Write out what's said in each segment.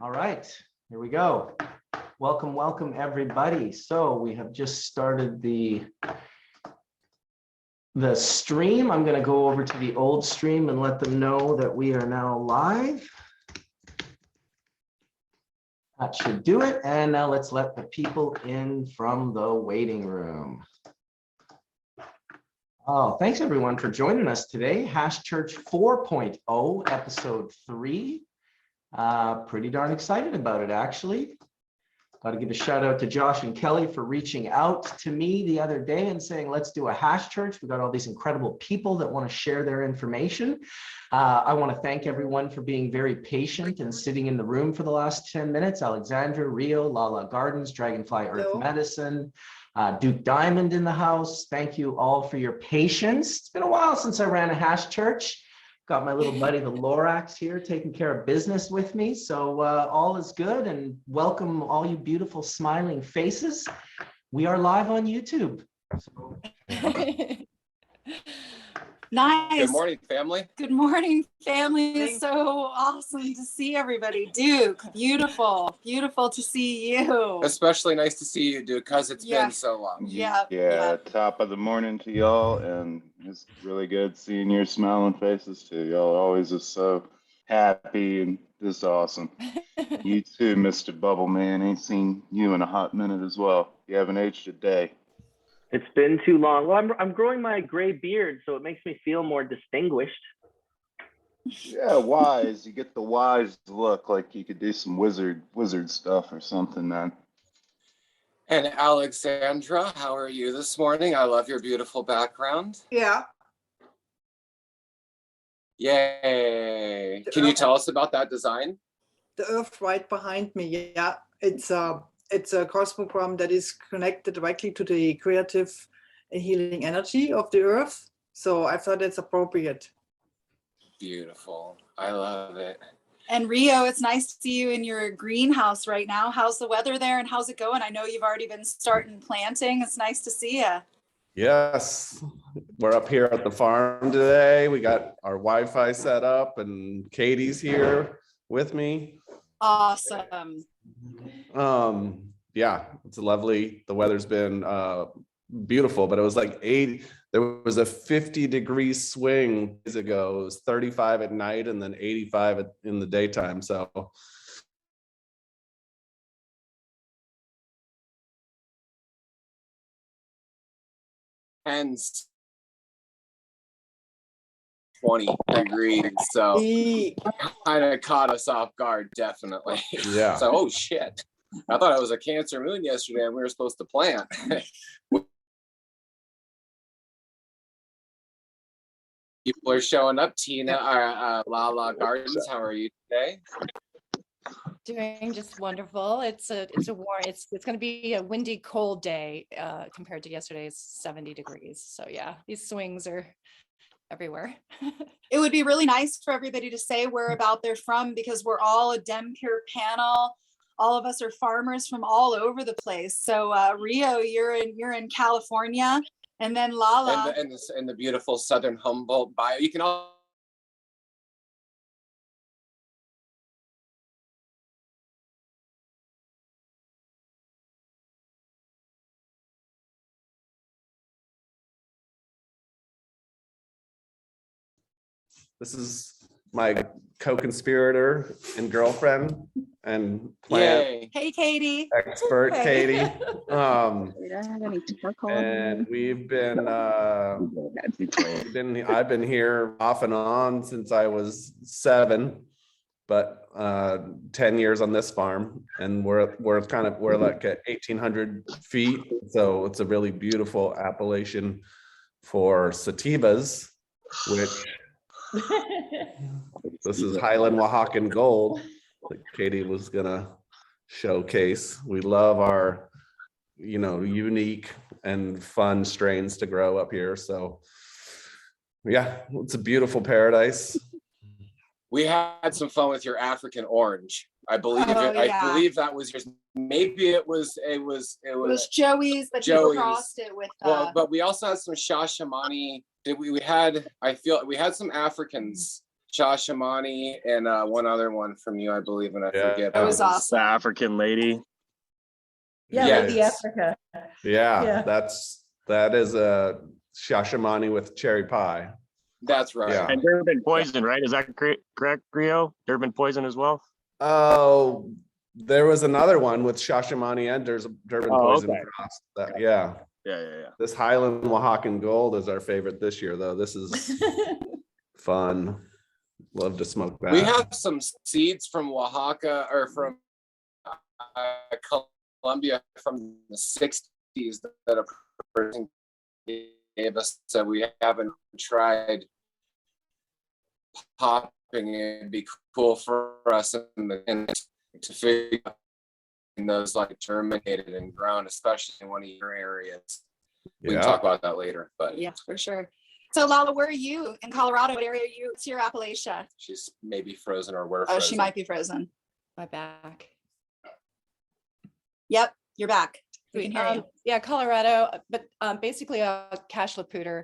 All right, here we go. Welcome, everybody. So we have just started the stream. I'm going to go over to the old stream and let them know that we are now live. That should do it. And now let's let the people in from the waiting room. Oh, thanks everyone for joining us today. Hash Church 4.0, episode 3. Pretty darn excited about it, actually. Got to give a shout out to Josh and Kelly for reaching out to me the other day and saying, let's do a Hash Church. We got all these incredible people that want to share their information. I want to thank everyone for being very patient and sitting in the room for the last 10 minutes. Alexandra, Rio, Lala Gardens, Dragonfly Earth Hello. Medicine, Duke Diamond in the house. Thank you all for your patience. It's been a while since I ran a Hash Church. Got my little buddy, the Lorax here, taking care of business with me. So all is good, and welcome all you beautiful smiling faces. We are live on YouTube. So. Nice. Good morning, family. Good morning, family. It's so awesome to see everybody. Duke, beautiful to see you. Especially nice to see you, Duke, because it's been so long. Yeah. Top of the morning to y'all, and it's really good seeing your smiling faces too. Y'all always are so happy and just awesome. You too, Mr. Bubble Man. Ain't seen you in a hot minute as well. You haven't aged a day. It's been too long. Well, I'm growing my gray beard, so it makes me feel more distinguished. Yeah, wise. You get the wise look, like you could do some wizard stuff or something, man. And Alexandra, how are you this morning? I love your beautiful background. Yeah. Yay. Can you tell us about that design? The earth right behind me. Yeah. It's a cosmogram that is connected directly to the creative and healing energy of the earth. So I thought it's appropriate. Beautiful. I love it. And Rio, it's nice to see you in your greenhouse right now. How's the weather there and how's it going? I know you've already been starting planting. It's nice to see you. Yes, we're up here at the farm today. We got our Wi-Fi set up and Katie's here with me. Awesome. Yeah, it's lovely. The weather's been beautiful, but it was like 80. There was a 50-degree swing days ago. It was 35 at night and then 85 in the daytime. So Hence 20 degrees. So kind of caught us off guard, definitely. yeah. So, oh shit. I thought it was a Cancer moon yesterday and we were supposed to plant. People are showing up. Tina, Lala Gardens, how are you today? Doing just wonderful. It's going to be a windy, cold day compared to yesterday's 70 degrees. So yeah, these swings are everywhere. It would be really nice for everybody to say where about they're from, because we're all a DemPure panel. All of us are farmers from all over the place. So Rio, you're in California, and then Lala and the beautiful Southern Humboldt bio. You can all This is my co-conspirator and girlfriend and plant Yay. Hey, Katie. expert, Hey. Katie. We don't have any charcoal. And I've been here off and on since I was 7, but 10 years on this farm, and we're like at 1,800 feet. So it's a really beautiful appellation for sativas, which this is Highland Oaxacan Gold that Katie was gonna showcase. We love our, unique and fun strains to grow up here. So yeah, it's a beautiful paradise. We had some fun with your African orange. I believe Oh, it. yeah. I believe that was yours. Maybe it was It was Joey's, but Joey's. he crossed it with Well, but we also had some Shashamani. We had some Africans Shashamani, and one other one from you, I believe, and I Yeah. forget. That was but- awesome. The African lady. Yeah, Yeah, Lady it's- Africa. Yeah, Yeah. that is a shashamani with cherry pie. That's right. Yeah. And Durban poison, right? Is that correct, Rio? Durban poison as well? Oh, there was another one with shashamani and there's Durban Oh, poison okay. cross. That, yeah. Yeah. This Highland Oaxacan Gold is our favorite this year, though. This is fun. Love to smoke that. We have some seeds from Oaxaca or from Colombia from the 60s that a person gave us that we haven't tried popping. It'd be cool for us to figure out those like germinated and grown, especially in one of your areas. We can talk about that later, but Yeah, for sure. So Lala, where are you in Colorado? What area are you? It's your Appalachia. she's maybe frozen or we're Oh, frozen. she might be frozen. My back. Yep, you're back. We can hear you. Yeah, Colorado, but basically Cache la Poudre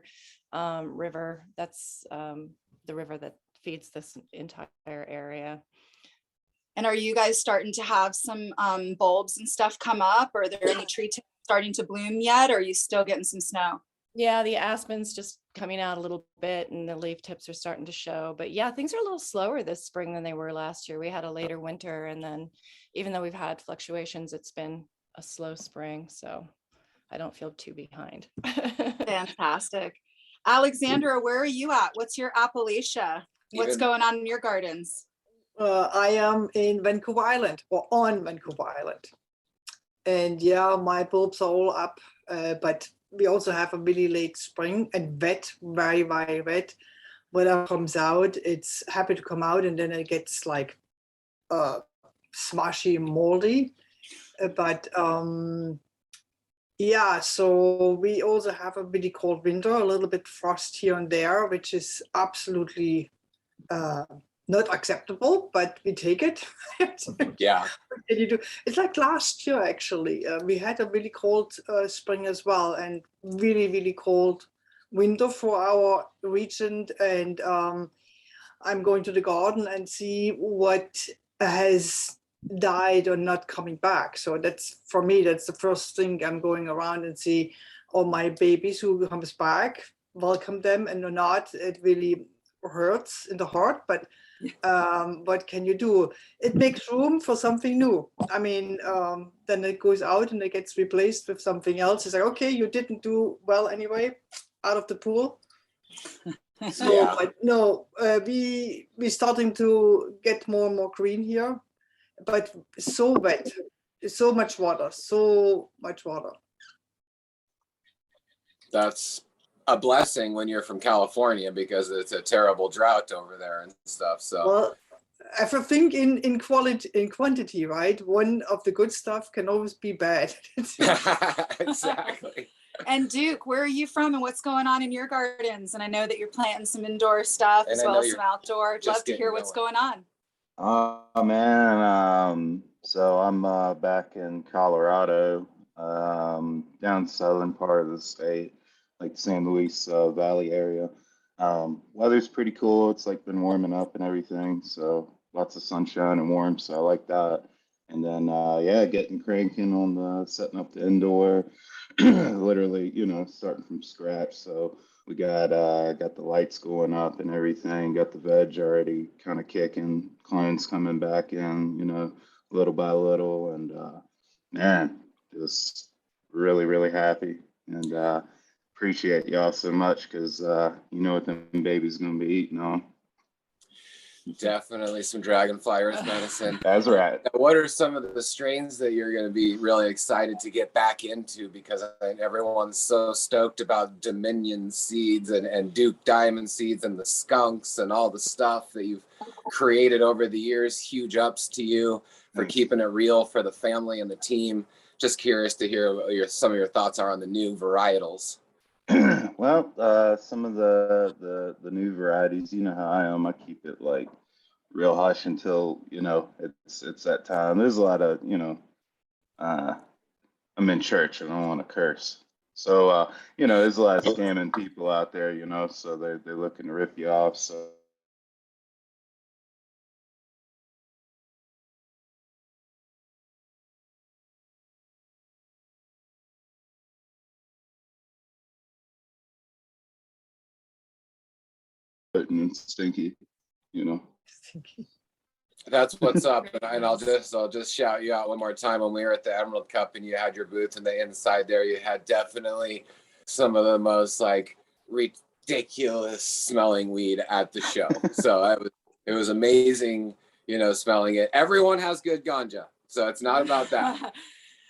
River. That's the river that feeds this entire area. And are you guys starting to have some bulbs and stuff come up? Or are there any tree tips starting to bloom yet? Or are you still getting some snow? Yeah, the aspen's just coming out a little bit and the leaf tips are starting to show. But yeah, things are a little slower this spring than they were last year. We had a later winter, and then even though we've had fluctuations, it's been a slow spring. So I don't feel too behind. Fantastic. Alexandra, where are you at? What's your Appalachia? What's Even- going on in your gardens? I am in Vancouver Island, or on Vancouver Island. And yeah, my bulbs are all up, but we also have a really late spring and wet, very, very wet. When it comes out, it's happy to come out, and then it gets like smushy, moldy. But yeah, so we also have a really cold winter, a little bit frost here and there, which is absolutely not acceptable, but we take it. Yeah. What can you do? It's like last year, actually. We had a really cold spring as well, and really, really cold winter for our region. And I'm going to the garden and see what has died or not coming back. So that's, for me, that's the first thing. I'm going around and see all my babies who comes back, welcome them, and or not. It really hurts in the heart, but what can you do? It makes room for something new. I mean, then it goes out and it gets replaced with something else. It's like, okay, you didn't do well anyway, out of the pool. So, Yeah. but no, we're starting to get more and more green here, but so wet, so much water. That's a blessing when you're from California because it's a terrible drought over there and stuff. So Well, I think in quantity, right? One of the good stuff can always be bad. exactly. And Duke, where are you from and what's going on in your gardens? And I know that you're planting some indoor stuff And as I well know as some you're outdoor. I'd just love to hear getting what's going. going on. Oh man, so I'm back in Colorado, down southern part of the state, like San Luis Valley area. Weather's pretty cool. It's like been warming up and everything, so lots of sunshine and warm, so I like that. And then yeah, getting cranking on the setting up the indoor, literally, starting from scratch. So we got the lights going up and everything, got the veg already kind of kicking, clients coming back in, little by little, and man, just really, really happy, and appreciate y'all so much, because you know what them babies gonna be eating on. Definitely some dragonfly earth medicine. That's right. What are some of the strains that you're going to be really excited to get back into? Because I think everyone's so stoked about Dominion seeds and Duke Diamond seeds and the skunks and all the stuff that you've created over the years. Huge ups to you for keeping it real for the family and the team. Just curious to hear what some of your thoughts are on the new varietals. Well, some of the new varieties, you know how I am. I keep it like real hush until it's that time. There's a lot of I'm in church and I don't want to curse, so there's a lot of scamming people out there, so they're looking to rip you off. So and stinky, you know. That's what's up. And I'll just shout you out one more time. When we were at the Emerald Cup and you had your booth in the inside there, you had definitely some of the most like ridiculous smelling weed at the show. So it was amazing, you know, smelling it. Everyone has good ganja, so it's not about that.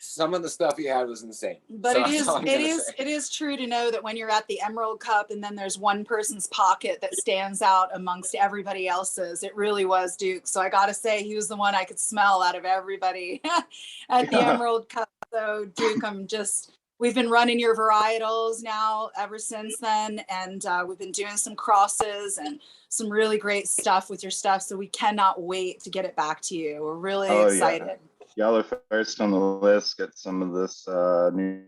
Some of the stuff you had was insane. But So it is true to know that when you're at the Emerald Cup and then there's one person's pocket that stands out amongst everybody else's, it really was Duke. So I got to say, he was the one I could smell out of everybody at the Emerald Cup. So Duke, we've been running your varietals now ever since then. And we've been doing some crosses and some really great stuff with your stuff. So we cannot wait to get it back to you. We're really excited. Yeah. Y'all are first on the list. Get some of this new.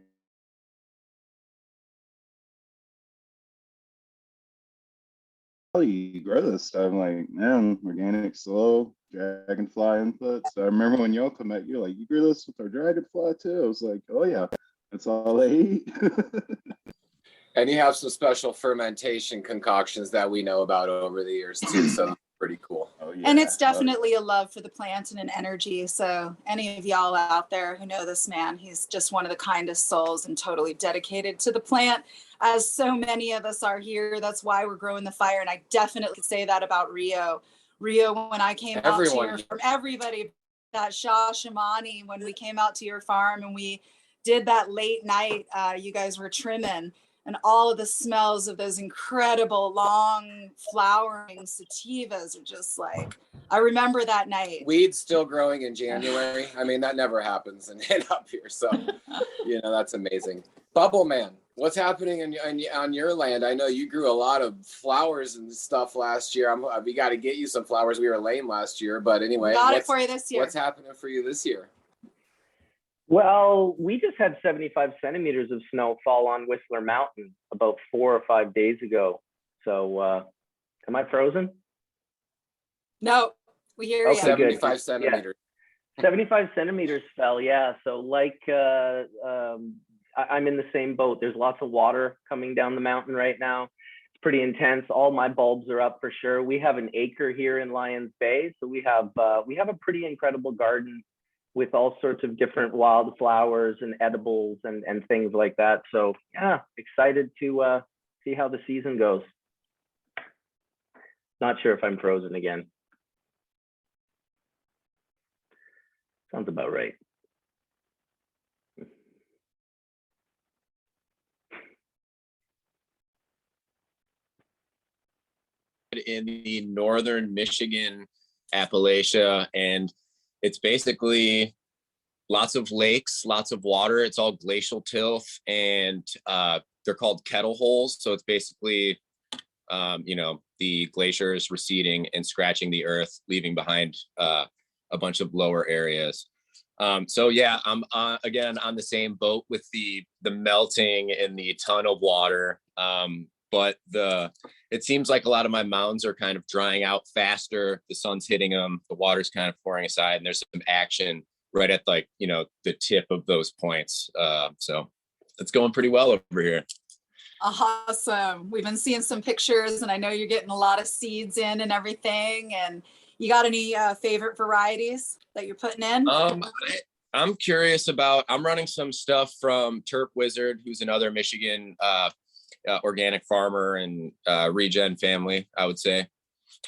You grow this stuff. I'm like, man, organic, slow, dragonfly input. So I remember when y'all come out, you're like, you grew this with our dragonfly too. I was like, oh yeah, that's all they eat. And you have some special fermentation concoctions that we know about over the years too. So pretty cool. Oh, yeah. And it's definitely a love for the plant and an energy. So any of y'all out there who know this man, he's just one of the kindest souls and totally dedicated to the plant, as so many of us are here. That's why we're growing the fire. And I definitely say that about Rio. Rio, when I came out to your farm, everybody, that Shah Shamani, when we came out to your farm and we did that late night, you guys were trimming. And all of the smells of those incredible long flowering sativas are just like, I remember that night. Weed's still growing in January. I mean, that never happens and up here. So, you know, that's amazing. Bubble Man, what's happening on your land? I know you grew a lot of flowers and stuff last year. We got to get you some flowers. We were lame last year, but anyway. Got it for you this year. What's happening for you this year? Well, we just had 75 centimeters of snow fall on Whistler Mountain about 4 or 5 days ago. So, am I frozen? No, we hear you. 75 centimeters. Yeah. 75 centimeters fell, yeah. So like, I'm in the same boat. There's lots of water coming down the mountain right now. It's pretty intense. All my bulbs are up for sure. We have an acre here in Lions Bay. So we have a pretty incredible garden with all sorts of different wildflowers and edibles and things like that. So yeah, excited to see how the season goes. Not sure if I'm frozen again. Sounds about right. In the northern Michigan, Appalachia, and it's basically lots of lakes, lots of water. It's all glacial tilth, and they're called kettle holes. So it's basically, the glaciers receding and scratching the earth, leaving behind a bunch of lower areas. So yeah, I'm again on the same boat with the melting and the ton of water. But it seems like a lot of my mounds are kind of drying out faster. The sun's hitting them, the water's kind of pouring aside, and there's some action right at the tip of those points. So it's going pretty well over here. Awesome. We've been seeing some pictures and I know you're getting a lot of seeds in and everything. And you got any favorite varieties that you're putting in? I'm curious I'm running some stuff from Terp Wizard, who's another Michigan organic farmer and regen family, I would say.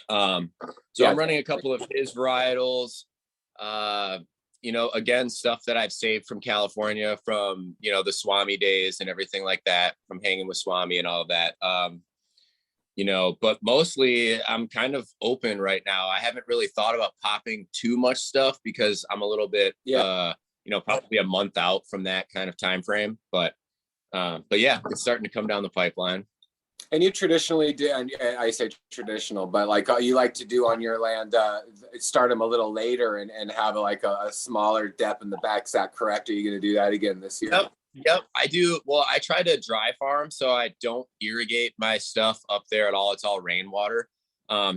I'm running a couple of his varietals, again, stuff that I've saved from California from, the Swami days and everything like that, from hanging with Swami and all of that. But mostly I'm kind of open right now. I haven't really thought about popping too much stuff because I'm a little bit, probably a month out from that kind of time frame, but yeah, it's starting to come down the pipeline. And you traditionally do, and I say traditional, but like you like to do on your land, start them a little later and have a smaller depth in the back. Is that correct? Are you going to do that again this year? Yep, I do. Well, I try to dry farm, so I don't irrigate my stuff up there at all. It's all rainwater.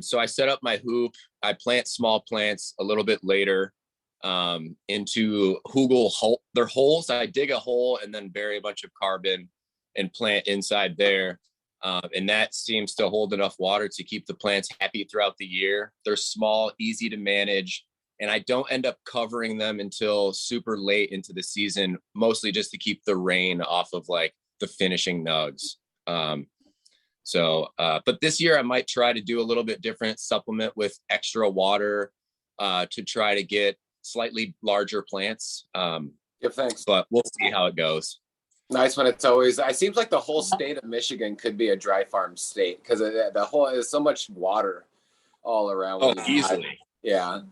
So I set up my hoop. I plant small plants a little bit later into their holes. I dig a hole and then bury a bunch of carbon and plant inside there. And that seems to hold enough water to keep the plants happy throughout the year. They're small, easy to manage, and I don't end up covering them until super late into the season, mostly just to keep the rain off of like the finishing nugs. But this year I might try to do a little bit different, supplement with extra water to try to get slightly larger plants. Give thanks. But we'll see how it goes. Nice when it's always. It seems like the whole state of Michigan could be a dry farm state because there's so much water all around. Oh, easily. Yeah.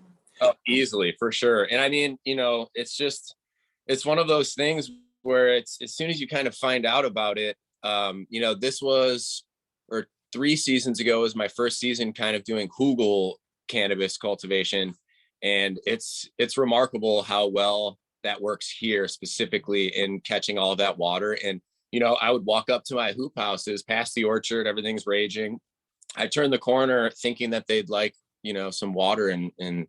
Oh, easily, for sure. And I mean, it's one of those things where it's as soon as you kind of find out about it, this was, or 3 seasons ago was my first season kind of doing hugel cannabis cultivation. And it's remarkable how well that works here, specifically in catching all of that water. And, I would walk up to my hoop houses past the orchard, everything's raging. I turned the corner thinking that they'd like, some water, and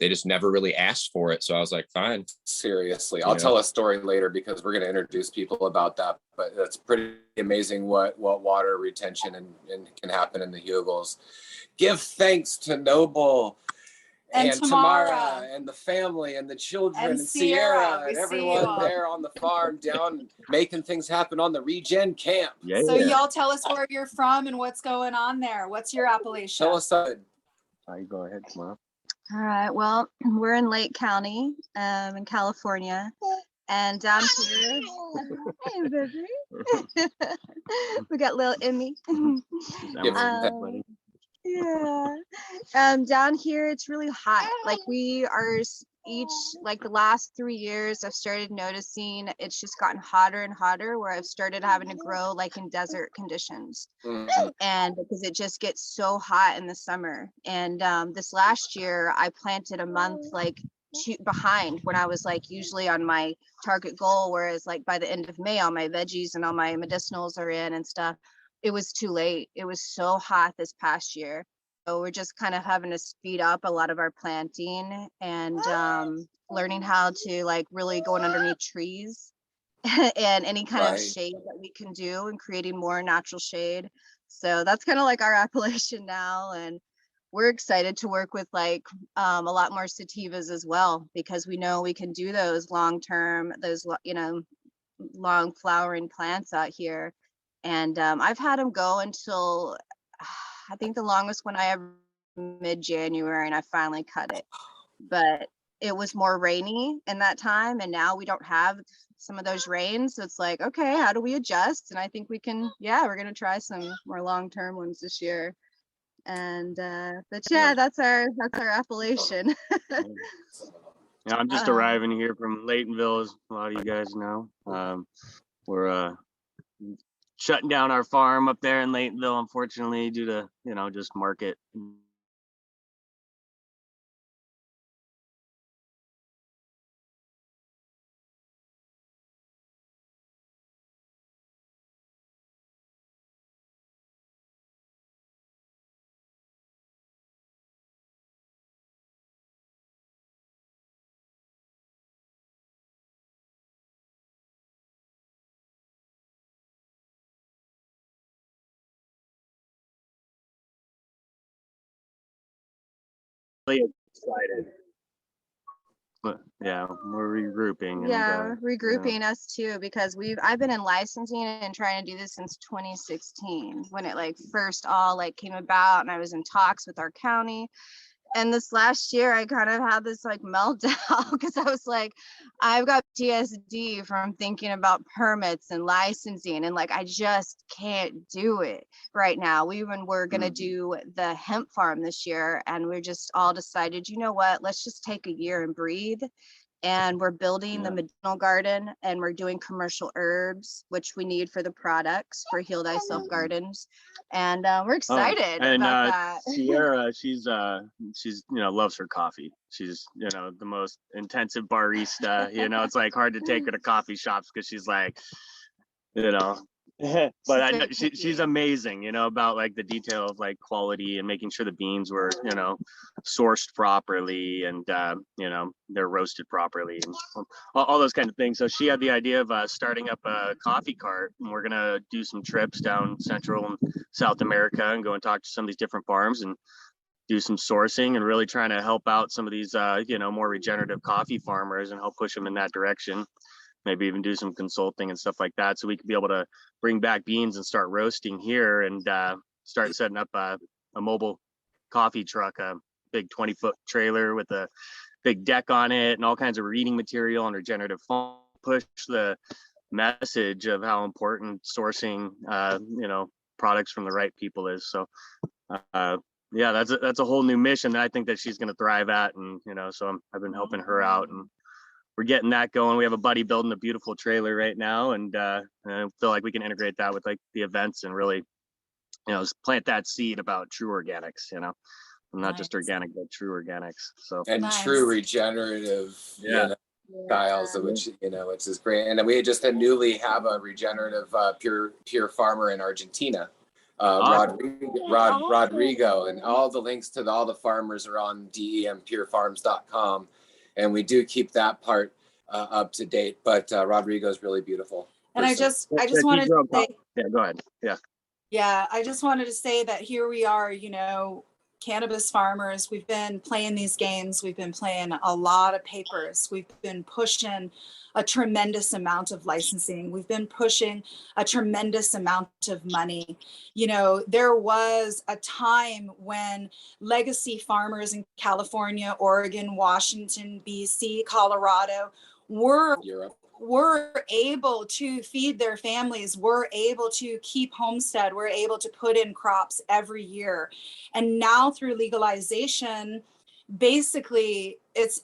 they just never really asked for it. So I was like, fine. Seriously. I'll tell a story later because we're going to introduce people about that. But that's pretty amazing what water retention and can happen in the hugels. Give thanks to Noble and Tamara and the family and the children and Sierra and everyone there on the farm down making things happen on the Regen camp. Yeah. So y'all tell us where you're from and what's going on there. What's your Appalachia? Tell us something. You go ahead, Tamara. All right. Well, we're in Lake County, in California, and down here, hey, baby. We got little Emmy. Down here it's really hot. Like we are the last 3 years I've started noticing it's just gotten hotter and hotter, where I've started having to grow like in desert conditions. And because it just gets so hot in the summer. And this last year I planted a month behind when I was like usually on my target goal, whereas like by the end of May all my veggies and all my medicinals are in and stuff. It was too late. It was so hot this past year. So we're just kind of having to speed up a lot of our planting and learning how to like really going underneath trees and any kind of shade that we can do, and creating more natural shade. So that's kind of like our appellation now. And we're excited to work with like a lot more sativas as well, because we know we can do those long-term, those, long flowering plants out here. And I've had them go until I think the longest one I ever mid-January, and I finally cut it. But it was more rainy in that time, and now we don't have some of those rains. So it's like, okay, how do we adjust? And I think we can, we're gonna try some more long-term ones this year. And but yeah, that's our appellation. Yeah, I'm just arriving here from Laytonville, as a lot of you guys know. We're shutting down our farm up there in Laytonville, unfortunately, due to, just market. Really excited. But yeah, we're regrouping. Regrouping us too, because I've been in licensing and trying to do this since 2016 when it like first all like came about, and I was in talks with our county. And this last year I kind of had this like meltdown because I was like, I've got PTSD from thinking about permits and licensing, and like I just can't do it right now. We're gonna do the hemp farm this year, and we're just all decided, you know what, let's just take a year and breathe. And we're building the medicinal garden, and we're doing commercial herbs, which we need for the products for Heal Thyself Gardens. And we're excited about that. Sierra, she's loves her coffee. She's, the most intensive barista. It's like hard to take her to coffee shops because she's like, But I know very she's picky. amazing, about like the detail of like quality and making sure the beans were, sourced properly and, they're roasted properly and all those kind of things. So she had the idea of starting up a coffee cart, and we're going to do some trips down Central and South America and go and talk to some of these different farms and do some sourcing and really trying to help out some of these, more regenerative coffee farmers and help push them in that direction. Maybe even do some consulting and stuff like that, so we could be able to bring back beans and start roasting here and start setting up a mobile coffee truck, a big 20-foot trailer with a big deck on it and all kinds of reading material and regenerative foam. Push the message of how important sourcing, products from the right people is. So, yeah, that's a whole new mission that I think that she's going to thrive at, and so I've been helping her out and we're getting that going. We have a buddy building a beautiful trailer right now, and I feel like we can integrate that with like the events and really, plant that seed about true organics, not just Nice. organic, but true organics. So And Nice. true regenerative, Yeah. styles, which which is great. And then we just had newly have a regenerative pure farmer in Argentina, Awesome. Rodrigo, and all the links to all the farmers are on dempurefarms.com, and we do keep that part up to date. But Rodrigo is really beautiful. And I just Yeah, wanted to say, yeah, go ahead. yeah, I just wanted to say that here we are, cannabis farmers. We've been playing these games. We've been playing a lot of papers. We've been pushing a tremendous amount of licensing. We've been pushing a tremendous amount of money. There was a time when legacy farmers in California, Oregon, Washington, BC, Colorado were able to feed their families, were able to keep homestead, were able to put in crops every year. And now through legalization, basically it's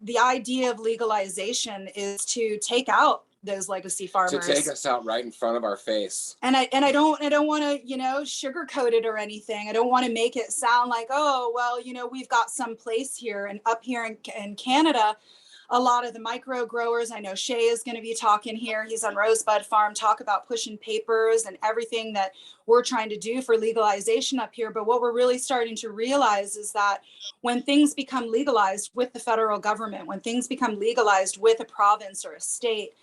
the idea of legalization is to take out those legacy farmers, to take us out right in front of our face. And I don't want to, sugarcoat it or anything. I don't want to make it sound like, oh, well, we've got some place here. And up here in Canada, a lot of the micro growers, I know Shay is going to be talking here. He's on Rosebud Farm, talk about pushing papers and everything that we're trying to do for legalization up here. But what we're really starting to realize is that when things become legalized with the federal government, when things become legalized with a province or a state,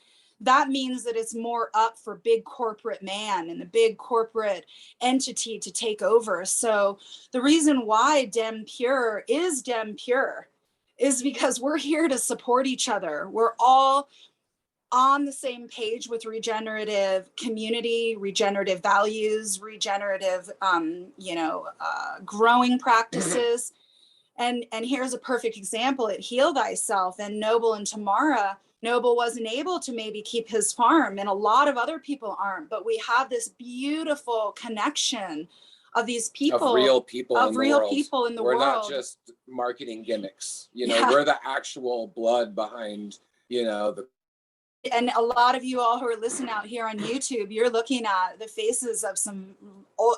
that means that it's more up for big corporate man and the big corporate entity to take over. So the reason why Dem Pure is Dem Pure is because we're here to support each other. We're all on the same page with regenerative community, regenerative values, regenerative, growing practices. And here's a perfect example at Heal Thyself and Noble and Tamara. Noble wasn't able to maybe keep his farm, and a lot of other people aren't, but we have this beautiful connection of these people, of real people in the world. We're world. not just marketing gimmicks, we're the actual blood behind, the. And a lot of you all who are listening out here on YouTube, you're looking at the faces of some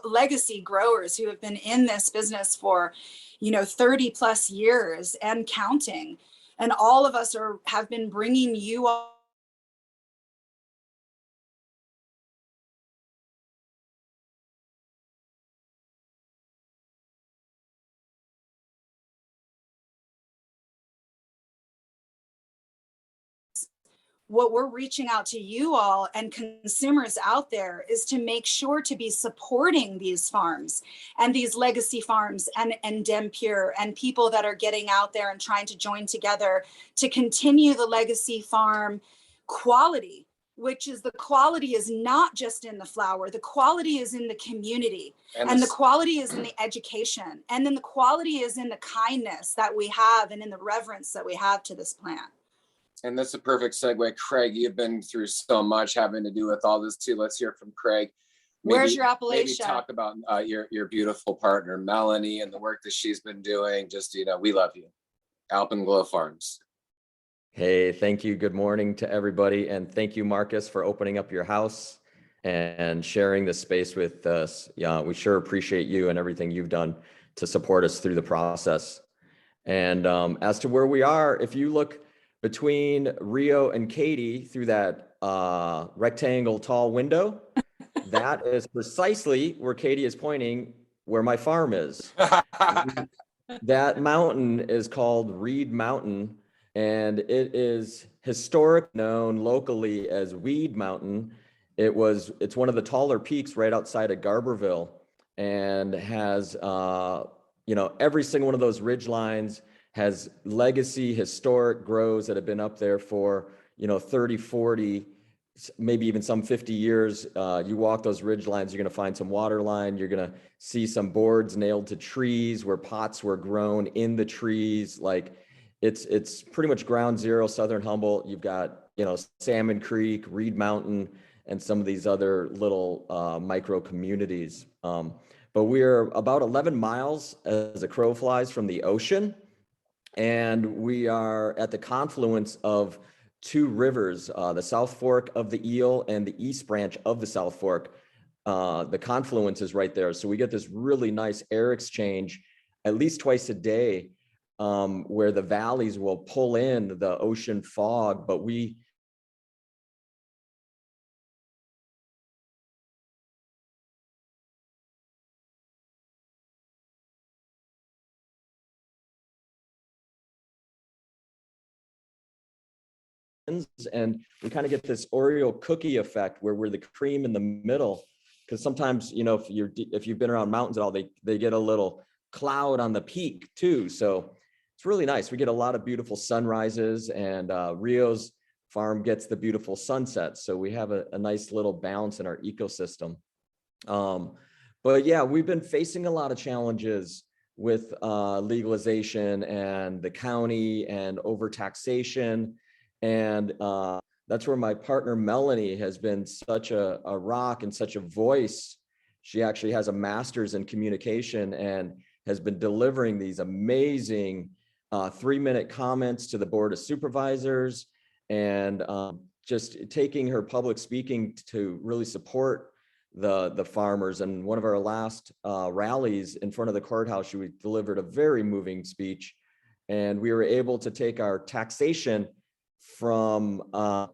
legacy growers who have been in this business for, 30 plus years and counting. And all of us have been bringing you all what we're reaching out to you all and consumers out there is to make sure to be supporting these farms and these legacy farms and Dem Pure and people that are getting out there and trying to join together to continue the legacy farm quality, which is the quality is not just in the flower, the quality is in the community, and the quality is in the education, and then the quality is in the kindness that we have and in the reverence that we have to this plant. And that's a perfect segue. Craig, you've been through so much having to do with all this too. Let's hear from Craig. Where's your Appalachia? Maybe talk about your beautiful partner, Melanie, and the work that she's been doing. Just, we love you. Alpenglow Farms. Hey, thank you. Good morning to everybody. And thank you, Marcus, for opening up your house and sharing this space with us. Yeah, we sure appreciate you and everything you've done to support us through the process. And as to where we are, if you look between Rio and Katie through that rectangle tall window, that is precisely where Katie is pointing, where my farm is. That mountain is called Reed Mountain, and it is historic, known locally as Weed Mountain. It's one of the taller peaks right outside of Garberville, and has every single one of those ridge lines has legacy historic grows that have been up there for 30, 40, maybe even some 50 years. You walk those ridge lines, you're going to find some water line. You're going to see some boards nailed to trees where pots were grown in the trees. Like it's pretty much ground zero, Southern Humboldt. You've got, Salmon Creek, Reed Mountain, and some of these other little micro communities. But we're about 11 miles as a crow flies from the ocean. And we are at the confluence of two rivers, the South Fork of the Eel and the East Branch of the South Fork. The confluence is right there. So we get this really nice air exchange at least twice a day, where the valleys will pull in the ocean fog, but we and we kind of get this Oreo cookie effect where we're the cream in the middle. Because sometimes, if you've been around mountains at all, they get a little cloud on the peak too. So it's really nice. We get a lot of beautiful sunrises, and Rio's farm gets the beautiful sunsets. So we have a nice little balance in our ecosystem. But yeah, we've been facing a lot of challenges with legalization and the county and overtaxation. And that's where my partner Melanie has been such a rock and such a voice. She actually has a master's in communication and has been delivering these amazing 3-minute comments to the Board of Supervisors, and just taking her public speaking to really support the farmers. And one of our last rallies in front of the courthouse, she delivered a very moving speech, and we were able to take our taxation from down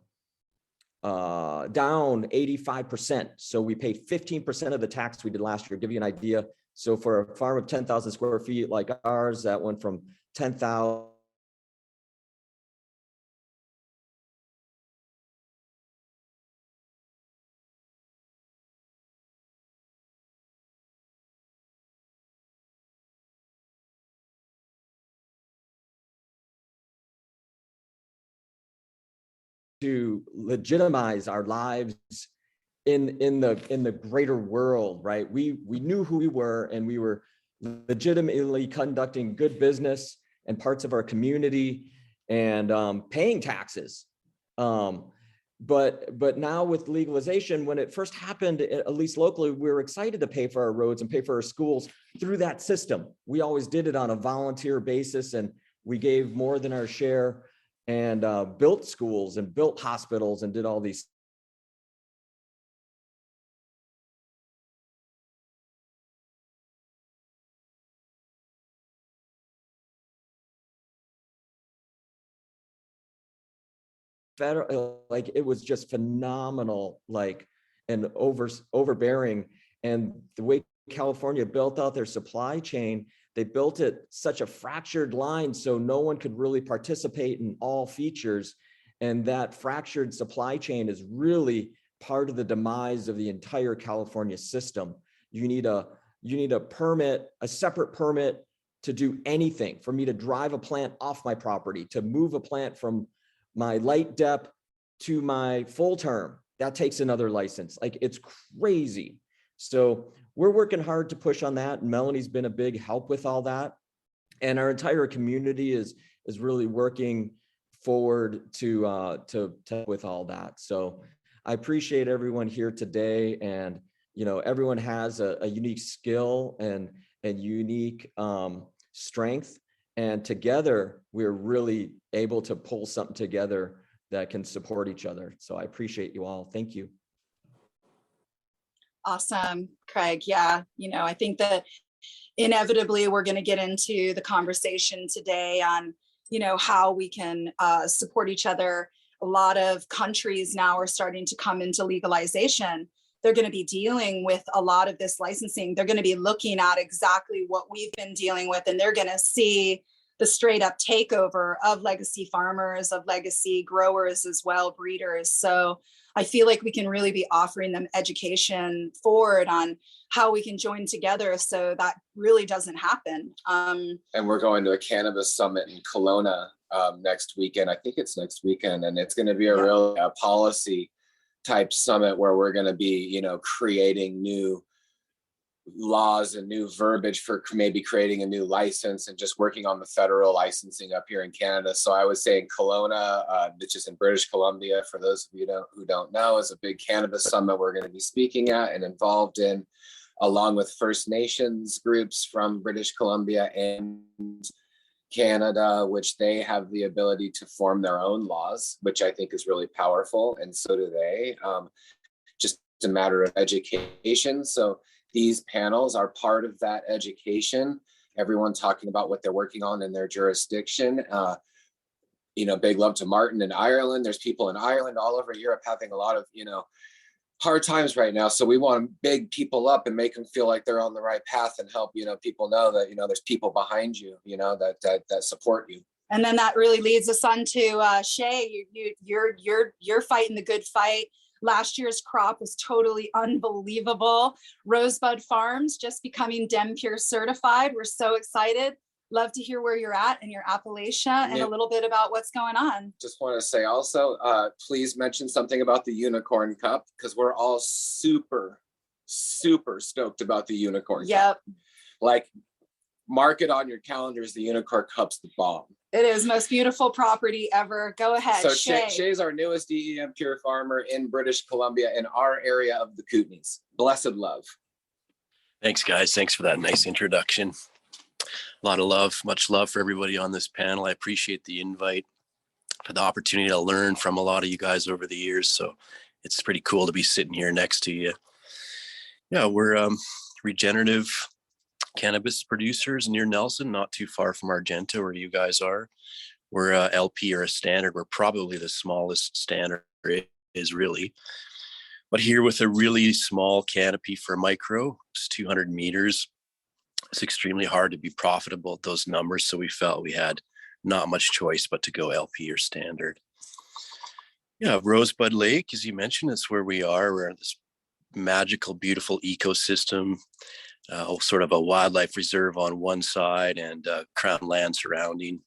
85%. So we pay 15% of the tax we did last year. Give you an idea. So for a farm of 10,000 square feet like ours, that went from 10,000 to legitimize our lives in the greater world, right? We knew who we were, and we were legitimately conducting good business and parts of our community, and paying taxes. But now with legalization, when it first happened, at least locally, we were excited to pay for our roads and pay for our schools through that system. We always did it on a volunteer basis, and we gave more than our share, and built schools and built hospitals and did all these federal, like it was just phenomenal, like, and overbearing. And the way California built out their supply chain, they built it such a fractured line so no one could really participate in all features. And that fractured supply chain is really part of the demise of the entire California system. You need a permit, a separate permit to do anything. For me to drive a plant off my property, to move a plant from my light dep to my full term, that takes another license. Like, it's crazy. So we're working hard to push on that. Melanie's been a big help with all that. And our entire community is really working forward to with all that. So I appreciate everyone here today. And, everyone has a unique skill and unique strength. And together, we're really able to pull something together that can support each other. So I appreciate you all. Thank you. Awesome, Craig. Yeah, I think that inevitably we're going to get into the conversation today on, how we can support each other. A lot of countries now are starting to come into legalization. they're going to be dealing with a lot of this licensing. They're going to be looking at exactly what we've been dealing with, and they're going to see the straight up takeover of legacy farmers, of legacy growers as well, breeders. So I feel like we can really be offering them education forward on how we can join together so that really doesn't happen. And we're going to a cannabis summit in Kelowna next weekend. I think it's next weekend, and it's going to be a real policy type summit where we're going to be, you know, creating new laws and new verbiage for maybe creating a new license and just working on the federal licensing up here in Canada. So I would say in Kelowna, which is in British Columbia, for those of you who don't know, is a big cannabis summit we're going to be speaking at and involved in, along with First Nations groups from British Columbia and Canada, which they have the ability to form their own laws, which I think is really powerful. And so do they. Just a matter of education. So these panels are part of that education. Everyone talking about what they're working on in their jurisdiction. You know, big love to Martin in Ireland. There's people in Ireland, all over Europe, having a lot of, you know, hard times right now. So we want to big people up and make them feel like they're on the right path and help, you know, people know that, you know, there's people behind you, you know, that support you. And then that really leads us on to Shay. You're fighting the good fight. Last year's crop was totally unbelievable. Rosebud Farms just becoming DemPure certified. We're so excited. Love to hear where you're at in your Appalachia and a little bit about what's going on. Just want to say also, please mention something about the Unicorn Cup, because we're all super, super stoked about the Unicorn Cup. Like, mark it on your calendars. The Unicorn Cup's the bomb. It is most beautiful property ever. Go ahead, So Shay. Shay's our newest DEM Pure farmer in British Columbia in our area of the Kootenays. Blessed love. Thanks, guys. Thanks for that nice introduction. A lot of love, much love for everybody on this panel. I appreciate the invite, for the opportunity to learn from a lot of you guys over the years. So it's pretty cool to be sitting here next to you. Yeah, we're regenerative cannabis producers near Nelson, not too far from Argenta, where you guys are. We're a LP or a standard. We're probably the smallest standard is really. But here with a really small canopy for micro, it's 200 meters. It's extremely hard to be profitable at those numbers. So we felt we had not much choice but to go LP or standard. Yeah, Rosebud Lake, as you mentioned, is where we are. We're in this magical, beautiful ecosystem. Sort of a wildlife reserve on one side and crown land surrounding.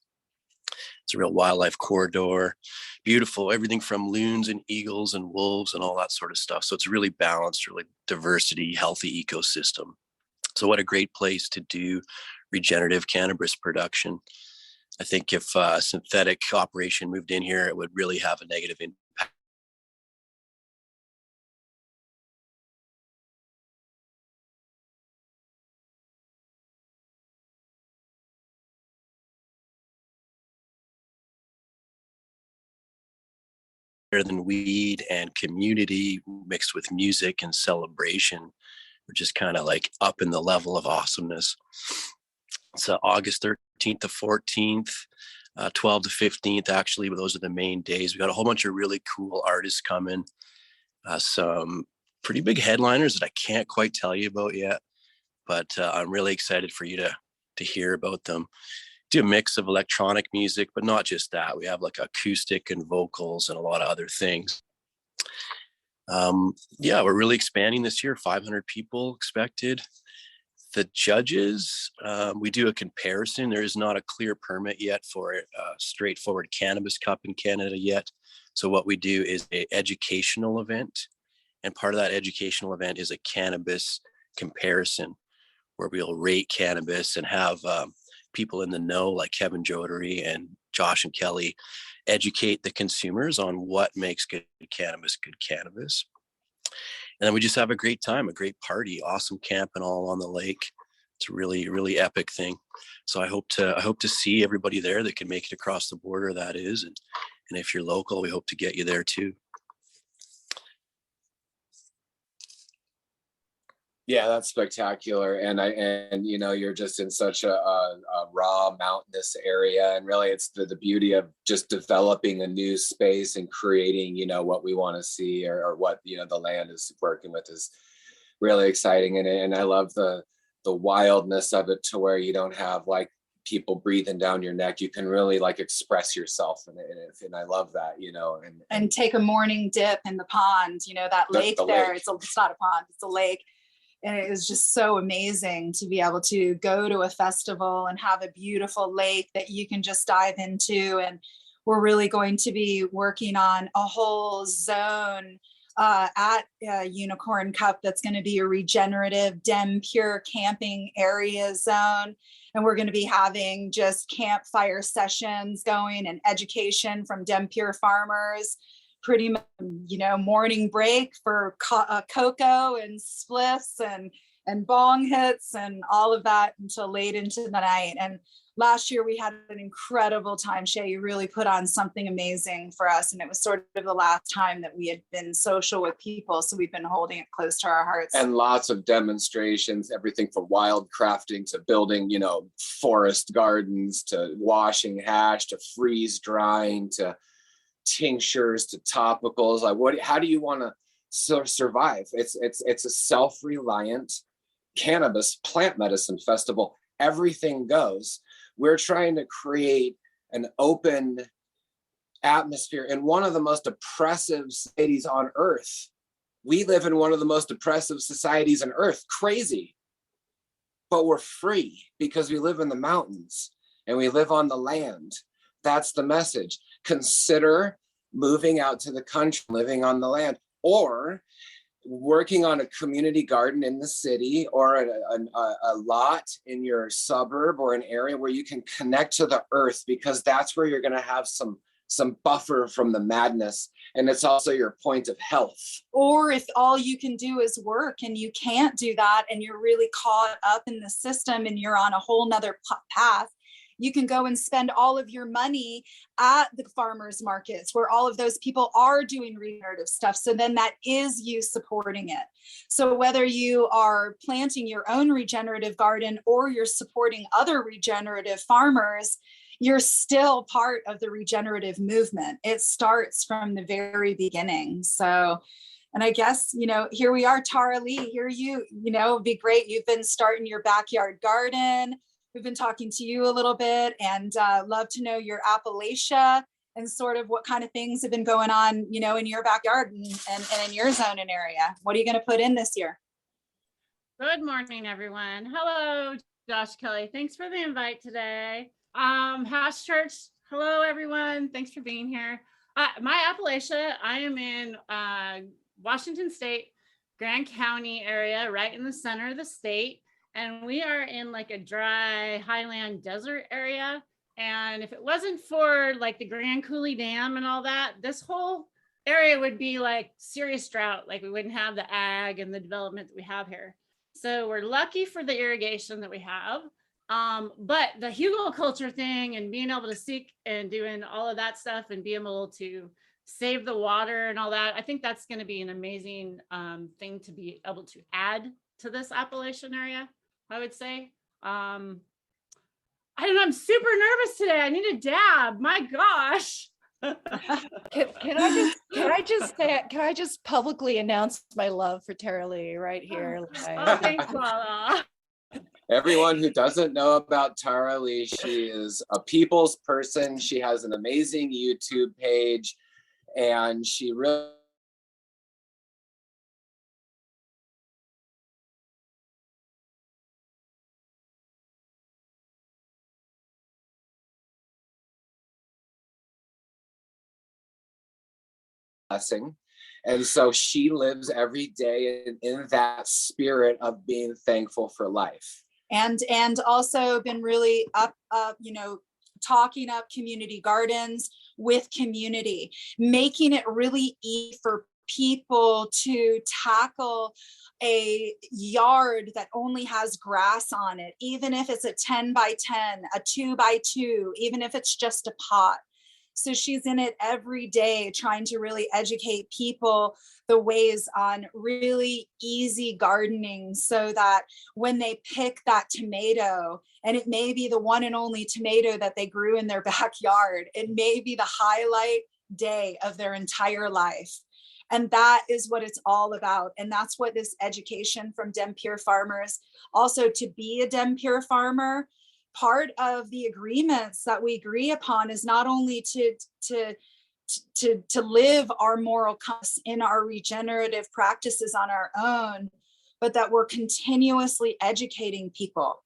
It's a real wildlife corridor. Beautiful, everything from loons and eagles and wolves and all that sort of stuff. So it's a really balanced, really diversity, healthy ecosystem. So what a great place to do regenerative cannabis production. I think if a synthetic operation moved in here, it would really have a negative impact. Than weed and community mixed with music and celebration. We're just kind of like up in the level of awesomeness. So August 13th to 14th, 12th to 15th, actually, those are the main days. We got a whole bunch of really cool artists coming. Some pretty big headliners that I can't quite tell you about yet, but I'm really excited for you to hear about them. Do a mix of electronic music, but not just that. We have like acoustic and vocals and a lot of other things. Yeah, we're really expanding this year. 500 people expected. The judges, we do a comparison. There is not a clear permit yet for a straightforward cannabis cup in Canada yet. So what we do is an educational event. And part of that educational event is a cannabis comparison where we'll rate cannabis and have people in the know like Kevin Jodery and Josh and Kelly educate the consumers on what makes good cannabis. And then we just have a great time, a great party, awesome camping all on the lake. It's a really, really epic thing. So I hope to see everybody there that can make it across the border, that is. And if you're local, we hope to get you there too. Yeah, that's spectacular. And you know, you're just in such a raw mountainous area. And really it's the beauty of just developing a new space and creating, you know, what we want to see, or what, you know, the land is working with is really exciting. And I love the wildness of it, to where you don't have like people breathing down your neck. You can really like express yourself in it. And I love that, you know. And take a morning dip in the pond, you know, that lake there. Lake. It's not a pond, it's a lake. And it is just so amazing to be able to go to a festival and have a beautiful lake that you can just dive into. And we're really going to be working on a whole zone at Unicorn Cup that's going to be a regenerative dem pure camping area zone. And we're going to be having just campfire sessions going and education from dem pure farmers. Pretty much, you know, morning break for cocoa and spliffs and bong hits and all of that until late into the night. And last year we had an incredible time. Shay, you really put on something amazing for us. And it was sort of the last time that we had been social with people. So we've been holding it close to our hearts. And lots of demonstrations, everything from wild crafting to building, you know, forest gardens, to washing hash, to freeze drying, to tinctures, to topicals. Like, how do you want to survive? It's a self-reliant cannabis plant medicine festival. Everything goes. We're trying to create an open atmosphere in one of the most oppressive cities on earth. We live in one of the most oppressive societies on earth. Crazy. But we're free because we live in the mountains and we live on the land. That's the message. Consider moving out to the country, living on the land, or working on a community garden in the city, or a lot in your suburb, or an area where you can connect to the earth, because that's where you're going to have some buffer from the madness. And it's also your point of health. Or if all you can do is work and you can't do that, and you're really caught up in the system and you're on a whole nother path, you can go and spend all of your money at the farmers markets where all of those people are doing regenerative stuff. So then that is you supporting it. So whether you are planting your own regenerative garden or you're supporting other regenerative farmers, you're still part of the regenerative movement. It starts from the very beginning. So, and I guess, you know, here we are, Tara Lee, here you know, it'd be great. You've been starting your backyard garden. We've been talking to you a little bit, and love to know your Appalachia and sort of what kind of things have been going on, you know, in your backyard and in your zone and area. What are you going to put in this year? Good morning, everyone. Hello, Josh Kelly. Thanks for the invite today. Hash Church. Hello, everyone. Thanks for being here. My Appalachia, I am in Washington State, Grand County area, right in the center of the state. And we are in like a dry highland desert area. And if it wasn't for like the Grand Coulee Dam and all that, this whole area would be like serious drought. Like we wouldn't have the ag and the development that we have here. So we're lucky for the irrigation that we have. But the hugelculture thing and being able to seek and doing all of that stuff and being able to save the water and all that, I think that's going to be an amazing thing to be able to add to this Appalachian area, I would say. I don't know, I'm super nervous today. I need a dab. My gosh. Can I just publicly announce my love for Tara Lee right here? Oh, thanks, Lala. Everyone who doesn't know about Tara Lee, she is a people's person. She has an amazing YouTube page, and she really blessing. And so she lives every day in that spirit of being thankful for life. And also been really up, you know, talking up community gardens with community, making it really easy for people to tackle a yard that only has grass on it, even if it's a 10 by 10, a 2 by 2, even if it's just a pot. So she's in it every day trying to really educate people the ways on really easy gardening, so that when they pick that tomato, and it may be the one and only tomato that they grew in their backyard, it may be the highlight day of their entire life. And that is what it's all about. And that's what this education from Dempure farmers, also to be a Dempure farmer, part of the agreements that we agree upon is not only to live our moral compass in our regenerative practices on our own, but that we're continuously educating people.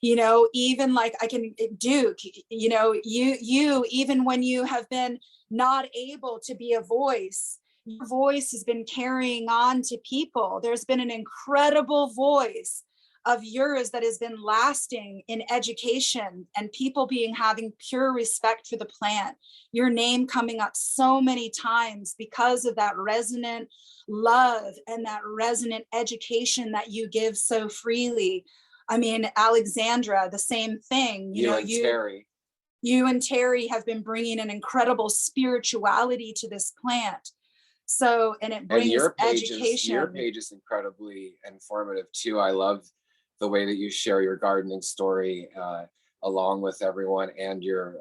You know, even like I can, Duke, you know, you even when you have been not able to be a voice, your voice has been carrying on to people. There's been an incredible voice of yours that has been lasting in education and people having pure respect for the plant. Your name coming up so many times because of that resonant love and that resonant education that you give so freely. I mean, Alexandra, the same thing. You know, Terry. You and Terry have been bringing an incredible spirituality to this plant. So, and it brings education. Your page is incredibly informative too. I love the way that you share your gardening story along with everyone, and your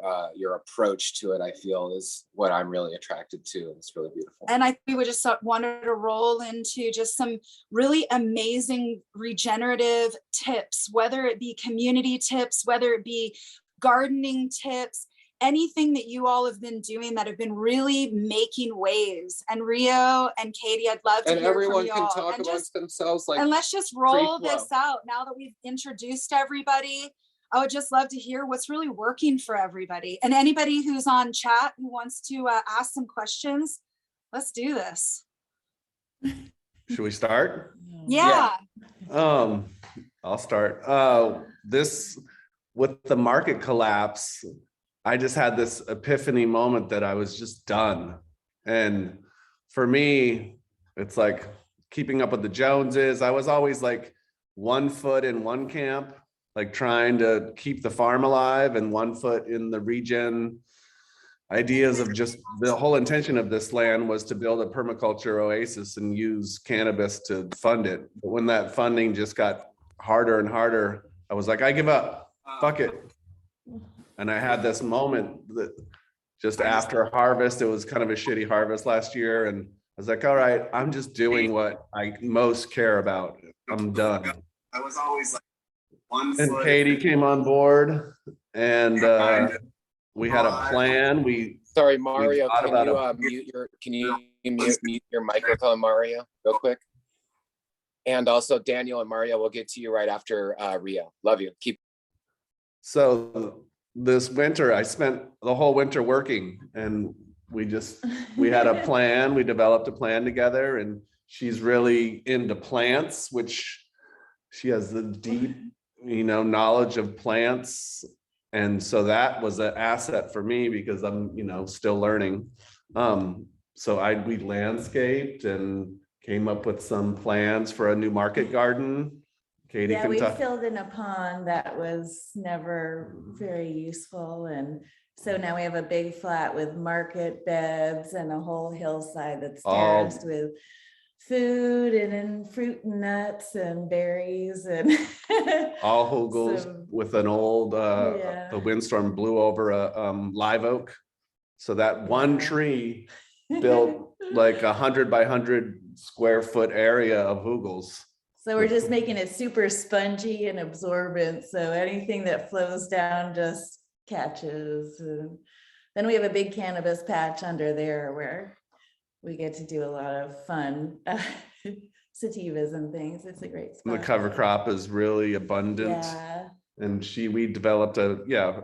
approach to it, I feel, is what I'm really attracted to. It's really beautiful. And I think we just wanted to roll into just some really amazing regenerative tips, whether it be community tips, whether it be gardening tips, anything that you all have been doing that have been really making waves. And Rio and Katie, I'd love to hear from you all. And everyone can talk amongst themselves. Like, and let's just roll this out now that we've introduced everybody. I would just love to hear what's really working for everybody. And anybody who's on chat who wants to ask some questions, let's do this. Should we start? Yeah. I'll start. This, with the market collapse, I just had this epiphany moment that I was just done. And for me, it's like keeping up with the Joneses. I was always like 1 foot in one camp, like trying to keep the farm alive, and 1 foot in the regen ideas of just the whole intention of this land was to build a permaculture oasis and use cannabis to fund it. But when that funding just got harder and harder, I was like, I give up, fuck it. And I had this moment that just after harvest, it was kind of a shitty harvest last year. And I was like, all right, I'm just doing what I most care about. I'm done. I was always like and Katie came on board, and we had a plan. Sorry, Mario, can you mute your microphone, Mario, real quick? And also Daniel and Mario, we'll get to you right after Rio. Love you. Keep. So this winter, I spent the whole winter working, and we had a plan. We developed a plan together, and she's really into plants, which she has the deep, knowledge of plants. And so that was an asset for me because I'm, still learning. So we landscaped and came up with some plans for a new market garden. Katie, yeah, we filled in a pond that was never very useful. And so now we have a big flat with market beds and a whole hillside that's terraced with food and fruit and nuts and berries and all hugels with an old the windstorm blew over a live oak, so that one tree built like 100 by 100 square foot area of hugels. So we're just making it super spongy and absorbent, so anything that flows down just catches. And then we have a big cannabis patch under there where we get to do a lot of fun sativas and things. It's a great spot. The cover crop is really abundant. Yeah. And we developed a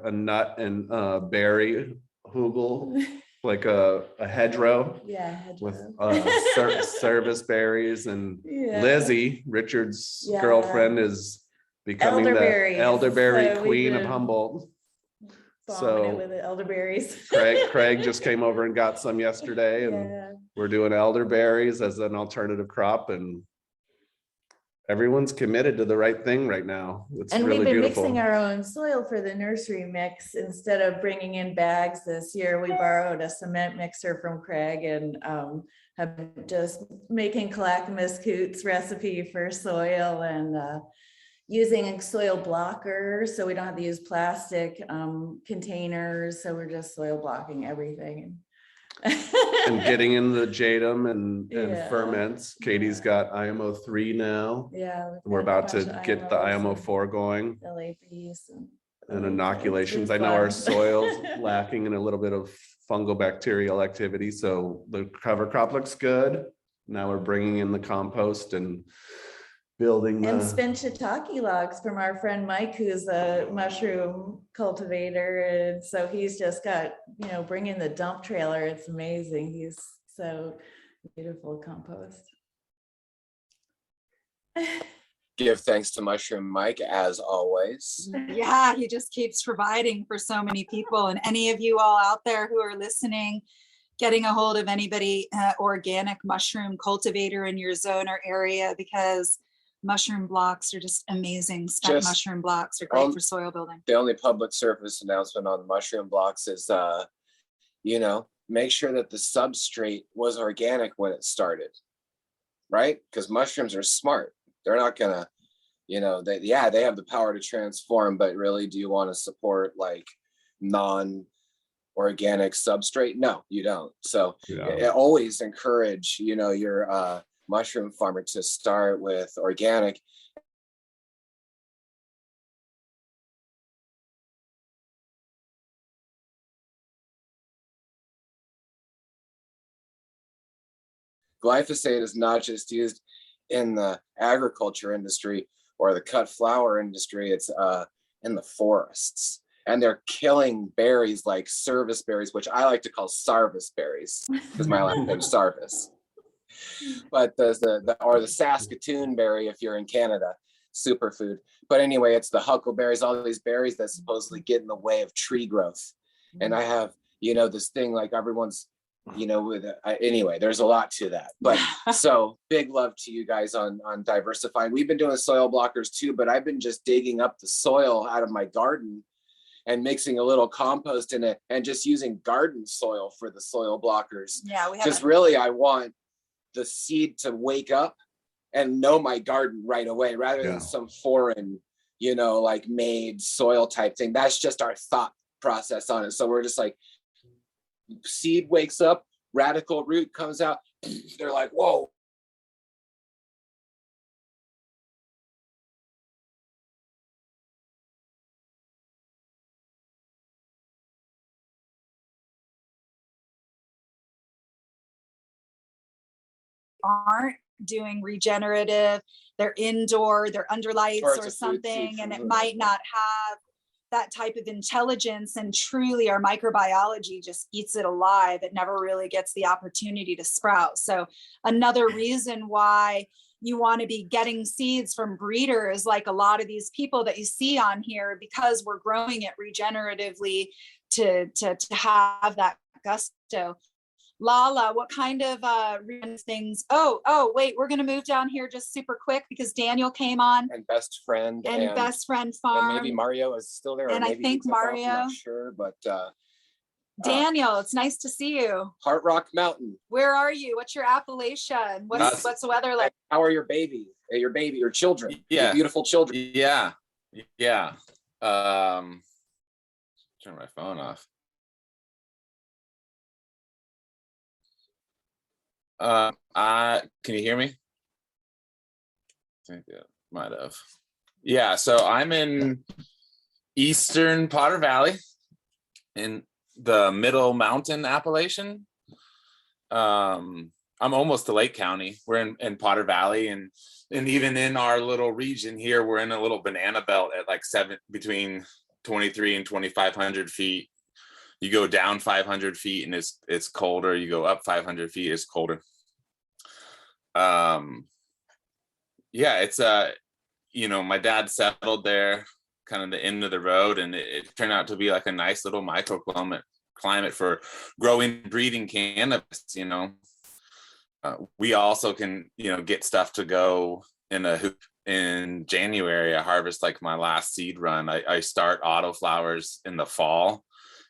nut and berry hugel, like a hedgerow. Yeah, hedgerow. With service berries. And Lizzie, Richard's girlfriend, is becoming the elderberry queen of Humboldt. So with the elderberries. Craig just came over and got some yesterday, and we're doing elderberries as an alternative crop. And everyone's committed to the right thing right now. It's And really we've been beautiful. mixing our own soil for the nursery mix. Instead of bringing in bags this year, we borrowed a cement mixer from Craig and have been just making Clackamas Coots recipe for soil and using a soil blocker, so we don't have to use plastic containers. So we're just soil blocking everything. And getting in the Jadam and Yeah. ferments. Katie's got IMO 3 now. Yeah. We're about to get the IMO 4 going. LAPs And inoculations. I know our soil's lacking in a little bit of fungal bacterial activity, so the cover crop looks good. Now we're bringing in the compost and building And the, spin shiitake logs from our friend Mike, who's a mushroom cultivator. And so he's just got, bringing the dump trailer. It's amazing. He's so beautiful compost. Give thanks to Mushroom Mike as always. Yeah, he just keeps providing for so many people. And any of you all out there who are listening, getting a hold of anybody, organic mushroom cultivator in your zone or area, because mushroom blocks are just amazing. Spent mushroom blocks are great for soil building. The only public service announcement on mushroom blocks is, make sure that the substrate was organic when it started, right? Because mushrooms are smart. They're not gonna, they have the power to transform, but really, do you want to support like non-organic substrate? No, you don't. So always encourage, your mushroom farmer to start with organic. Glyphosate is not just used in the agriculture industry or the cut flower industry. It's in the forests, and they're killing berries like service berries, which I like to call sarvis berries because my last name's Sarvis. But the Saskatoon berry, if you're in Canada, superfood. But anyway, it's the huckleberries, all these berries that supposedly get in the way of tree growth. And I have, this thing like everyone's, anyway, there's a lot to that. But so big love to you guys on diversifying. We've been doing soil blockers too, but I've been just digging up the soil out of my garden and mixing a little compost in it and just using garden soil for the soil blockers. Yeah, we have. Because really, I want the seed to wake up and know my garden right away, rather than some foreign, like made soil type thing. That's just our thought process on it. So we're just like, seed wakes up, radical root comes out. They're like, whoa. Aren't doing regenerative, they're indoor, they're under lights or something, and it might not have that type of intelligence, and truly our microbiology just eats it alive. It never really gets the opportunity to sprout. So another reason why you want to be getting seeds from breeders, like a lot of these people that you see on here, because we're growing it regeneratively to have that gusto. Lala, what kind of things? Oh, wait, we're going to move down here just super quick because Daniel came on. And best friend. And best friend farm. And maybe Mario is still there. And or I maybe think Mario. I'm not sure, but Daniel, it's nice to see you. Heart Rock Mountain. Where are you? What's your Appellation? What's the weather like? How are your children? Yeah. Your beautiful children. Yeah. Turn my phone off. Can you hear me? I think it might have. Yeah, so I'm in eastern Potter Valley in the Middle Mountain Appellation. I'm almost to Lake County. We're in Potter Valley, and even in our little region here, we're in a little banana belt at like between 23 and 2,500 feet. You go down 500 feet and it's colder. You go up 500 feet, it's colder. It's my dad settled there, kind of the end of the road, and it turned out to be like a nice little microclimate for growing, breeding cannabis. We also can, get stuff to go in a hoop in January. I harvest like my last seed run. I start autoflowers in the fall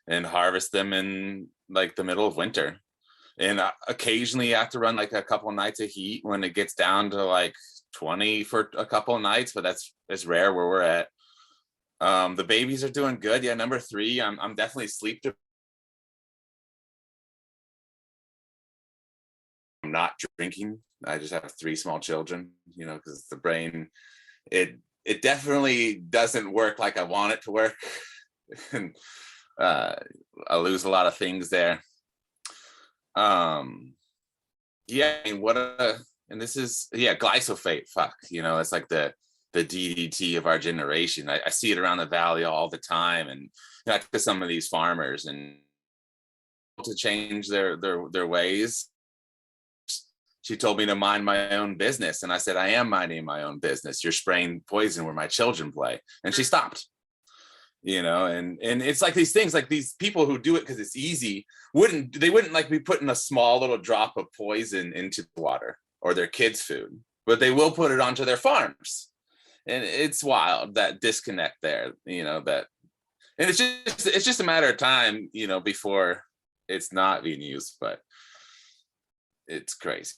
and harvest them in like the middle of winter. And occasionally you have to run like a couple of nights of heat when it gets down to like 20 for a couple of nights, but it's rare where we're at. The babies are doing good. Yeah, number 3, I'm definitely sleep deprived. I'm not drinking. I just have 3 small children, you know, because the brain, it definitely doesn't work like I want it to work. And I lose a lot of things there. Yeah, I mean, and this is, yeah, glyphosate, fuck, you know, it's like the DDT of our generation. I see it around the valley all the time, and not to some of these farmers, and to change their ways. She told me to mind my own business, and I said, I am minding my own business. You're spraying poison where my children play. And she stopped. You know, and it's like these things, like these people who do it because it's easy wouldn't like be putting a small little drop of poison into the water or their kids' food, but they will put it onto their farms. And it's wild, that disconnect there, you know, that, and it's just a matter of time, you know, before it's not being used, but it's crazy.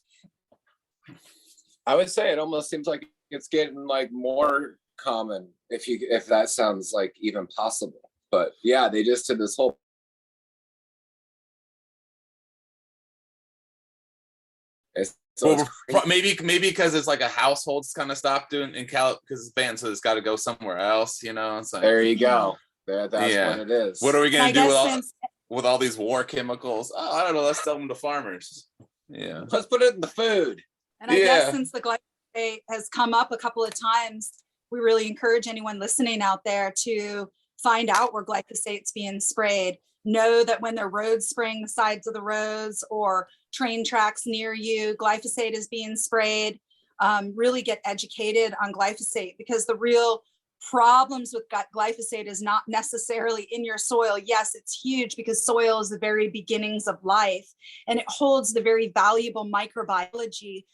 I would say it almost seems like it's getting like more common, if that sounds like even possible. But yeah, they just did this whole maybe because it's like a household's kind of stopped doing in Cal because it's banned, so it's got to go somewhere else, you know. It's like, there you go. That's what it is. What are we gonna do with all these war chemicals? Oh, I don't know. Let's sell them to farmers. Yeah, let's put it in the food. And I guess since the glyphosate has come up a couple of times, we really encourage anyone listening out there to find out where glyphosate's being sprayed. Know that when there are roads spraying the sides of the roads or train tracks near you, glyphosate is being sprayed. Really get educated on glyphosate, because the real problems with glyphosate is not necessarily in your soil. Yes, it's huge because soil is the very beginnings of life, and it holds the very valuable microbiology,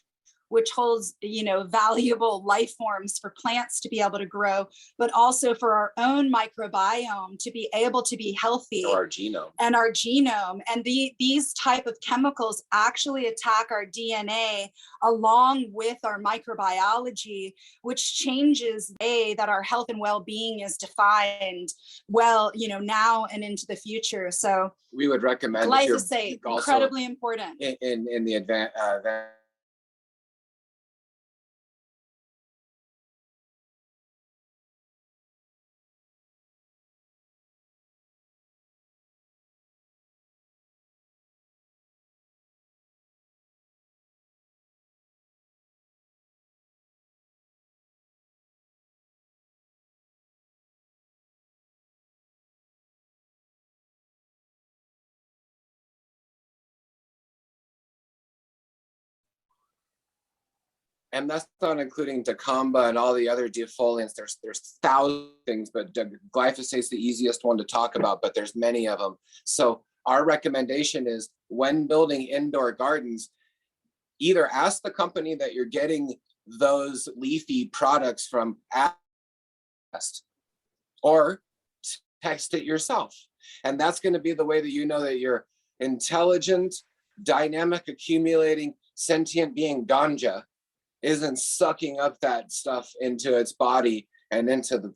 which holds, you know, valuable life forms for plants to be able to grow, but also for our own microbiome to be able to be healthy. Our genome. And our genome. And these type of chemicals actually attack our DNA along with our microbiology, which changes the way that our health and well-being is defined, well, you know, now and into the future. So we would recommend glyphosate, incredibly important. In the advance. And that's not including dicamba and all the other defoliants. There's thousands of things, but glyphosate is the easiest one to talk about, but there's many of them. So our recommendation is, when building indoor gardens, either ask the company that you're getting those leafy products from, or test it yourself. And that's going to be the way that you know that you're intelligent, dynamic, accumulating, sentient being ganja isn't sucking up that stuff into its body and into the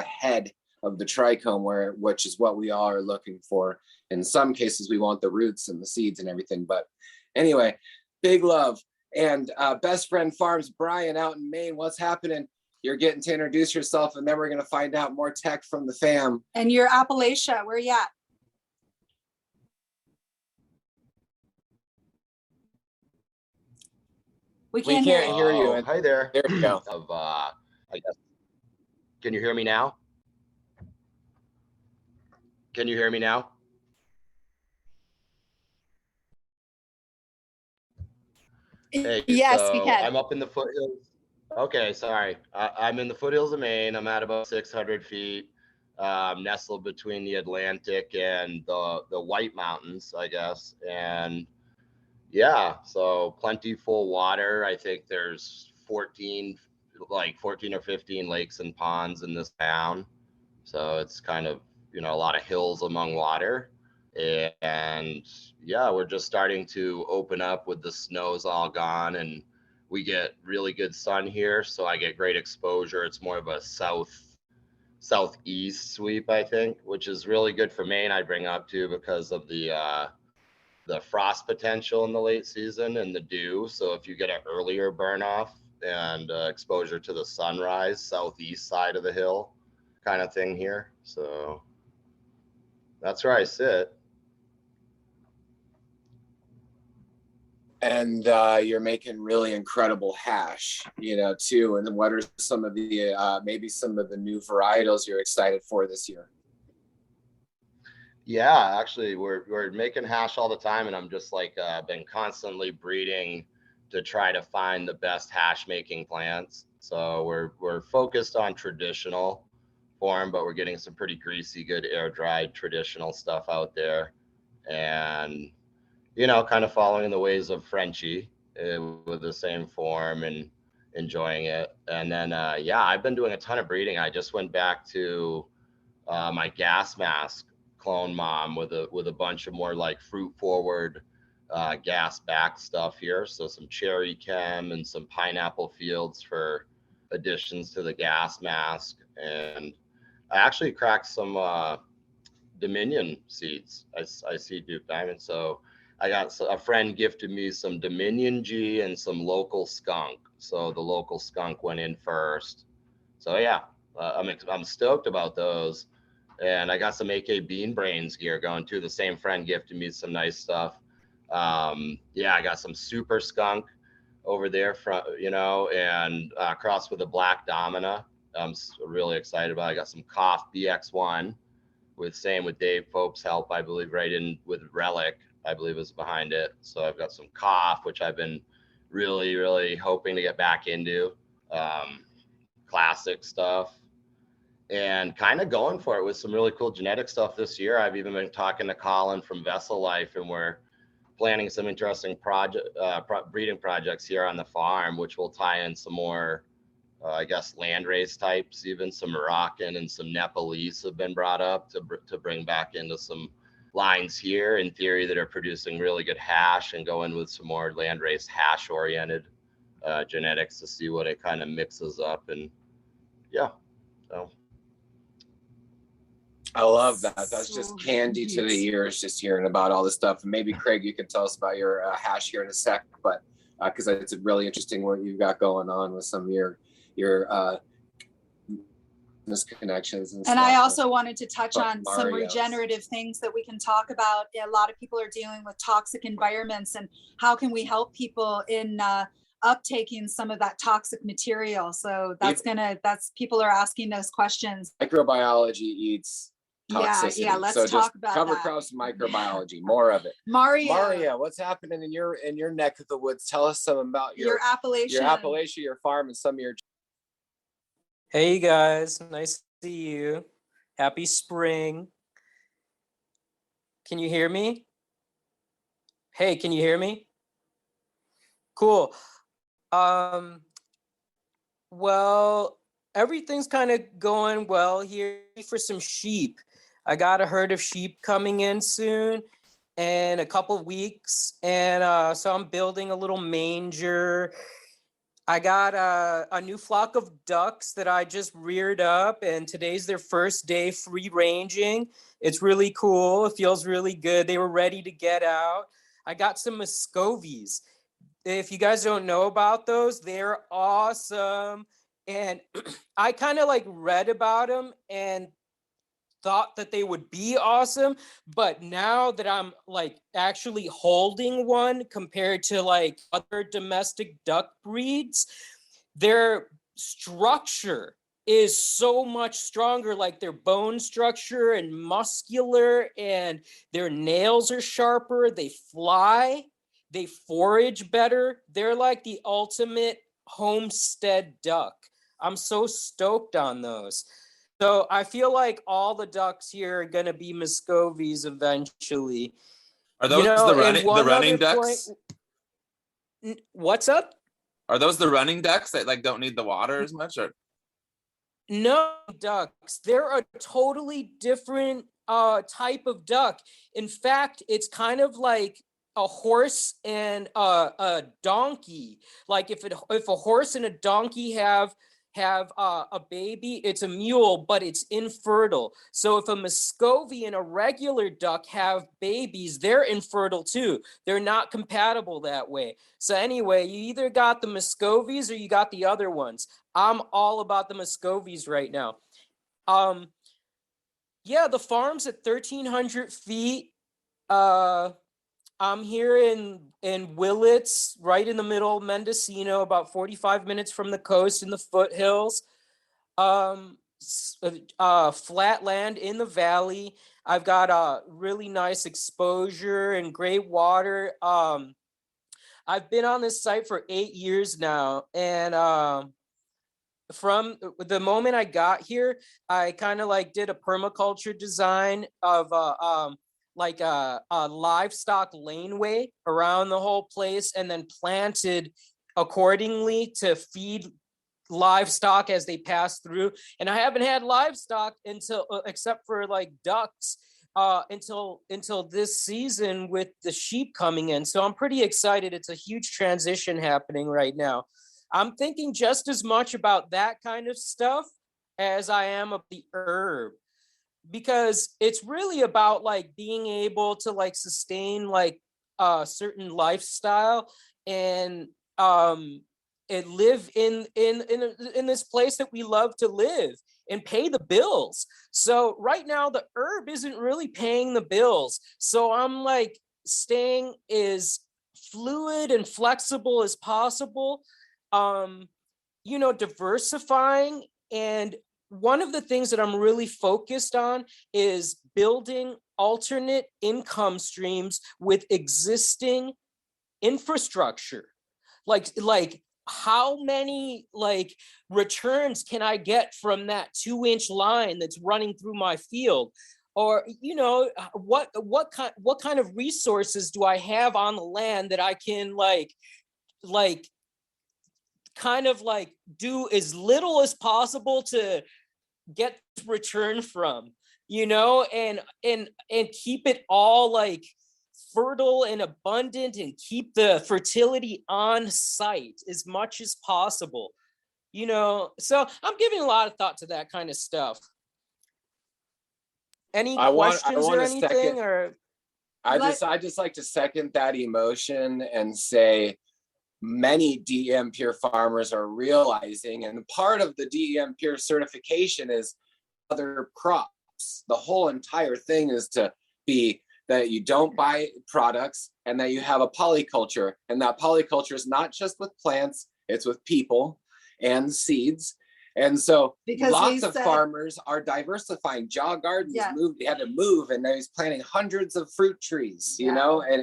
head of the trichome, which is what we all are looking for. In some cases, we want the roots and the seeds and everything. But anyway, big love. And Best Friend Farms, Brian out in Maine, what's happening? You're getting to introduce yourself, and then we're going to find out more tech from the fam. And you're Appalachia, where you at? We can't hear you. Hi there. There we go. I guess. Can you hear me now? Can you hear me now? Hey, yes, so we can. I'm up in the foothills. Okay, sorry. I'm in the foothills of Maine. I'm at about 600 feet, nestled between the Atlantic and the White Mountains, I guess. And yeah, so plentiful water. I think there's 14, like 14 or 15 lakes and ponds in this town. So it's kind of, you know, a lot of hills among water. And yeah, we're just starting to open up with the snow's all gone, and we get really good sun here. So I get great exposure. It's more of a southeast sweep, I think, which is really good for Maine. I bring up too because of the frost potential in the late season and the dew. So if you get an earlier burn off and exposure to the sunrise, southeast side of the hill kind of thing here. So that's where I sit. And you're making really incredible hash, you know, too. And what are some of the maybe some of the new varietals you're excited for this year? Yeah, actually, we're making hash all the time, and I'm just like been constantly breeding to try to find the best hash making plants. So we're focused on traditional form, but we're getting some pretty greasy, good air dried traditional stuff out there, and you know, kind of following the ways of Frenchie with the same form and enjoying it. And then yeah, I've been doing a ton of breeding. I just went back to my gas mask clone mom with a bunch of more like fruit forward gas back stuff here. So some cherry chem and some pineapple fields for additions to the gas mask. And I actually cracked some Dominion seeds. I see Duke Diamond. So I got a friend gifted me some Dominion G and some local skunk. So the local skunk went in first. So yeah, I'm stoked about those. And I got some AK Bean Brains gear going too. The same friend gifted me some nice stuff. Yeah, I got some super skunk over there from, you know, and crossed with a black domina. I'm really excited about it. I got some Cough BX1 with Dave Pope's help, I believe, right in with Relic, I believe is behind it. So I've got some Cough, which I've been really, really hoping to get back into. Classic stuff. And kind of going for it with some really cool genetic stuff this year. I've even been talking to Colin from Vessel Life, and we're planning some interesting breeding projects here on the farm, which will tie in some more, I guess, landrace types. Even some Moroccan and some Nepalese have been brought up to bring back into some lines here, in theory, that are producing really good hash, and go in with some more landrace hash-oriented genetics to see what it kind of mixes up. And yeah, so. I love that. That's just candy to the ears, just hearing about all this stuff. And maybe Craig, you can tell us about your hash here in a sec, but because it's really interesting what you've got going on with some of your business connections and stuff. I also wanted to touch on some Mario's. regenerative things that we can talk about. A lot of people are dealing with toxic environments, and how can we help people in uptaking some of that toxic material? So that's people are asking those questions. Microbiology eats toxicity. Yeah, let's so talk just about cover that. cross microbiology, more of it. Maria, what's happening in your neck of the woods? Tell us some about your Appalachia, your farm, and some of your. Hey guys, nice to see you. Happy spring. Can you hear me? Hey, can you hear me? Cool. Well, everything's kind of going well here for some sheep. I got a herd of sheep coming in soon in a couple of weeks. And so I'm building a little manger. I got a new flock of ducks that I just reared up, and today's their first day free ranging. It's really cool. It feels really good. They were ready to get out. I got some Muscovies. If you guys don't know about those, they're awesome. And I kind of like read about them and thought that they would be awesome, but now that I'm like actually holding one compared to like other domestic duck breeds, their structure is so much stronger, like their bone structure and muscular, and their nails are sharper, they fly, they forage better. They're like the ultimate homestead duck. I'm so stoked on those. So I feel like all the ducks here are going to be Muscovies eventually. Are those the running ducks? What's up? Are those the running ducks that like don't need the water as much? Or No, ducks. They're a totally different type of duck. In fact, it's kind of like a horse and a donkey. Like if a horse and a donkey have a baby, it's a mule, but it's infertile. So if a Muscovy and a regular duck have babies, they're infertile too. They're not compatible that way. So anyway, you either got the Muscovies or you got the other ones. I'm all about the Muscovies right now. Yeah, the farm's at 1,300 feet. I'm here in Willits, right in the middle of Mendocino, about 45 minutes from the coast in the foothills. Flat land in the valley. I've got a really nice exposure and great water. I've been on this site for 8 years now, and from the moment I got here, I kind of like did a permaculture design of like a livestock laneway around the whole place, and then planted accordingly to feed livestock as they pass through. And I haven't had livestock until except for like ducks until this season with the sheep coming in. So I'm pretty excited. It's a huge transition happening right now. I'm thinking just as much about that kind of stuff as I am of the herb, because it's really about like being able to like sustain like a certain lifestyle and live in this place that we love to live and pay the bills. So right now the herb isn't really paying the bills. So I'm like staying as fluid and flexible as possible, diversifying. And one of the things that I'm really focused on is building alternate income streams with existing infrastructure. Like how many like returns can I get from that 2-inch line that's running through my field? Or what kind of resources do I have on the land that I can like kind of like do as little as possible to get return from, and keep it all like fertile and abundant and keep the fertility on site as much as possible, so I'm giving a lot of thought to that kind of stuff. Any questions or anything? Or I just like to second that emotion and say many DEM Pure farmers are realizing, and part of the DEM Pure certification is other crops. The whole entire thing is to be that you don't buy products and that you have a polyculture, and that polyculture is not just with plants, it's with people and seeds. And so lots of farmers are diversifying. Jaw Gardens he had to move, and now he's planting hundreds of fruit trees, and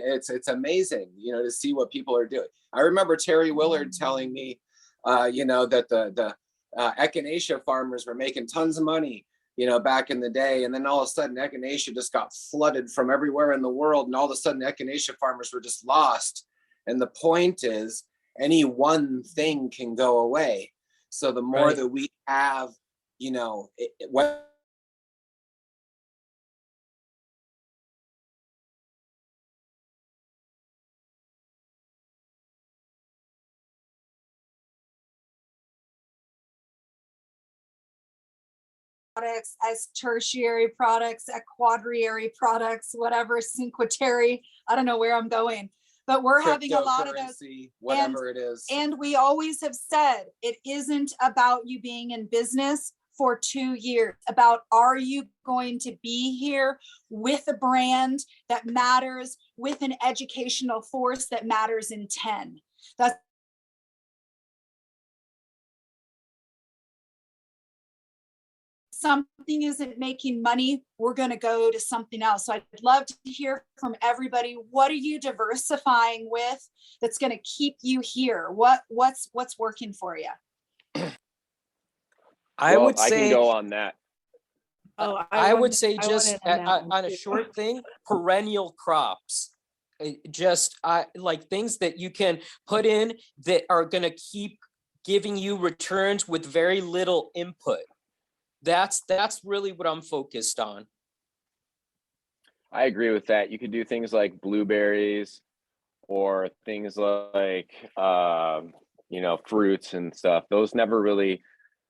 it's amazing, to see what people are doing. I remember Terry Willard telling me, that the echinacea farmers were making tons of money, back in the day. And then all of a sudden echinacea just got flooded from everywhere in the world. And all of a sudden echinacea farmers were just lost. And the point is any one thing can go away. So the more that we have, what products as tertiary products, as quadriary products, whatever, cinquitary. I don't know where I'm going, but we're having a lot of those. Whatever it is. And we always have said it isn't about you being in business for 2 years, about are you going to be here with a brand that matters, with an educational force that matters in 10. That's something isn't making money, we're going to go to something else. So I'd love to hear from everybody. What are you diversifying with that's going to keep you here? What's working for you? I would say I can go on that. I would say just on a short thing, perennial crops. just like things that you can put in that are going to keep giving you returns with very little input. That's really what I'm focused on. I agree with that. You could do things like blueberries or things like, fruits and stuff. Those never really,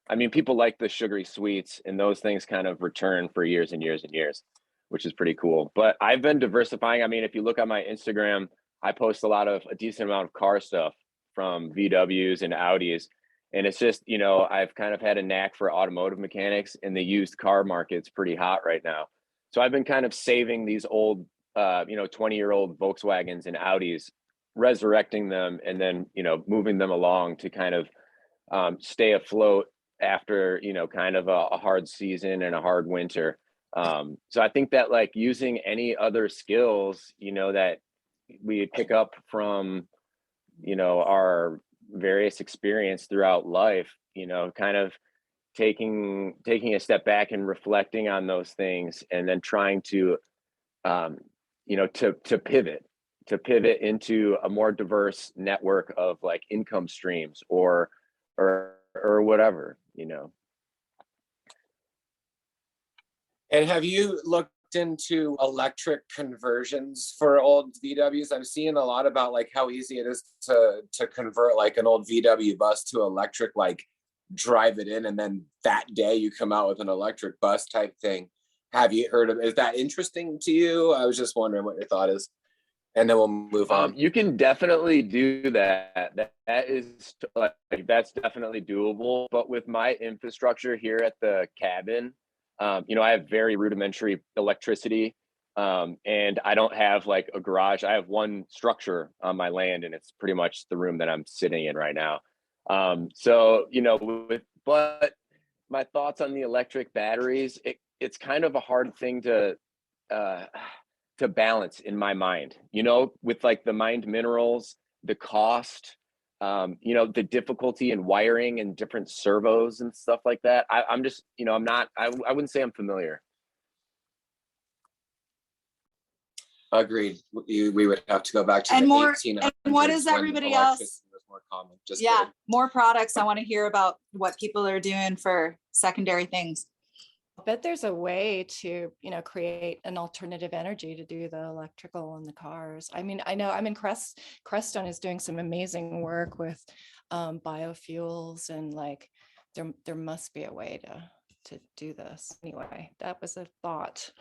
I mean, people like the sugary sweets, and those things kind of return for years and years and years, which is pretty cool. But I've been diversifying. I mean, if you look at my Instagram, I post a decent amount of car stuff from VWs and Audis. And it's just, I've kind of had a knack for automotive mechanics, and the used car market's pretty hot right now. So I've been kind of saving these old, 20-year-old Volkswagens and Audis, resurrecting them, and then, moving them along to kind of stay afloat after, kind of a hard season and a hard winter. So I think that, like, using any other skills, that we pick up from, our various experience throughout life, kind of taking a step back and reflecting on those things, and then trying to to pivot into a more diverse network of, like, income streams or whatever. And have you looked into electric conversions for old VWs? I'm seeing a lot about, like, how easy it is to convert, like, an old VW bus to electric, like drive it in, and then that day you come out with an electric bus type thing. Have you heard of, is that interesting to you? I was just wondering what your thought is. And then we'll move on. You can definitely do that. That is, like, that's definitely doable. But with my infrastructure here at the cabin, I have very rudimentary electricity, and I don't have, like, a garage. I have one structure on my land, and it's pretty much the room that I'm sitting in right now. So, but my thoughts on the electric batteries, it's kind of a hard thing to balance in my mind, with, like, the mined minerals, the cost, the difficulty in wiring and different servos and stuff like that. I'm just, I wouldn't say I'm familiar. Agreed. We would have to go back to And the more, 1800s. and what is everybody else? Was more common. Just Yeah, kidding. more products. I want to hear about what people are doing for secondary things. I bet there's a way to, create an alternative energy to do the electrical in the cars. I mean, I know, Crestone is doing some amazing work with biofuels, and, like, there must be a way to do this. Anyway, that was a thought.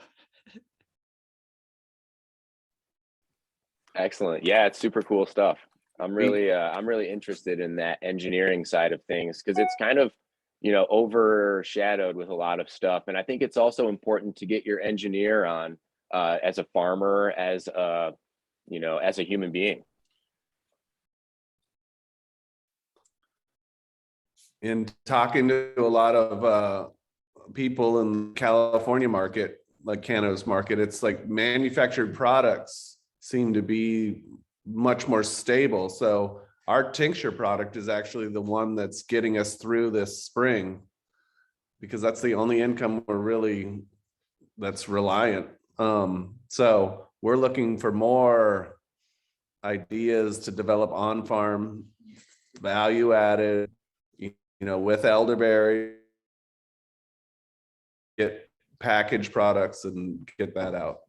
Excellent. Yeah, it's super cool stuff. I'm really interested in that engineering side of things, because it's kind of, overshadowed with a lot of stuff. And I think it's also important to get your engineer on, as a farmer, as a human being. In talking to a lot of people in the California market, like cannabis market, it's like manufactured products seem to be much more stable. So our tincture product is actually the one that's getting us through this spring, because that's the only income that's reliant. So we're looking for more ideas to develop on-farm value added, with elderberry, get packaged products and get that out.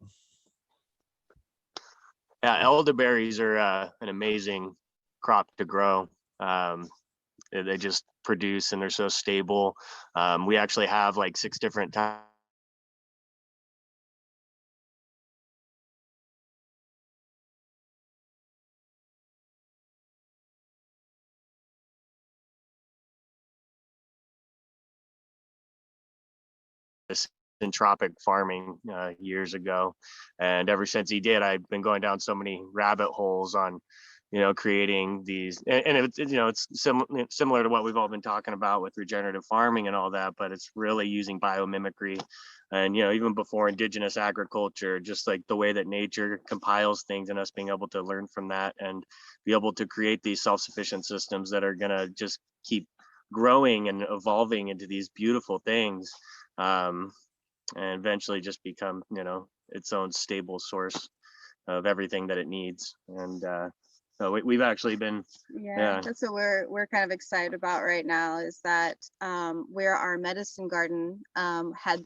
Yeah, elderberries are an amazing crop to grow. They just produce, and they're so stable. We actually have like 6 different types. Tropic farming years ago, and ever since he did, I've been going down so many rabbit holes on creating these, and it's similar to what we've all been talking about with regenerative farming and all that, but it's really using biomimicry. And even before indigenous agriculture, just like the way that nature compiles things, and us being able to learn from that and be able to create these self-sufficient systems that are going to just keep growing and evolving into these beautiful things, and eventually just become its own stable source of everything that it needs. And so we've actually been, Yeah, that's what we're kind of excited about right now, is that where our medicine garden had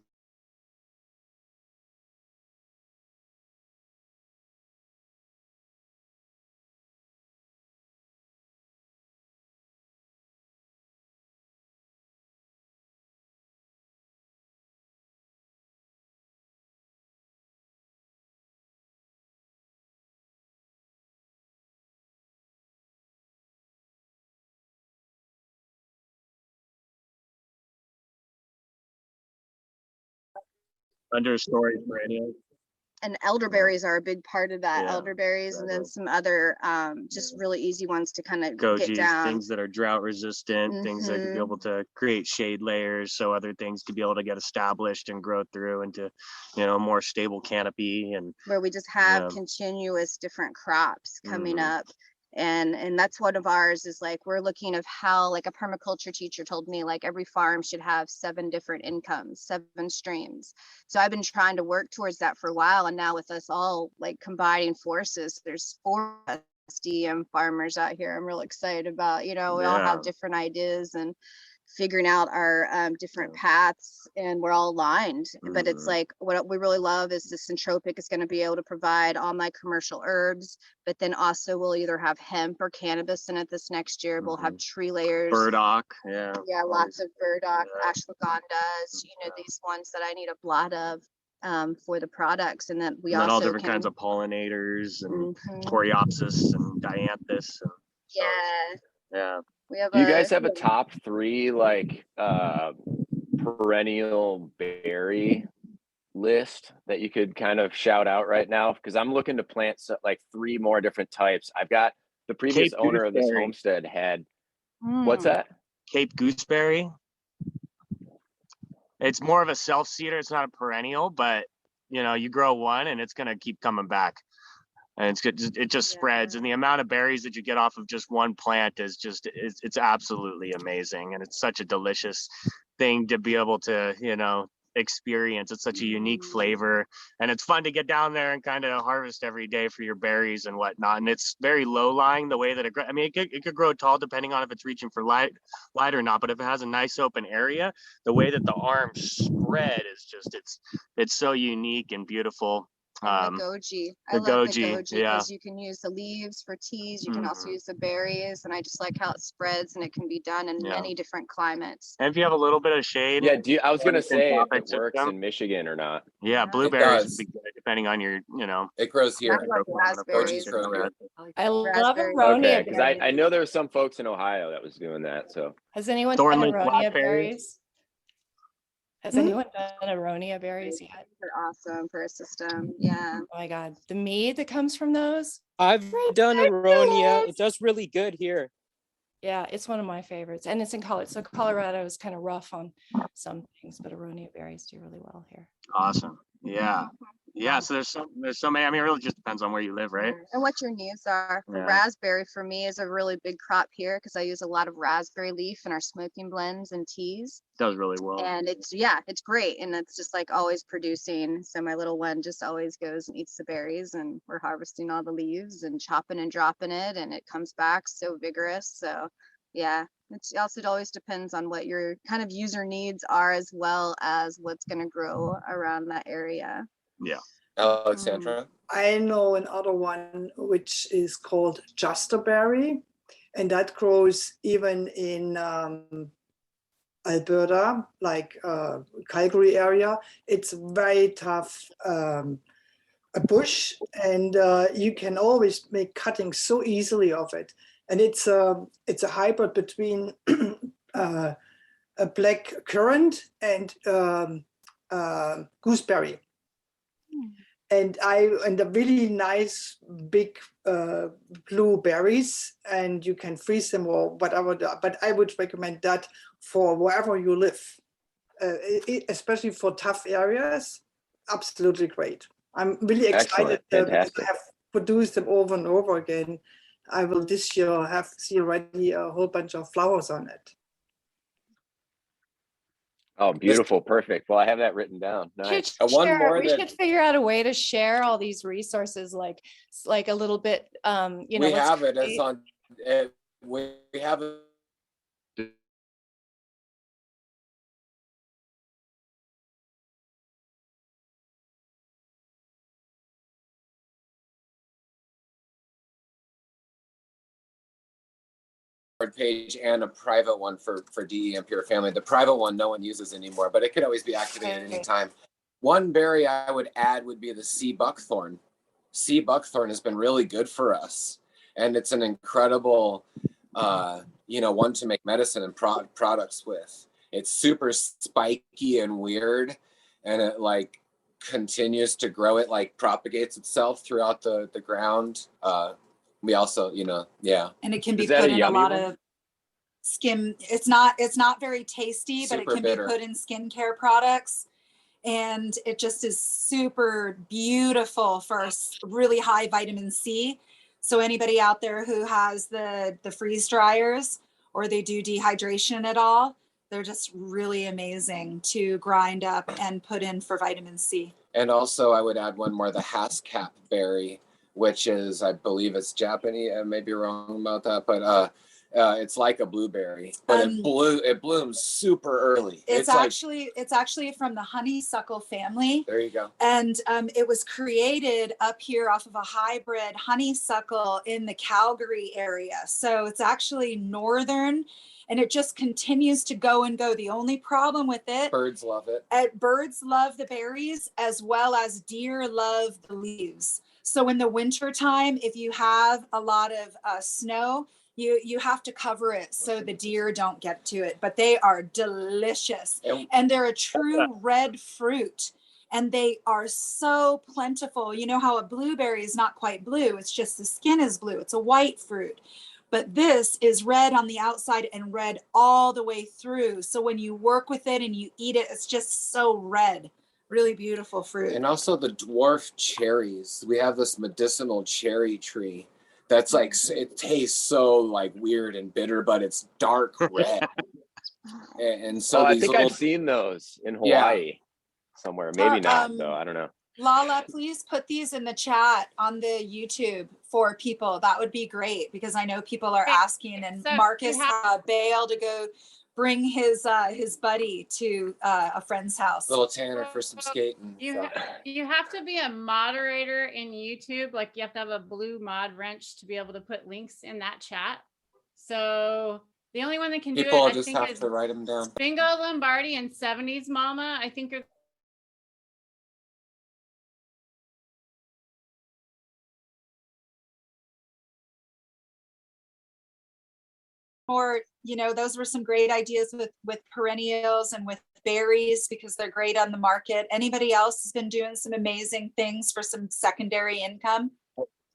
understory perennial. and elderberries are a big part of that. Yeah, Elderberries, and then some other just really easy ones to kind of get goji, down. things that are drought resistant, things that could be Mhm. able to create shade layers, so other things could be able to get established and grow through into, a more stable canopy. And Where we just have continuous different crops coming Mhm. up. And that's one of ours, is like we're looking of how, like a permaculture teacher told me, like every farm should have 7 different incomes, 7 streams. So I've been trying to work towards that for a while, and now with us all like combining forces, there's 4 SDM farmers out here. I'm real excited about, we all Yeah. have different ideas and figuring out our different paths, and we're all aligned. But it's like, what we really love is the Centropic is going to be able to provide all my commercial herbs, but then also we'll either have hemp or cannabis in it this next year. We'll have tree layers, burdock, yeah, lots of burdock, ashwagandhas, these ones that I need a lot of for the products. And then we and then also all different can, kinds of pollinators and coreopsis and dianthus. And yeah, yeah. we have Do you guys have a top 3 like perennial berry list that you could kind of shout out right now? Because I'm looking to plant like 3 more different types. I've got the previous Cape owner of this gooseberry. homestead had what's that? Cape gooseberry. It's more of a self-seeder. It's not a perennial, but you grow one and it's gonna keep coming back. And it's good. It just spreads, and the amount of berries that you get off of just one plant is just it's absolutely amazing, and it's such a delicious thing to be able to experience. It's such a unique flavor, and it's fun to get down there and kind of harvest every day for your berries and whatnot. And it's very low lying the way that I mean, it could grow tall depending on if it's reaching for light or not. But if it has a nice open area, the way that the arms spread is just it's so unique and beautiful. And the goji. I The love the goji, goji yeah. because you can use the leaves for teas. You can also use the berries, and I just like how it spreads, and it can be done in Yeah. many different climates. And if you have a little bit of shade, Yeah, I was gonna say if tropic it works system. in Michigan or not. Yeah, blueberries would be good depending on your, It grows here. I like raspberries. I love Raspberries. aronia Okay, because berries. I know there were some folks in Ohio that was doing that. So Has anyone done Thornleaf aronia blackberries. berries? Has anyone done aronia berries yet? They're awesome for a system. Yeah. Oh my God, the mead that comes from those. I've done aronia. It does really good here. Yeah, it's one of my favorites, and it's in Colorado. So Colorado is kind of rough on some things, but aronia berries do really well here. Awesome. Yeah. Yeah. So there's so many. I mean, it really just depends on where you live, right? And what your needs are. For Yeah. raspberry for me is a really big crop here because I use a lot of raspberry leaf in our smoking blends and teas. Does really well. And it's great, and it's just like always producing. So my little one just always goes and eats the berries, and we're harvesting all the leaves and chopping and dropping it, and it comes back so vigorous. So yeah, it always depends on what your kind of user needs are, as well as what's going to grow around that area. Yeah. Alexandra. I know another one which is called Justerberry, and that grows even in Alberta, like Calgary area. It's very tough, a bush, and you can always make cuttings so easily of it. And it's a hybrid between a black currant and gooseberry. And a really nice big blue berries, and you can freeze them or whatever. But I would recommend that for wherever you live, especially for tough areas. Absolutely great. I'm really excited because I have produced them over and over again. I will this year see already a whole bunch of flowers on it. Oh, beautiful. Perfect. Well, I have that written down. Should Nice. One share, more we that should figure out a way to share all these resources, like a little bit, you know, we let's have it as create- on, we have it. Page and a private one for DE and Pure Family. The private one no one uses anymore, but it could always be activated anytime. One berry I would add would be the sea buckthorn. Sea buckthorn has been really good for us, and it's an incredible, one to make medicine and products with. It's super spiky and weird, and it like continues to grow. It like propagates itself throughout the ground. We also, yeah. And it can be Is that put a in a yummy lot one? of skin. It's not very tasty, but it Super can bitter. be put in skincare products. And it just is super beautiful for really high vitamin C. So anybody out there who has the freeze dryers or they do dehydration at all, they're just really amazing to grind up and put in for vitamin C. And also I would add one more, the Haskap berry, which is, I believe it's Japanese. I may be wrong about that, but it's like a blueberry, but it blooms super early. It's like, actually from the honeysuckle family. there you go. And it was created up here off of a hybrid honeysuckle in the Calgary area. So it's actually northern, and it just continues to go and go. The only problem with it, Birds love it. Birds love the berries as well as deer love the leaves. So in the winter time, if you have a lot of snow, you have to cover it so the deer don't get to it. But they are delicious, and they're a true red fruit, and they are so plentiful. You know how a blueberry is not quite blue, it's just the skin is blue. It's a white fruit. But this is red on the outside and red all the way through. So when you work with it and you eat it, it's just so red. Really beautiful fruit. And also the dwarf cherries. We have this medicinal cherry tree that's like, it tastes so like weird and bitter, but it's dark red. and so I these think little, I've seen those in Hawaii somewhere. Maybe not though. I don't know. Lala, please put these in the chat on the YouTube for people. That would be great, because I know people are asking, and So Marcus you have- bailed to go bring his buddy to a friend's house. little Tanner for some skating. You have to be a moderator in YouTube. Like you have to have a blue mod wrench to be able to put links in that chat. So the only one that can People do it, I just think, have is to write them down. Bingo Lombardi and 70s Mama. I think are Or, those were some great ideas with perennials and with berries, because they're great on the market. Anybody else has been doing some amazing things for some secondary income?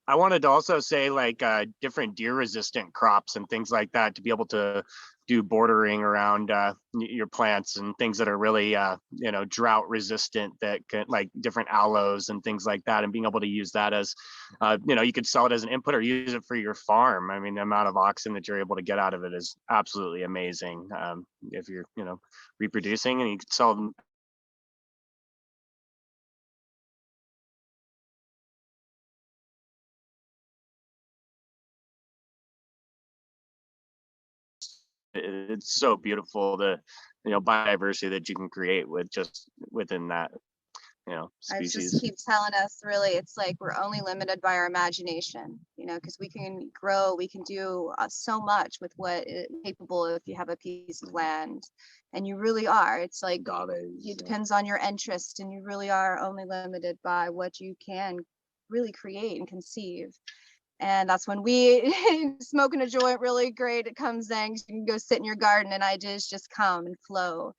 I wanted to also say like different deer resistant crops and things like that to be able to do bordering around your plants and things that are really drought resistant, that can, like different aloes and things like that, and being able to use that as you could sell it as an input or use it for your farm. I mean, the amount of oxygen that you're able to get out of it is absolutely amazing. If you're reproducing, and you could sell them. It's so beautiful, the biodiversity that you can create with just within that I just species. keep telling us, really, it's like we're only limited by our imagination, because we can grow, we can do so much with what is capable if you have a piece of land, and you really are. It's like it depends on your interest, and you really are only limited by what you can really create and conceive. And that's when we smoking a joint really great. It comes in, you can go sit in your garden and ideas just come and flow.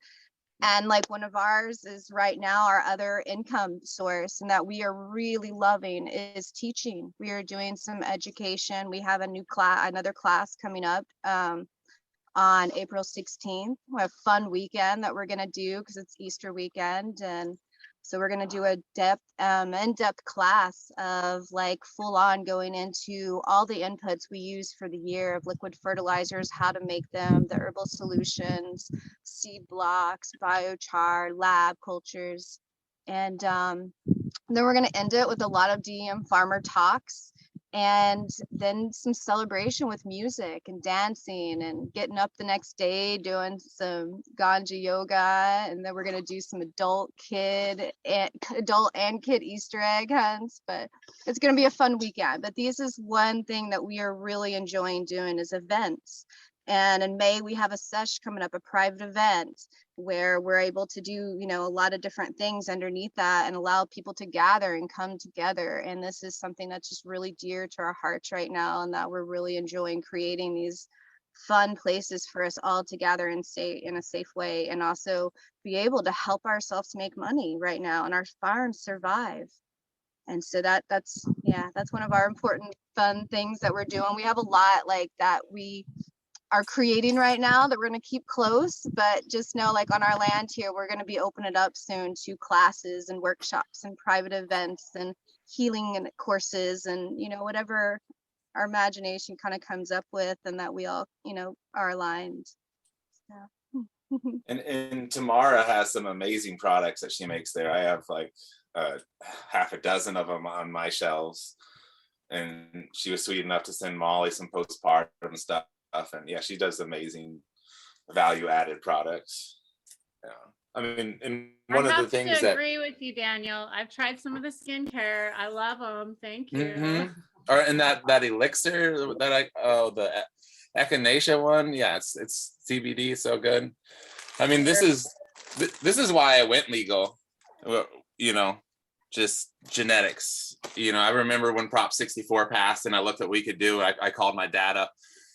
And like one of ours is right now our other income source, and that we are really loving is teaching. We are doing some education. We have another class coming up on April 16th. We have a fun weekend that we're going to do because it's Easter weekend. And So we're going to do a in-depth class of like full on going into all the inputs we use for the year of liquid fertilizers, how to make them, the herbal solutions, seed blocks, biochar, lab cultures. And then we're going to end it with a lot of DEM farmer talks, and then some celebration with music and dancing and getting up the next day doing some ganja yoga. And then we're going to do some adult and kid Easter egg hunts. But it's going to be a fun weekend. But this is one thing that we are really enjoying doing is events. And in May, we have a sesh coming up, a private event where we're able to do, you know, a lot of different things underneath that and allow people to gather and come together. And this is something that's just really dear to our hearts right now, and that we're really enjoying creating these fun places for us all to gather and stay in a safe way, and also be able to help ourselves make money right now and our farms survive. And so that's one of our important fun things that we're doing. We have a lot like that we are creating right now that we're going to keep close, but just know, like on our land here, we're going to be opening it up soon to classes and workshops and private events and healing and courses, and, you know, whatever our imagination kind of comes up with, and that we all, you know, are aligned. So. And Tamara has some amazing products that she makes there. I have like half a dozen of them on my shelves, and she was sweet enough to send Molly some postpartum stuff. And yeah, she does amazing value-added products. Yeah, I mean, and one of the things I that agree with you, Daniel. I've tried some of the skincare. I love them. Thank you. and that elixir that the echinacea one, yeah, it's CBD, so good. I mean, this is why I went legal. You know, just genetics. You know, I remember when Prop 64 passed, and I looked at what we could do. I called my dad up.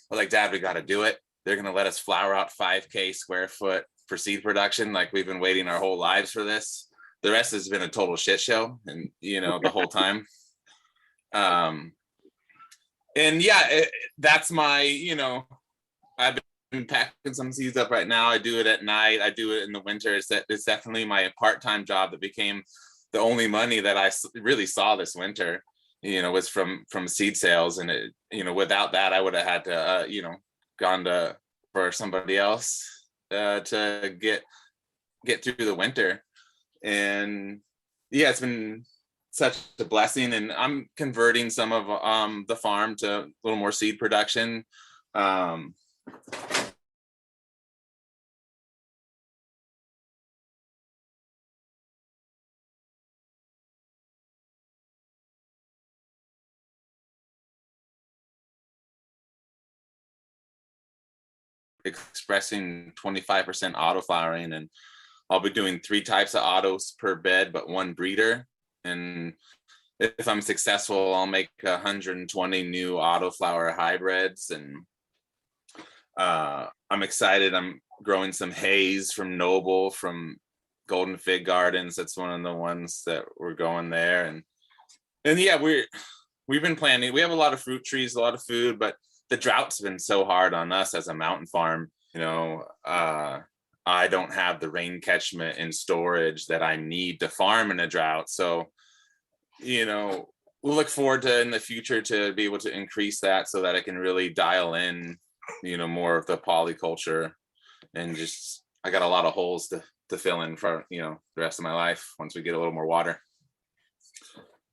I was like, Dad, we got to do it. They're going to let us flower out 5K square foot for seed production. Like, we've been waiting our whole lives for this. The rest has been a total shit show. And, you know, the whole time. And yeah, that's my, you know, I've been packing some seeds up right now. I do it at night. I do it in the winter. It's definitely my part-time job that became the only money that I really saw this winter. You know, was from seed sales, and it, you know, without that, I would have had to, you know, gone to for somebody else to get through the winter. And yeah, it's been such a blessing, and I'm converting some of the farm to a little more seed production. Expressing 25% auto flowering, and I'll be doing 3 types of autos per bed, but 1 breeder. And if I'm successful, I'll make 120 new auto flower hybrids. And I'm excited. I'm growing some haze from Noble, from Golden Fig Gardens. That's one of the ones that we're going there. And yeah, we've been planting. We have a lot of fruit trees, a lot of food, but the drought's been so hard on us as a mountain farm. You know, I don't have the rain catchment and storage that I need to farm in a drought. So, you know, we'll look forward to in the future to be able to increase that so that I can really dial in, you know, more of the polyculture. And just, I got a lot of holes to fill in for, you know, the rest of my life once we get a little more water.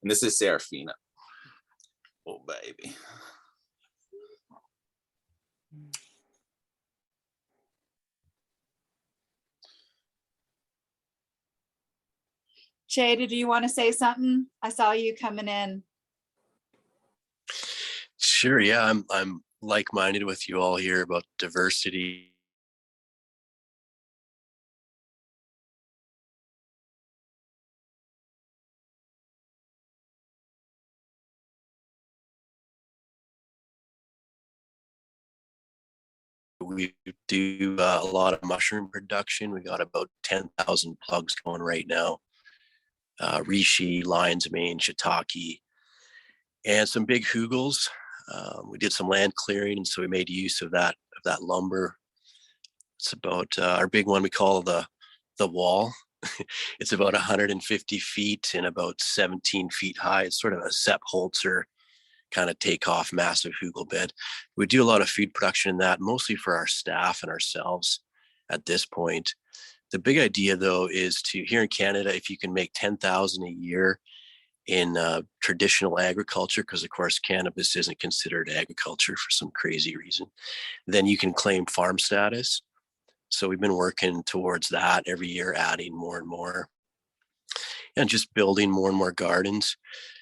And this is Serafina. Oh, baby. Jada, do you want to say something? I saw you coming in. Sure. Yeah, I'm like-minded with you all here about diversity. We do a lot of mushroom production. We got about 10,000 plugs going right now. Reishi, lion's mane, shiitake, and some big hugels. We did some land clearing, and so we made use of that lumber. It's about our big one we call the wall. It's about 150 feet and about 17 feet high. It's sort of a Sepp Holzer kind of takeoff, massive hugel bed. We do a lot of food production in that, mostly for our staff and ourselves at this point. The big idea, though, is to, here in Canada, if you can make 10,000 a year in traditional agriculture, because of course cannabis isn't considered agriculture for some crazy reason, then you can claim farm status. So we've been working towards that every year, adding more and more, and just building more and more gardens.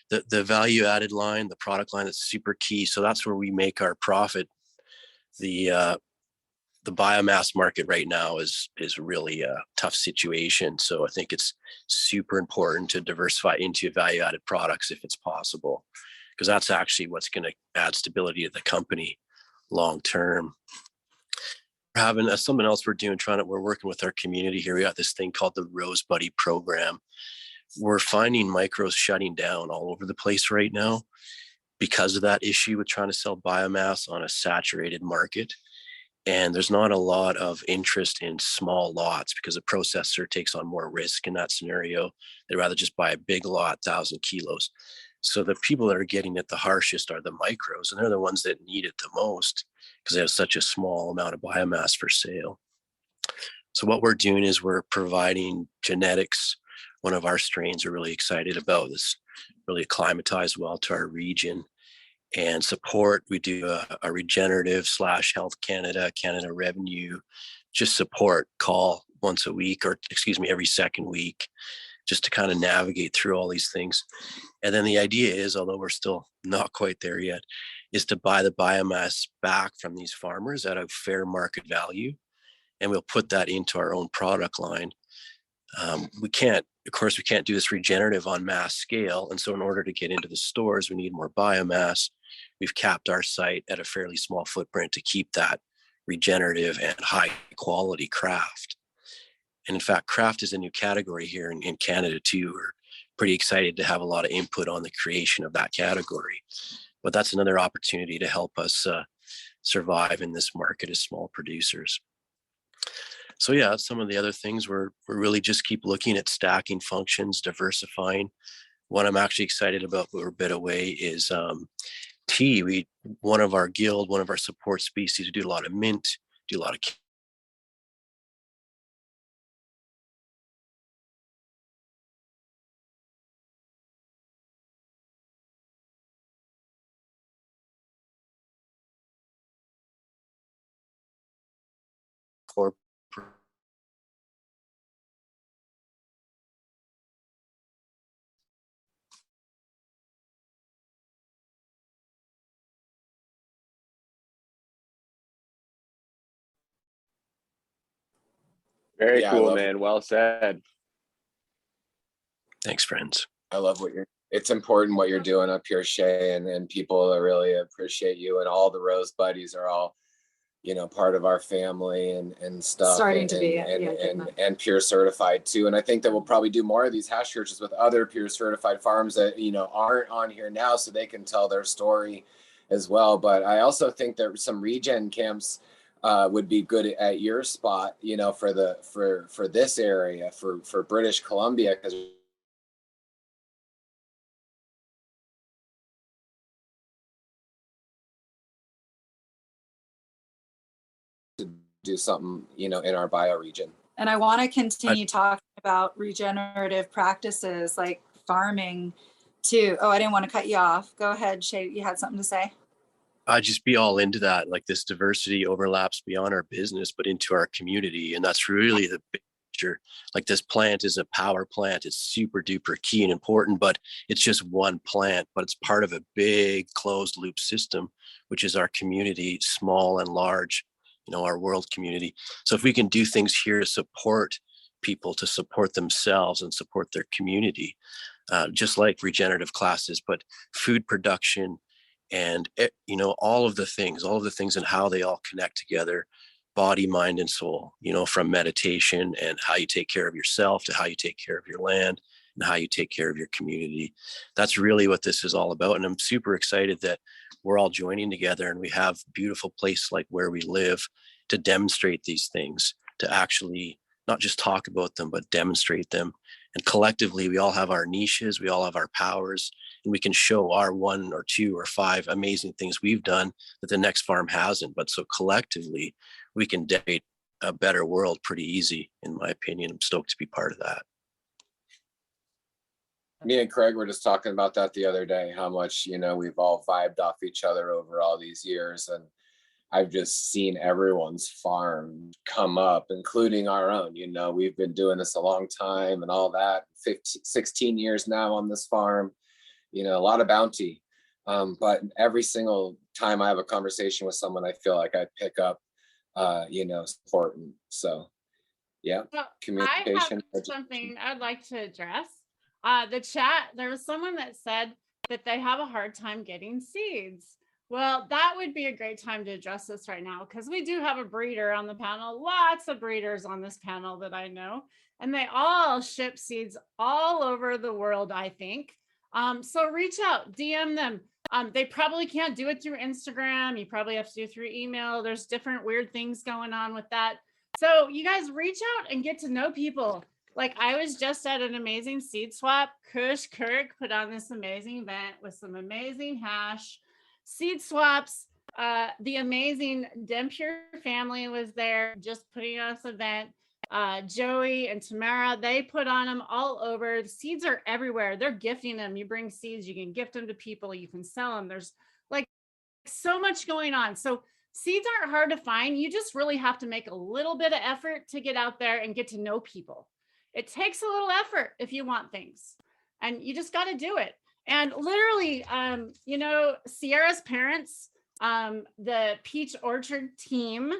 The value added line, the product line, that's super key. So that's where we make our profit. The biomass market right now is really a tough situation. So I think it's super important to diversify into value added products if it's possible, because that's actually what's going to add stability to the company long term. We're having something else we're doing, we're working with our community here. We got this thing called the Rose Buddy program. We're finding micros shutting down all over the place right now because of that issue with trying to sell biomass on a saturated market. And there's not a lot of interest in small lots because a processor takes on more risk in that scenario. They'd rather just buy a big lot, 1,000 kilos. So the people that are getting it the harshest are the micros, and they're the ones that need it the most because they have such a small amount of biomass for sale. So what we're doing is we're providing genetics. One of our strains we're really excited about this, really acclimatized well to our region. And support, we do a regenerative / Health Canada Revenue, just support call once a week, or every second week, just to kind of navigate through all these things. And then the idea is, although we're still not quite there yet, is to buy the biomass back from these farmers at a fair market value. And we'll put that into our own product line. We can't do this regenerative on mass scale. And so in order to get into the stores, we need more biomass. We've capped our site at a fairly small footprint to keep that regenerative and high quality craft. And in fact, craft is a new category here in Canada too. We're pretty excited to have a lot of input on the creation of that category. But that's another opportunity to help us survive in this market as small producers. So yeah, some of the other things we're really just keep looking at stacking functions, diversifying. What I'm actually excited about, but we're a bit away, is tea. One of our guild, one of our support species, we do a lot of mint, do a lot of corporate. Very Yeah, cool, man. Well said. Thanks, friends. I love it's important what you're doing up here, Shay, and people really appreciate you, and all the Rose Buddies are all, part of our family and stuff. Starting to be, and Pure Certified too. And I think that we'll probably do more of these hash churches with other Pure Certified farms that, aren't on here now, so they can tell their story as well. But I also think that some regen camps would be good at your spot, for this area, for British Columbia, because do something, in our bioregion. And I want to continue talking about regenerative practices like farming too. Oh, I didn't want to cut you off. Go ahead, Shay. You had something to say? I'd just be all into that. Like, this diversity overlaps beyond our business, but into our community. And that's really the picture. Like, this plant is a power plant. It's super duper key and important, but it's just one plant, but it's part of a big closed loop system, which is our community, small and large, our world community. So if we can do things here to support people, to support themselves and support their community, just like regenerative classes, but food production and, all of the things and how they all connect together, body, mind, and soul, from meditation and how you take care of yourself to how you take care of your land and how you take care of your community. That's really what this is all about. And I'm super excited that we're all joining together and we have a beautiful place like where we live to demonstrate these things, to actually not just talk about them, but demonstrate them. And collectively, we all have our niches, we all have our powers, and we can show our 1 or 2 or 5 amazing things we've done that the next farm hasn't. But so collectively, we can decorate a better world pretty easy, in my opinion. I'm stoked to be part of that. Me and Craig were just talking about that the other day, how much, we've all vibed off each other over all these years. And I've just seen everyone's farm come up, including our own. We've been doing this a long time and all that, 16 years now on this farm, a lot of bounty. But every single time I have a conversation with someone, I feel like I pick up, support. And so, yeah, Well, communication. I have something I'd like to address. The chat, there was someone that said that they have a hard time getting seeds. Well, that would be a great time to address this right now, because we do have a breeder on the panel, lots of breeders on this panel that I know, and they all ship seeds all over the world, I think. So reach out, DM them. They probably can't do it through Instagram. You probably have to do it through email. There's different weird things going on with that. So you guys reach out and get to know people. Like, I was just at an amazing seed swap. Kush Kirk put on this amazing event with some amazing hash seed swaps. The amazing Dempure family was there just putting on this event. Joey and Tamara, they put on them all over. The seeds are everywhere. They're gifting them. You bring seeds, you can gift them to people, you can sell them. There's like so much going on. So seeds aren't hard to find. You just really have to make a little bit of effort to get out there and get to know people. It takes a little effort if you want things, and you just got to do it. And literally, Sierra's parents, the Peach Orchard team,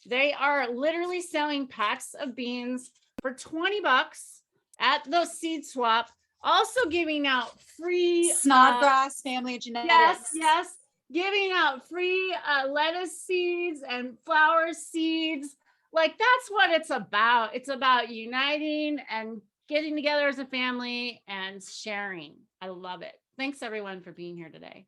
they are literally selling packs of beans for $20 at the seed swap. Also giving out free Snodgrass Family Genetics. Yes, giving out free lettuce seeds and flower seeds. Like, that's what it's about. It's about uniting and getting together as a family and sharing. I love it. Thanks everyone for being here today.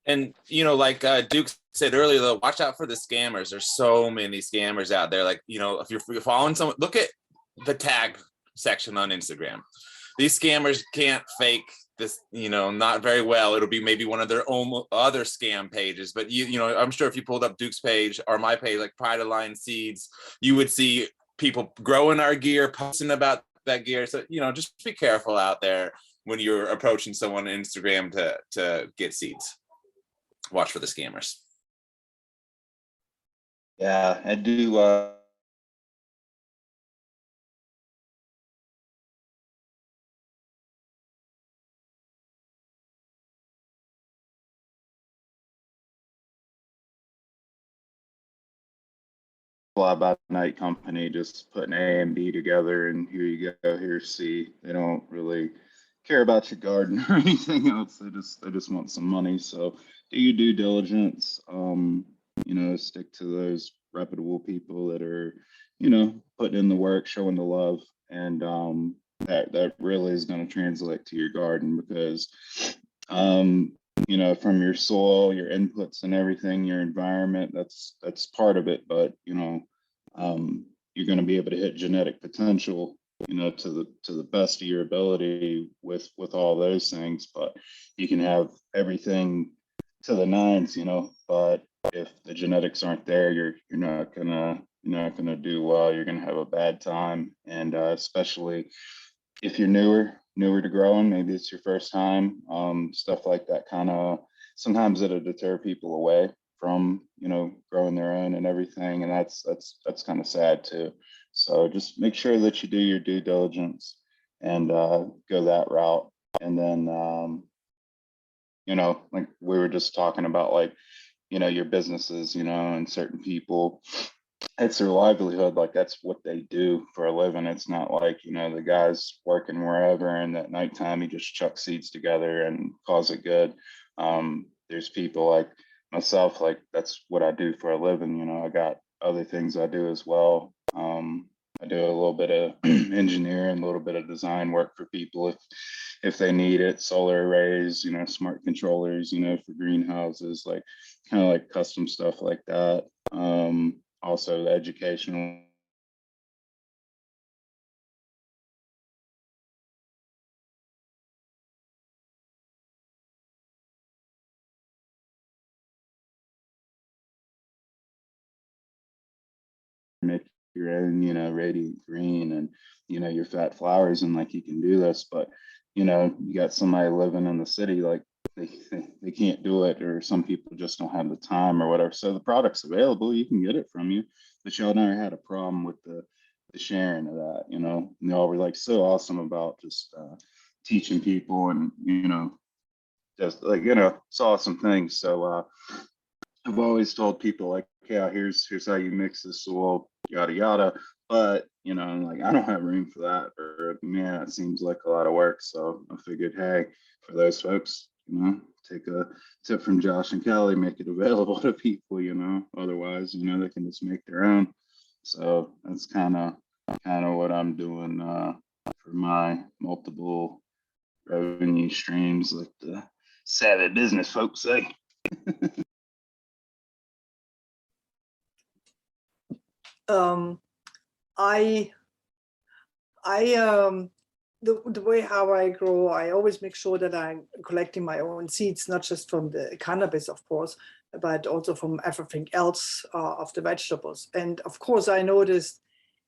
And like Duke said earlier, though, watch out for the scammers. There's so many scammers out there. Like, if you're following someone, look at the tag section on Instagram. These scammers can't fake this, not very well. It'll be maybe one of their own other scam pages. But I'm sure if you pulled up Duke's page or my page, like Pride of Lion Seeds, you would see people growing our gear, posting about that gear. So just be careful out there when you're approaching someone on Instagram to get seeds. Watch for the scammers. Yeah, I do. Fly by night company, just putting A and B together, and here you go, here's C. They don't really care about your garden or anything else. They just want some money. So do your due diligence. Stick to those reputable people that are, putting in the work, showing the love, and that really is going to translate to your garden, because from your soil, your inputs and everything, your environment, that's part of it. But you're going to be able to hit genetic potential, to the best of your ability with all those things. But you can have everything to the nines, but if the genetics aren't there, you're not gonna do well. You're gonna have a bad time, and especially if you're newer to growing, maybe it's your first time, stuff like that kind of, sometimes it'll deter people away from growing their own and everything, and that's kind of sad too. So just make sure that you do your due diligence and go that route. And then like we were just talking about, like your businesses, and certain people, it's their livelihood. Like, that's what they do for a living. It's not like, the guy's working wherever and at nighttime he just chucks seeds together and calls it good. There's people like myself, like that's what I do for a living. I got other things I do as well. I do a little bit of engineering, a little bit of design work for people if they need it, solar arrays, smart controllers, for greenhouses, like kind of like custom stuff like that. Also the educational make your own, radiant green and, your fat flowers, and like you can do this, but you got somebody living in the city, like they can't do it, or some people just don't have the time or whatever. So the product's available, you can get it from you, but y'all never had a problem with the sharing of that, and y'all were like so awesome about just teaching people, and just like it's awesome things. So I've always told people like, yeah, here's how you mix this soil, yada yada. But like I don't have room for that, or man, it seems like a lot of work. So I figured, hey, for those folks, take a tip from Josh and Kelly, make it available to people. Otherwise, they can just make their own. So that's kind of what I'm doing for my multiple revenue streams, like the savvy business folks say. The way how I grow, I always make sure that I'm collecting my own seeds, not just from the cannabis, of course, but also from everything else of the vegetables. And of course, I noticed,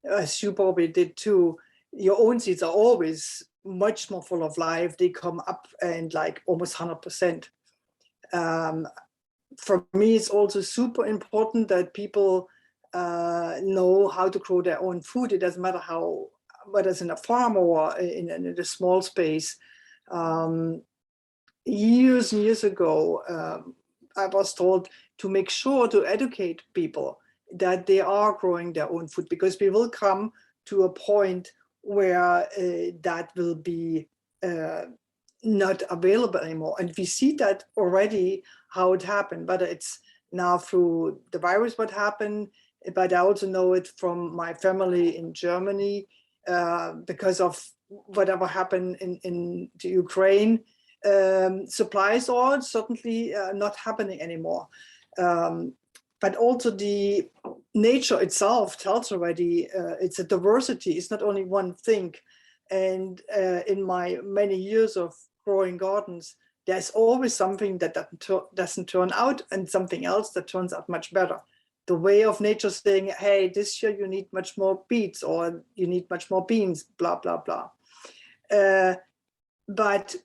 as you probably did too, your own seeds are always much more full of life. They come up and like almost 100%. For me, it's also super important that people know how to grow their own food. It doesn't matter whether it's in a farm or in a small space. Years and years ago, I was told to make sure to educate people that they are growing their own food, because we will come to a point where that will be not available anymore. And we see that already, how it happened, whether it's now through the virus, what happened, but I also know it from my family in Germany, because of whatever happened in the Ukraine. Supplies are certainly not happening anymore. But also the nature itself tells already, it's a diversity, it's not only one thing. And in my many years of growing gardens, there's always something that doesn't turn out, and something else that turns out much better. The way of nature saying, hey, this year you need much more beets, or you need much more beans, blah, blah, blah. But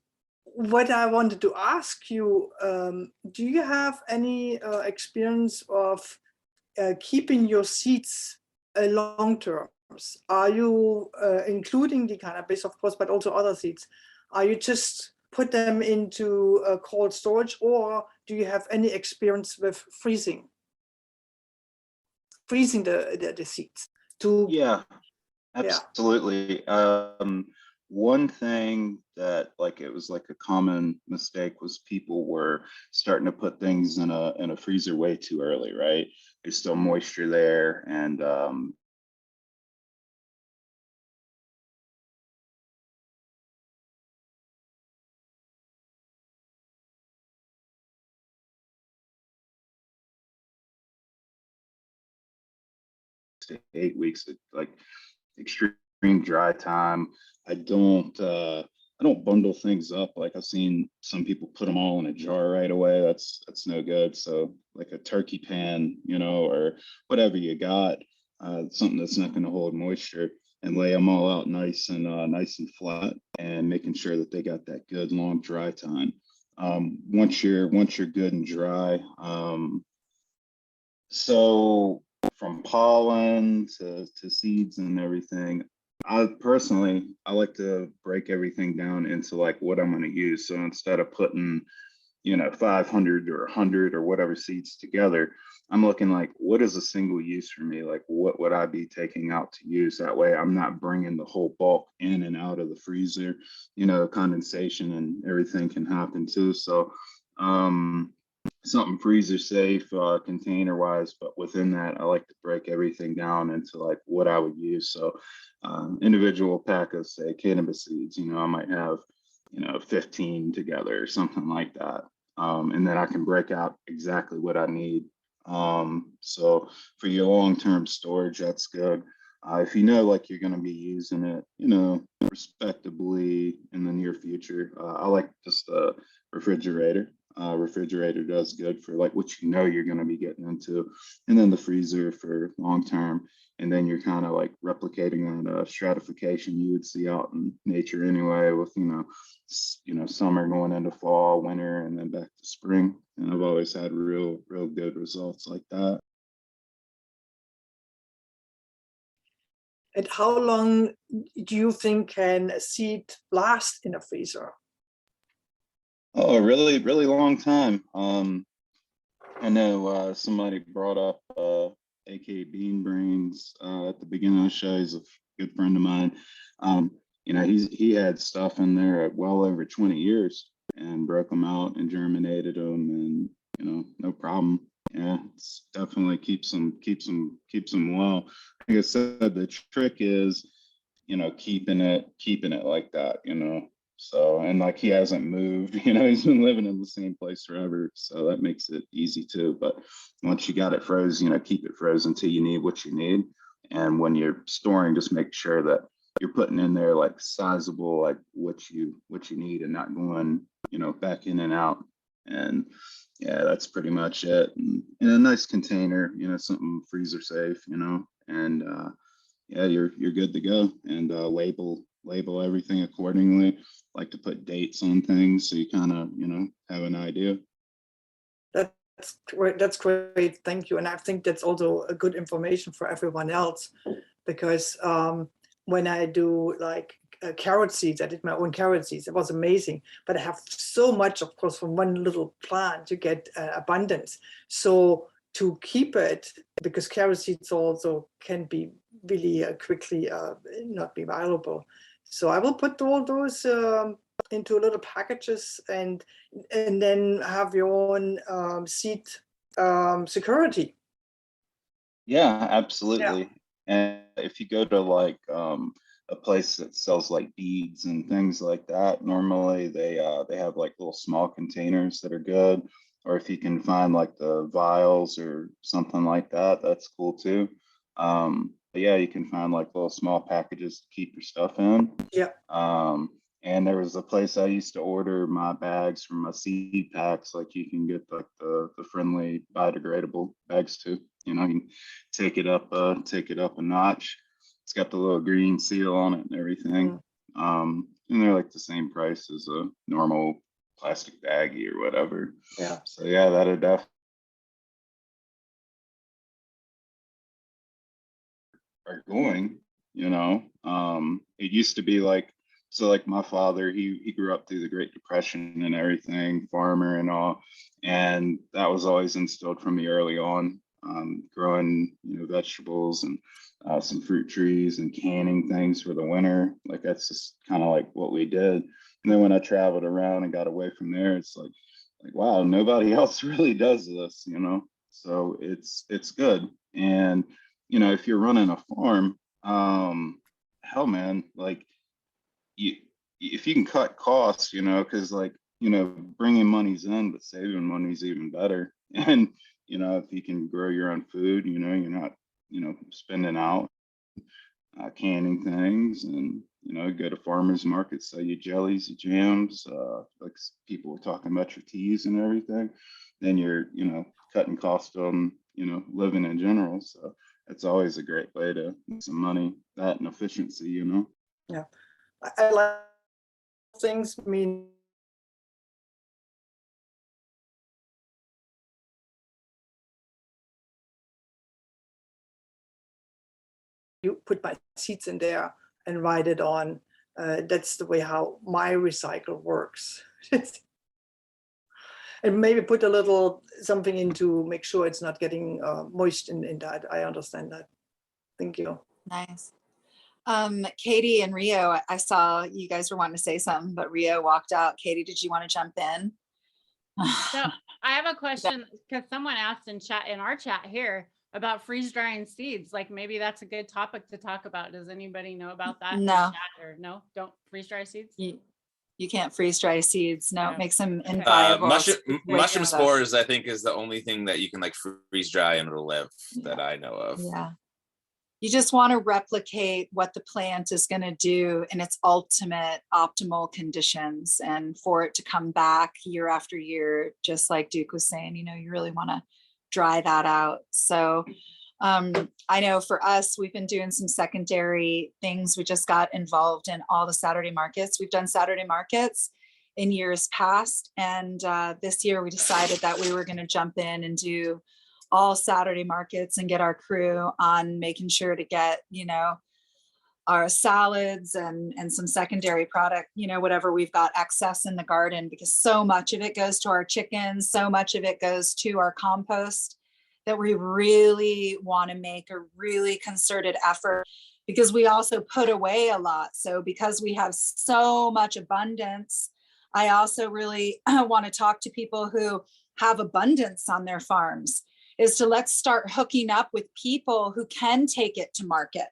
what I wanted to ask you, do you have any experience of keeping your seeds long term? Are you including the cannabis, of course, but also other seeds? Are you just put them into cold storage, or do you have any experience with freezing the seeds? Yeah, absolutely. One thing that it was like a common mistake was people were starting to put things in a freezer way too early, right? There's still moisture there, and to 8 weeks, like extreme dry time. I don't bundle things up. Like I've seen some people put them all in a jar right away. That's no good. So like a turkey pan, or whatever you got, something that's not going to hold moisture, and lay them all out nice and flat, and making sure that they got that good long dry time. Once you're good and dry, so from pollen to seeds and everything, I like to break everything down into like what I'm going to use. So instead of putting 500 or 100 or whatever seeds together, I'm looking like, what is a single use for me? Like, what would I be taking out to use? That way I'm not bringing the whole bulk in and out of the freezer. Condensation and everything can happen too. So something freezer safe, container wise, but within that I like to break everything down into like what I would use. So individual pack of, say, cannabis seeds, I might have 15 together or something like that, and then I can break out exactly what I need. So for your long-term storage, that's good. If like you're going to be using it respectably in the near future, I like just a refrigerator. Refrigerator does good for like what you're going to be getting into, and then the freezer for long term. and then you're kind of like replicating that stratification you would see out in nature anyway, with summer going into fall, winter, and then back to spring. And I've always had real good results like that. And how long do you think can a seed last in a freezer? Oh, a really long time. I know somebody brought up AK Bean Brains at the beginning of the show. He's a good friend of mine. He had stuff in there at well over 20 years and broke them out and germinated them, and no problem. Yeah, it's definitely keeps them well. Like I said, the trick is keeping it like that. So, and like he hasn't moved, he's been living in the same place forever. So that makes it easy too. But once you got it frozen, keep it frozen until you need what you need. And when you're storing, just make sure that you're putting in there like sizable, like what you need, and not going, back in and out. And yeah, that's pretty much it. And in a nice container, something freezer safe, and yeah, you're good to go. And label everything accordingly. Like to put dates on things so you kind of have an idea. That's great. That's great. Thank you. And I think that's also a good information for everyone else, because when I do like carrot seeds, I did my own carrot seeds. It was amazing, but I have so much, of course, from one little plant to get abundance. So to keep it, because carrot seeds also can be really quickly not be valuable. So I will put all those into little packages and then have your own seed security. Yeah, absolutely. And if you go to like a place that sells like beads and things like that, normally they have like little small containers that are good. Or if you can find like the vials or something like that, that's cool too. But yeah, you can find like little small packages to keep your stuff in. Yeah. And there was a place I used to order my bags from my seed packs. Like you can get like the friendly biodegradable bags too. You can take it up a notch. It's got the little green seal on it and everything. And they're like the same price as a normal plastic baggie or whatever. Yeah. So yeah, that'd definitely are going. It used to be like, so like my father, he grew up through the Great Depression and everything, farmer and all, and that was always instilled from me early on, growing vegetables and some fruit trees and canning things for the winter. Like that's just kind of like what we did. And then when I traveled around and got away from there, it's like wow, nobody else really does this, so it's good. And if you're running a farm, hell man, like if you can cut costs, because like bringing money's in, but saving money's even better. And if you can grow your own food, you're not spending out canning things, and go to farmers markets, sell you jellies, your jams, like people were talking about your teas and everything, then you're cutting costs on living in general. So it's always a great way to make some money, that and efficiency. Yeah, I like things. I mean, you put my seeds in there and write it on. That's the way how my recycle works. And maybe put a little something in to make sure it's not getting moist in that. I understand that. Thank you. Nice. Katie and Rio, I saw you guys were wanting to say something, but Rio walked out. Katie, did you want to jump in? So I have a question, because someone asked in our chat here about freeze drying seeds. Like maybe that's a good topic to talk about. Does anybody know about that? No. Or no, don't freeze dry seeds. You can't freeze dry seeds. No, it makes them inviable. Mushroom spores, I think, is the only thing that you can like freeze dry and it'll live that I know of. Yeah. You just want to replicate what the plant is going to do in its ultimate optimal conditions, and for it to come back year after year, just like Duke was saying, you really want to dry that out. So I know for us, we've been doing some secondary things. We just got involved in all the Saturday markets. We've done Saturday markets in years past. And this year we decided that we were going to jump in and do all Saturday markets and get our crew on making sure to get, you know, our salads and some secondary product, you know, whatever we've got excess in the garden, because so much of it goes to our chickens, so much of it goes to our compost, that we really want to make a really concerted effort, because we also put away a lot. So because we have so much abundance, I also really want to talk to people who have abundance on their farms, is to let's start hooking up with people who can take it to market,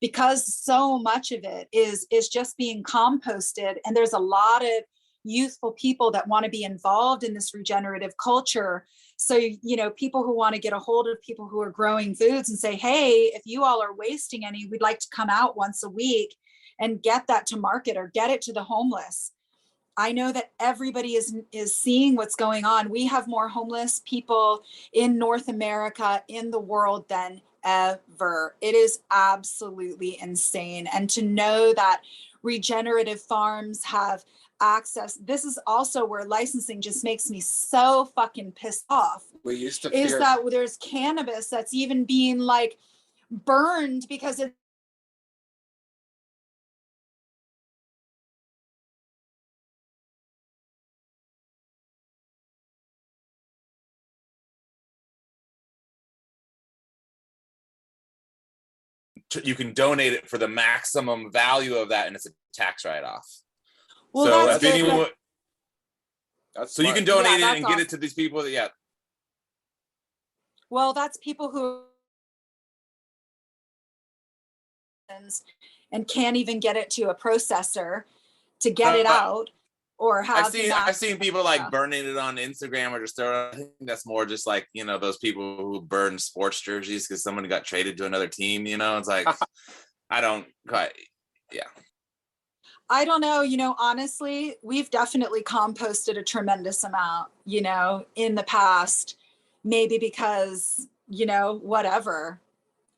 because so much of it is just being composted. And there's a lot of youthful people that want to be involved in this regenerative culture. So, you know, people who want to get a hold of people who are growing foods and say, hey, if you all are wasting any, we'd like to come out once a week and get that to market or get it to the homeless. I know that everybody is seeing what's going on. We have more homeless people in North America, in the world, than ever. It is absolutely insane. And to know that regenerative farms have access, this is also where licensing just makes me so fucking pissed off. We used to is fear that there's cannabis that's even being like burned because it you can donate it for the maximum value of that, and it's a tax write-off. Well, so that's if good, anyone, but- That's so you can smart. donate Yeah, it and that's get it to these people that, yeah. well, that's people who and can't even get it to a processor to get it out, or have I've seen people like burning it on Instagram or just throw it. I think that's more just like, you know, those people who burn sports jerseys because somebody got traded to another team, you know. It's like I don't quite, yeah. I don't know, you know, honestly, we've definitely composted a tremendous amount, you know, in the past, maybe because, you know, whatever.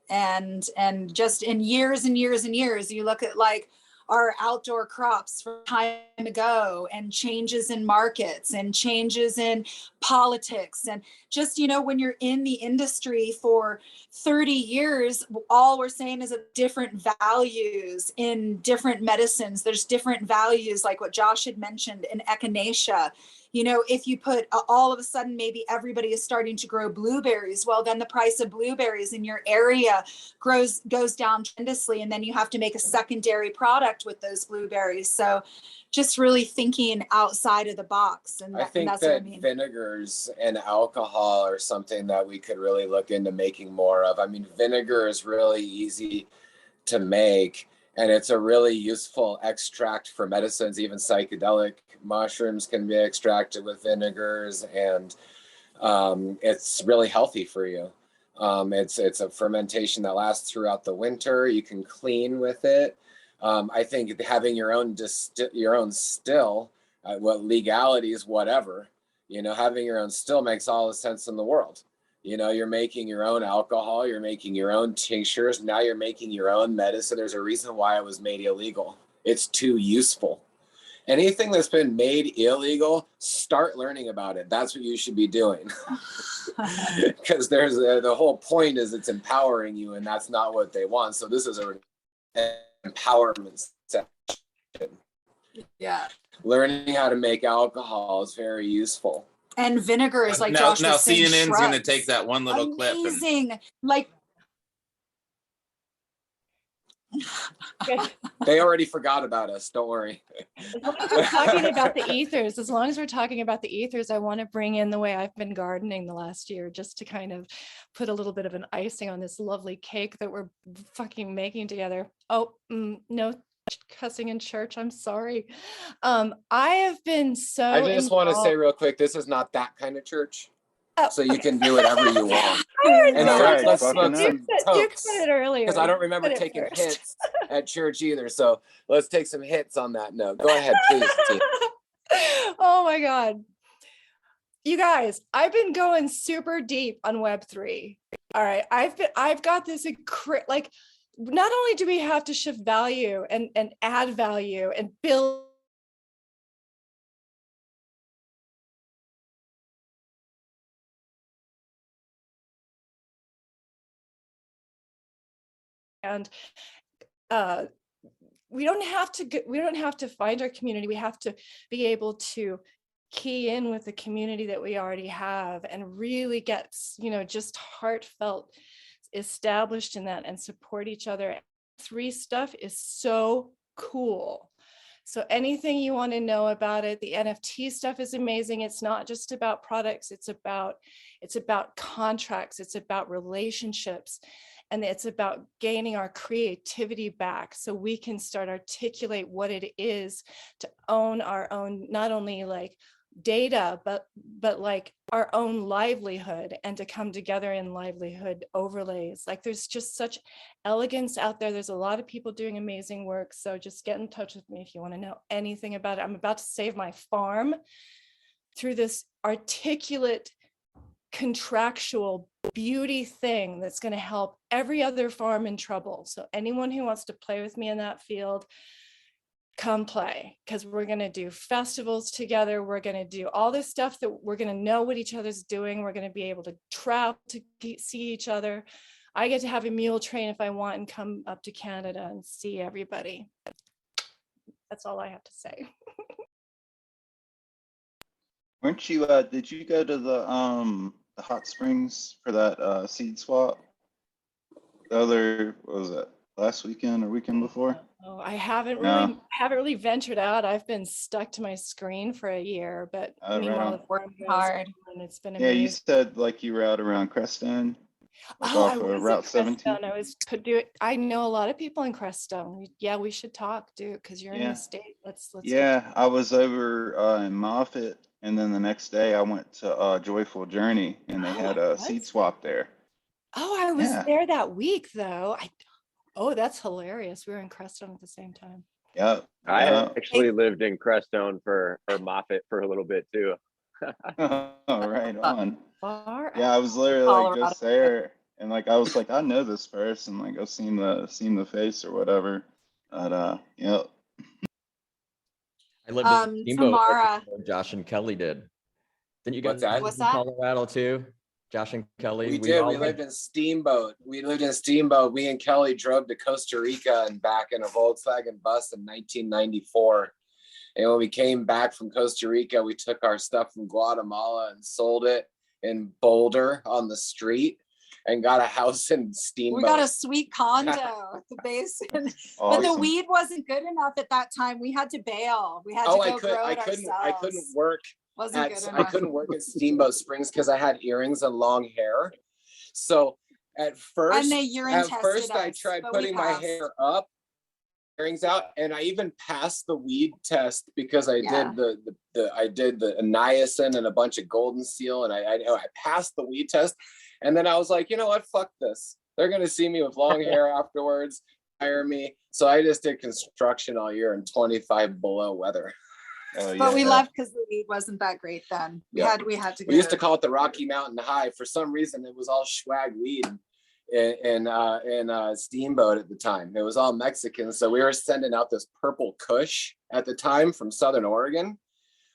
And just in years and years and years, you look at like our outdoor crops from time ago, and changes in markets and changes in politics, and just, you know, when you're in the industry for 30 years, all we're saying is that different values in different medicines, there's different values, like what Josh had mentioned in echinacea. You know, if you put all of a sudden, maybe everybody is starting to grow blueberries, well, then the price of blueberries in your area goes down tremendously, and then you have to make a secondary product with those blueberries. So just really thinking outside of the box. And I think that's that what I mean. vinegars and alcohol are something that we could really look into making more of. I mean, vinegar is really easy to make, and it's a really useful extract for medicines. Even psychedelic mushrooms can be extracted with vinegars, and it's really healthy for you. It's a fermentation that lasts throughout the winter. You can clean with it. I think having your own still, what legalities, whatever, you know, having your own still makes all the sense in the world. You know, you're making your own alcohol, you're making your own tinctures, now you're making your own medicine. There's a reason why it was made illegal. It's too useful. Anything that's been made illegal, start learning about it. That's what you should be doing. Because there's the whole point is it's empowering you, and that's not what they want. So this is an empowerment section. Yeah. Learning how to make alcohol is very useful. And vinegar is like now, Josh now was saying, CNN's going to shrubs. take that one little clip. And Amazing. Like they already forgot about us. Don't worry. As long as we're talking about the ethers, I want to bring in the way I've been gardening the last year, just to kind of put a little bit of an icing on this lovely cake that we're fucking making together. Oh, no cussing in church. I'm sorry. I have been so I just want to say real quick, this is not that kind of church. So you can do whatever you want. And let's smoke some tokes. Because I don't remember taking hits at church either. So let's take some hits on that note. Go ahead, please. Oh my God. You guys, I've been going super deep on Web3. All right, I've got this like, not only do we have to shift value and add value and build and we don't have to find our community. We have to be able to key in with the community that we already have and really get, just heartfelt established in that and support each other. 3 stuff is so cool. So anything you want to know about it, the NFT stuff is amazing. It's not just about products, it's about contracts, it's about relationships, and it's about gaining our creativity back so we can start articulate what it is to own our own, not only like data, but like our own livelihood, and to come together in livelihood overlays. Like there's just such elegance out there. There's a lot of people doing amazing work. So just get in touch with me if you want to know anything about it. I'm about to save my farm through this articulate, contractual beauty thing that's going to help every other farm in trouble. So anyone who wants to play with me in that field, come play, because we're going to do festivals together. We're going to do all this stuff that we're going to know what each other's doing. We're going to be able to travel to see each other. I get to have a mule train if I want and come up to Canada and see everybody. That's all I have to say. Weren't you, did you go to the hot springs for that seed swap? What was it, last weekend or weekend before? Oh, I haven't really ventured out. I've been stuck to my screen for a year, but meanwhile, the farm goes hard. and it's been Yeah, amazing. you said like you were out around Crestone, like off of Route 17. I know a lot of people in Crestone. Yeah, we should talk, dude, because you're in the state. Let's Yeah, I was over in Moffett, and then the next day I went to Joyful Journey, and they had a seed swap there. Oh, I was there that week though. Oh, that's hilarious. We were in Crestone at the same time. Yep. I actually lived in Crestone or Moffett for a little bit too. Oh, right on. Far Yeah, I was literally like Colorado. just there, and like I was like, I know this person, like I've seen the face or whatever. But yep. I lived in Steamboat Tamara. before Josh and Kelly did. Didn't you guys What's that? live What's in that? Colorado too? Josh and Kelly. We did. We lived in Steamboat. Me and Kelly drove to Costa Rica and back in a Volkswagen bus in 1994. And when we came back from Costa Rica, we took our stuff from Guatemala and sold it in Boulder on the street and got a house in Steamboat. We got a sweet condo at the basin, but the Awesome. weed wasn't good enough at that time. We had to bail. We had to go grow it ourselves. I couldn't work. Wasn't good I enough. couldn't work at Steamboat Springs because I had earrings and long hair. So at first, And they urine tested I us, tried but we putting my passed. hair up, earrings out, and I even passed the weed test because I did the niacin and a bunch of golden seal, and I passed the weed test. And then I was like, you know what? Fuck this. They're gonna see me with long hair afterwards, hire me. So I just did construction all year in 25 below weather. But we left because the weed wasn't that great then. We had to go. We used to call it the Rocky Mountain High. For some reason, it was all swag weed in Steamboat at the time. It was all Mexican. So we were sending out this purple Kush at the time from Southern Oregon,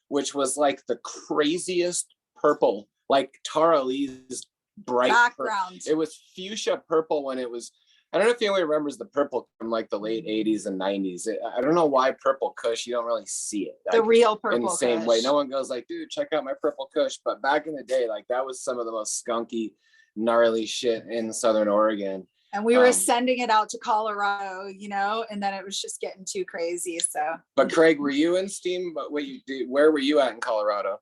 which was like the craziest purple, like Tara Lee's bright background. It was fuchsia purple when it was. I don't know if anyone remembers the purple from like the late 80s and 90s. I don't know why purple Kush, you don't really see it. The real purple in the same way. Kush. No one goes like, dude, check out my purple Kush. But back in the day, like that was some of the most skunky, gnarly shit in Southern Oregon. And we were sending it out to Colorado, and then it was just getting too crazy. So. But Craig, were you in Steamboat? Where were you at in Colorado?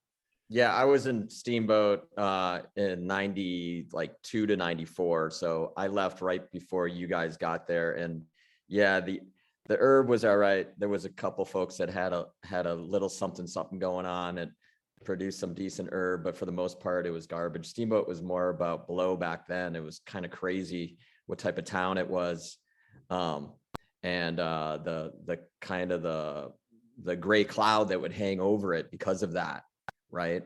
Yeah, I was in Steamboat in 92 to 94. So I left right before you guys got there. And yeah, the herb was all right. There was a couple folks that had a little something going on and produced some decent herb, but for the most part, it was garbage. Steamboat was more about blow back then. It was kind of crazy what type of town it was. And the kind of the gray cloud that would hang over it because of that. Right.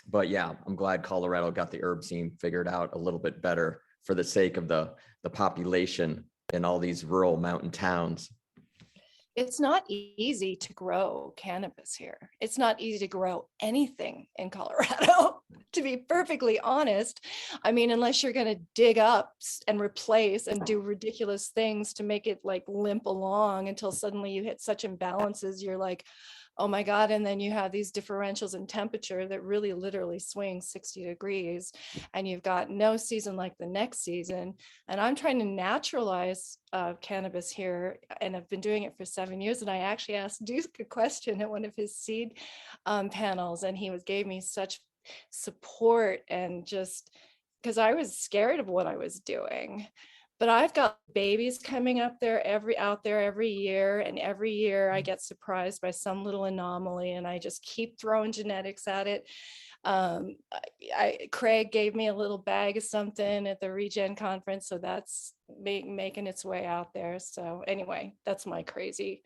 But yeah, I'm glad Colorado got the herb scene figured out a little bit better for the sake of the population in all these rural mountain towns. It's not easy to grow cannabis here. It's not easy to grow anything in Colorado, to be perfectly honest. I mean, unless you're going to dig up and replace and do ridiculous things to make it like limp along until suddenly you hit such imbalances, you're like, oh my God. And then you have these differentials in temperature that really literally swing 60 degrees, and you've got no season like the next season. And I'm trying to naturalize cannabis here, and I've been doing it for 7 years. And I actually asked Duke a question at one of his seed panels, and he gave me such support, and just because I was scared of what I was doing. But I've got babies coming up there every year, and every year I get surprised by some little anomaly, and I just keep throwing genetics at it. Craig gave me a little bag of something at the Regen conference, so that's making its way out there. So anyway, that's my crazy.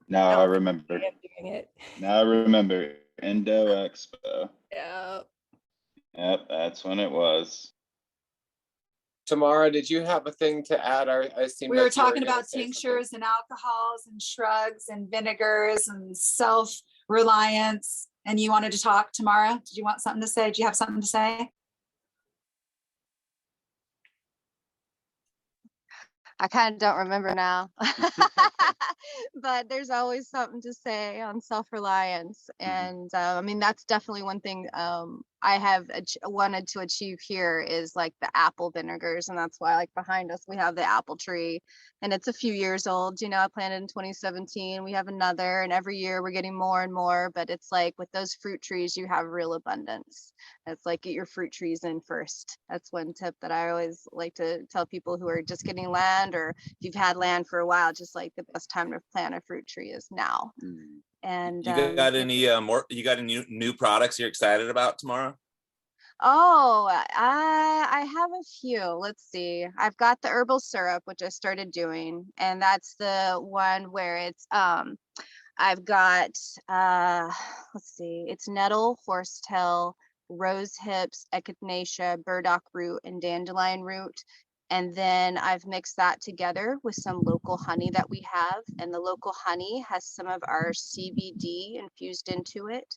Now I remember. Doing it. Now I remember Indo Expo. Yeah. Yep, that's when it was. Tamara, did you have a thing to add? I seem We like were you talking gonna about say tinctures and alcohols and shrugs and vinegars and self-reliance. And you wanted to talk, Tamara? Did you want something to say? Do you have something to say? I kind of don't remember now, but there's always something to say on self-reliance. And I mean, that's definitely one thing I have wanted to achieve here is like the apple vinegars. And that's why like behind us, we have the apple tree, and it's a few years old. You know, I planted in 2017, we have another, and every year we're getting more and more. But it's like with those fruit trees, you have real abundance. It's like get your fruit trees in first. That's one tip that I always like to tell people who are just getting land, or if you've had land for a while, just like the best time to plant a fruit tree is now. And You got any more? You got any new products you're excited about tomorrow? oh, I have a few. Let's see. I've got the herbal syrup, which I started doing, and that's the one where it's I've got let's see, it's nettle, horsetail, rose hips, echinacea, burdock root, and dandelion root. And then I've mixed that together with some local honey that we have. And the local honey has some of our CBD infused into it.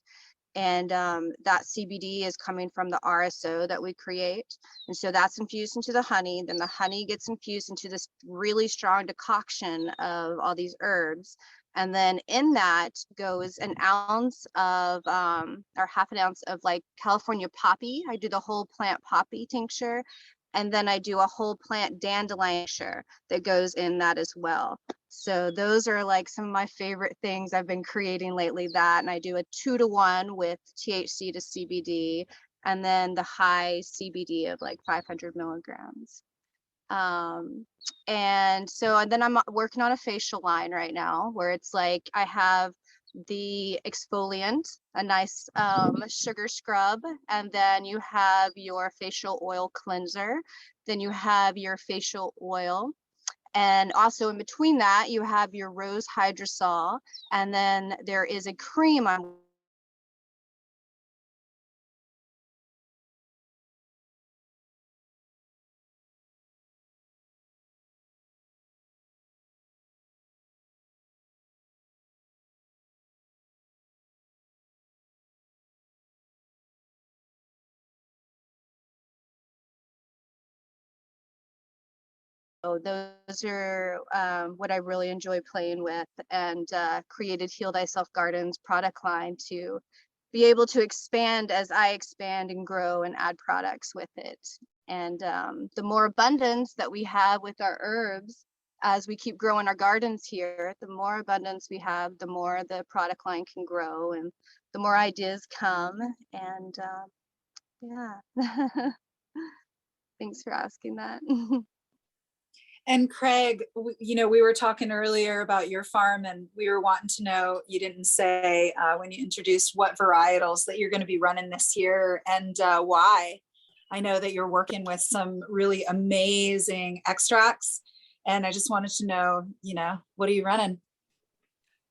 And that CBD is coming from the RSO that we create. And so that's infused into the honey. Then the honey gets infused into this really strong decoction of all these herbs. And then in that goes an ounce of, or half an ounce of like California poppy. I do the whole plant poppy tincture. And then I do a whole plant dandelion tincture that goes in that as well. So those are like some of my favorite things I've been creating lately, that, and I do a 2-to-1 with THC to CBD, and then the high CBD of like 500 milligrams. And then I'm working on a facial line right now where it's like I have the exfoliant, a nice sugar scrub, and then you have your facial oil cleanser, then you have your facial oil, and also in between that you have your rose hydrosol, and then there is a cream I'm So those are what I really enjoy playing with, and created Heal Thyself Gardens product line to be able to expand as I expand and grow and add products with it. And the more abundance that we have with our herbs, as we keep growing our gardens here, the more abundance we have, the more the product line can grow and the more ideas come. And yeah, thanks for asking that. And Craig, we were talking earlier about your farm, and we were wanting to know, you didn't say when you introduced what varietals that you're going to be running this year and why. I know that you're working with some really amazing extracts, and I just wanted to know, what are you running?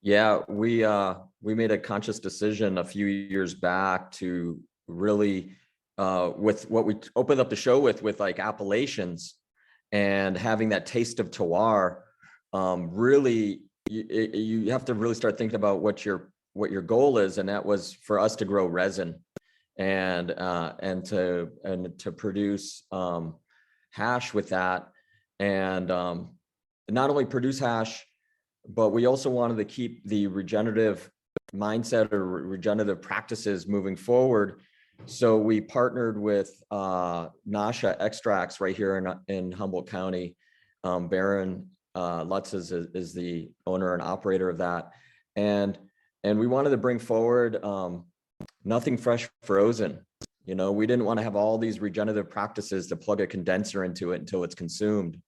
Yeah, we made a conscious decision a few years back to really with what we opened up the show with like appellations and having that taste of terroir. Really, you have to really start thinking about what your goal is, and that was for us to grow resin and to produce hash with that, and not only produce hash, but we also wanted to keep the regenerative mindset or regenerative practices moving forward. So we partnered with Nasha Extracts right here in Humboldt County. Baron Lutz is the owner and operator of that. And we wanted to bring forward nothing fresh frozen. You know, we didn't want to have all these regenerative practices to plug a condenser into it until it's consumed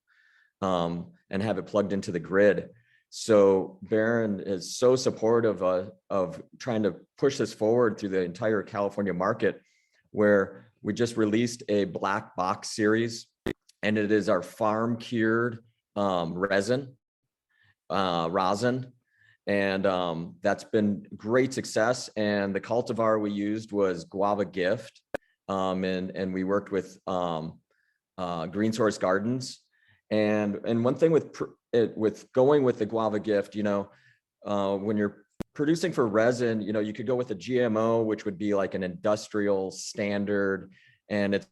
and have it plugged into the grid. So Baron is so supportive of trying to push this forward through the entire California market, where we just released a black box series, and it is our farm cured rosin, and that's been great success. And the cultivar we used was Guava Gift, and we worked with Green Source Gardens. And one thing with going with the Guava Gift, you know, when you're producing for resin, you know, you could go with a GMO, which would be like an industrial standard, and it's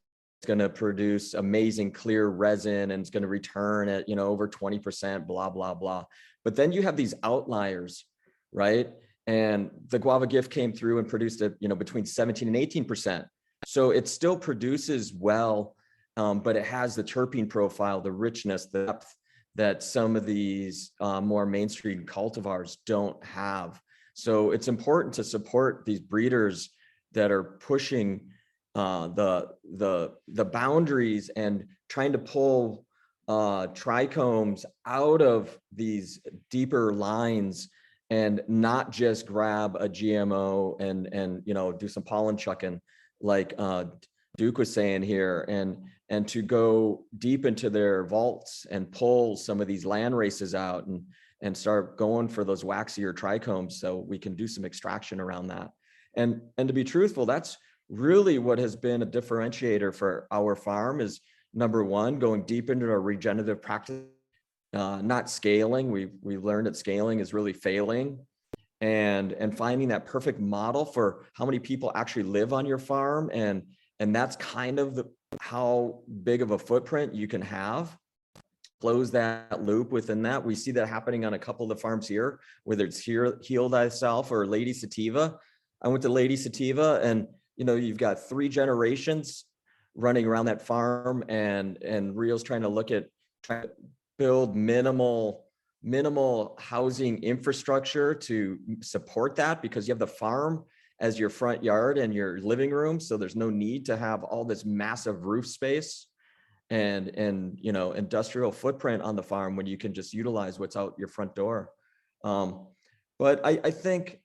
going to produce amazing clear resin, and it's going to return at, you know, over 20%, blah, blah, blah. But then you have these outliers, right? And the Guava Gift came through and produced it, you know, between 17 and 18%. So it still produces well, but it has the terpene profile, the richness, the depth that some of these more mainstream cultivars don't have. So it's important to support these breeders that are pushing the boundaries and trying to pull trichomes out of these deeper lines, and not just grab a GMO and you know, do some pollen chucking like Duke was saying here, and to go deep into their vaults and pull some of these land races out and start going for those waxier trichomes, so we can do some extraction around that. And to be truthful, that's really what has been a differentiator for our farm is, number one, going deep into our regenerative practice, not scaling. We've learned that scaling is really failing, and finding that perfect model for how many people actually live on your farm. And that's kind of how big of a footprint you can have. Close that loop within that. We see that happening on a couple of the farms here, whether it's here, Heal Thyself or Lady Sativa. I went to Lady Sativa, and you know, you've got 3 generations running around that farm, and Rio's trying to build minimal housing infrastructure to support that, because you have the farm as your front yard and your living room. So there's no need to have all this massive roof space and you know, industrial footprint on the farm when you can just utilize what's out your front door. But I think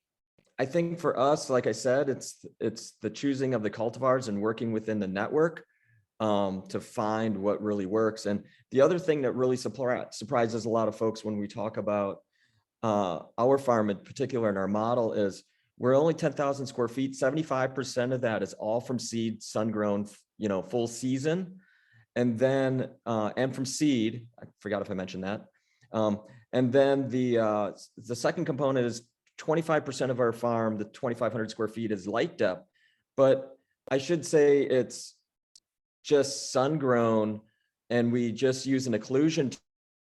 for us, like I said, it's the choosing of the cultivars and working within the network to find what really works. And the other thing that really surprises a lot of folks when we talk about our farm in particular, and our model, is we're only 10,000 square feet. 75% of that is all from seed, sun-grown, you know, full season. And then, and from seed, I forgot if I mentioned that. And then the second component is 25% of our farm, the 2,500 square feet, is light depth. But I should say it's just sun-grown, and we just use an occlusion to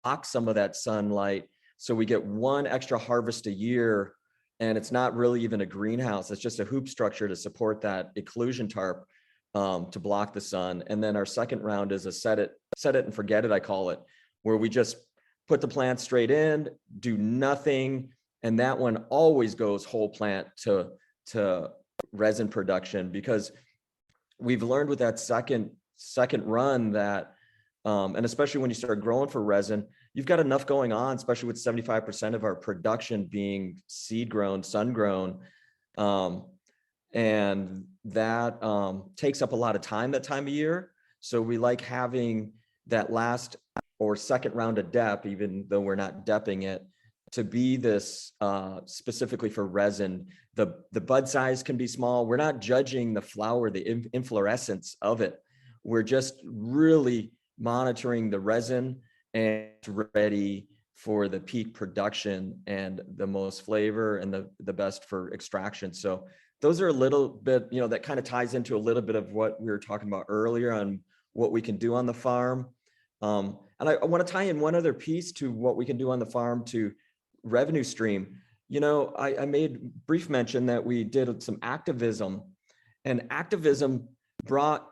block some of that sunlight. So we get 1 extra harvest a year. And it's not really even a greenhouse. It's just a hoop structure to support that occlusion tarp to block the sun. And then our second round is a set it and forget it, I call it, where we just put the plant straight in, do nothing. And that one always goes whole plant to resin production, because we've learned with that second run that, and especially when you start growing for resin, you've got enough going on, especially with 75% of our production being seed grown, sun grown. And that takes up a lot of time that time of year. So we like having that last or second round of dep, even though we're not depping it, to be this specifically for resin. The bud size can be small. We're not judging the flower, the inflorescence of it. We're just really monitoring the resin and ready for the peak production and the most flavor and the best for extraction. So those are a little bit, that kind of ties into a little bit of what we were talking about earlier on what we can do on the farm. And I want to tie in one other piece to what we can do on the farm to revenue stream. I made brief mention that we did some activism, and activism brought,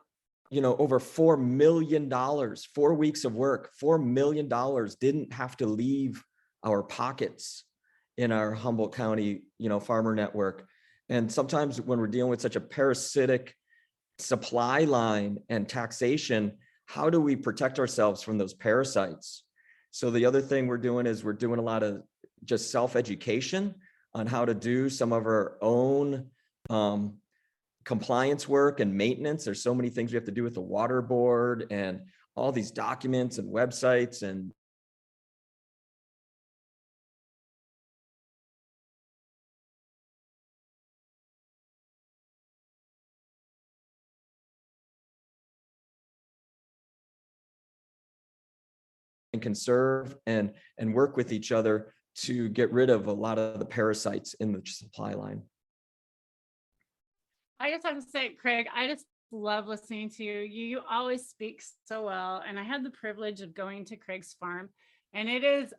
over $4 million, 4 weeks of work, $4 million didn't have to leave our pockets in our Humboldt County, farmer network. And sometimes when we're dealing with such a parasitic supply line and taxation, how do we protect ourselves from those parasites? So the other thing we're doing is we're doing a lot of just self-education on how to do some of our own compliance work and maintenance. There's so many things we have to do with the water board and all these documents and websites and conserve and work with each other to get rid of a lot of the parasites in the supply line. I just have to say, Craig, I just love listening to you. You always speak so well. And I had the privilege of going to Craig's farm, and it is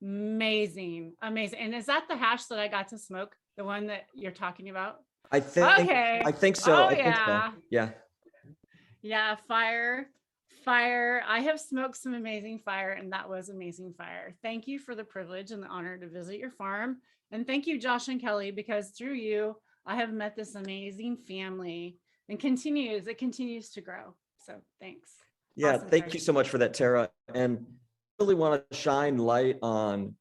amazing. Amazing. And is that the hash that I got to smoke? The one that you're talking about? I think so. Oh, I think yeah. so. Yeah. Yeah. Fire. I have smoked some amazing fire, and that was amazing fire. Thank you for the privilege and the honor to visit your farm. And thank you, Josh and Kelly, because through you, I have met this amazing family, and it continues to grow. So thanks. Yeah. Awesome, Thank Craig. you so much for that, Tara. And I really want to shine light on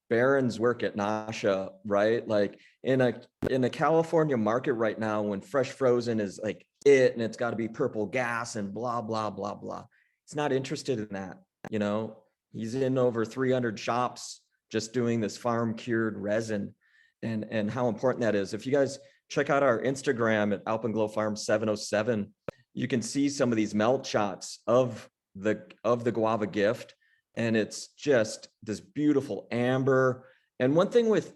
Barron's work at Nasha, right? Like in a California market right now, when fresh frozen is like and it's got to be purple gas and blah, blah, blah, blah. He's not interested in that. He's in over 300 shops just doing this farm cured resin and how important that is. If you guys check out our Instagram at Alpenglow Farm 707, you can see some of these melt shots of the guava gift. And it's just this beautiful amber. And one thing with,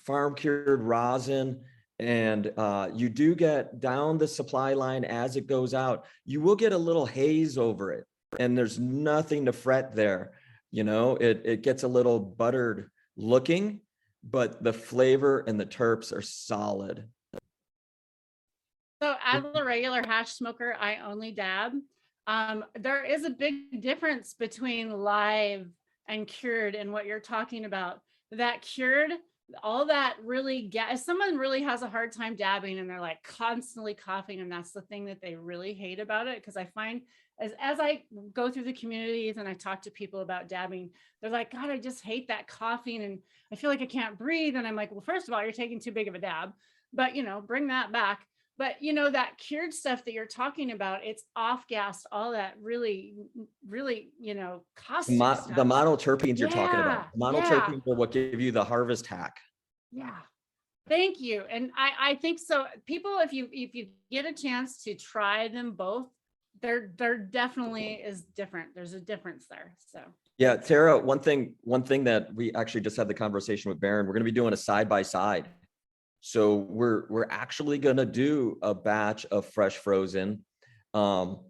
farm cured rosin, and you do get down the supply line as it goes out, you will get a little haze over it, and there's nothing to fret there. It gets a little buttered looking, but the flavor and the terps are solid. So as a regular hash smoker, I only dab. There is a big difference between live and cured and what you're talking about. That cured, all that really if someone really has a hard time dabbing and they're like constantly coughing, and that's the thing that they really hate about it, because I find as I go through the communities and I talk to people about dabbing, they're like, God, I just hate that coughing and I feel like I can't breathe. And I'm like, well, first of all, you're taking too big of a dab, but bring that back. But that cured stuff that you're talking about, it's off gassed, all that really, really, caustic stuff. The monoterpenes you're talking about. Monoterpenes are what give you the harvest hack. Yeah. Thank you. And I think so. People, if you get a chance to try them both, there definitely is different. There's a difference there. So yeah, Tara, one thing that we actually just had the conversation with Barron, we're going to be doing a side-by-side. So we're actually going to do a batch of fresh frozen, not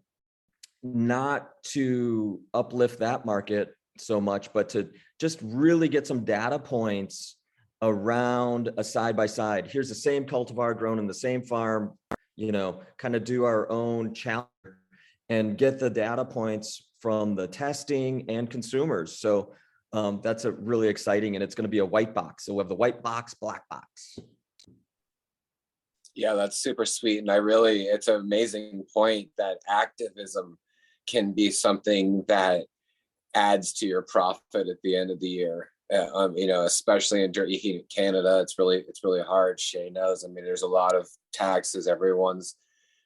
to uplift that market so much, but to just really get some data points around a side-by-side. Here's the same cultivar grown in the same farm, kind of do our own challenge and get the data points from the testing and consumers. So that's a really exciting, and it's going to be a white box. So we have the white box, black box. Yeah, that's super sweet. And it's an amazing point that activism can be something that adds to your profit at the end of the year. Especially in dirty heat Canada, it's really hard. Shay knows. I mean, there's a lot of taxes. Everyone's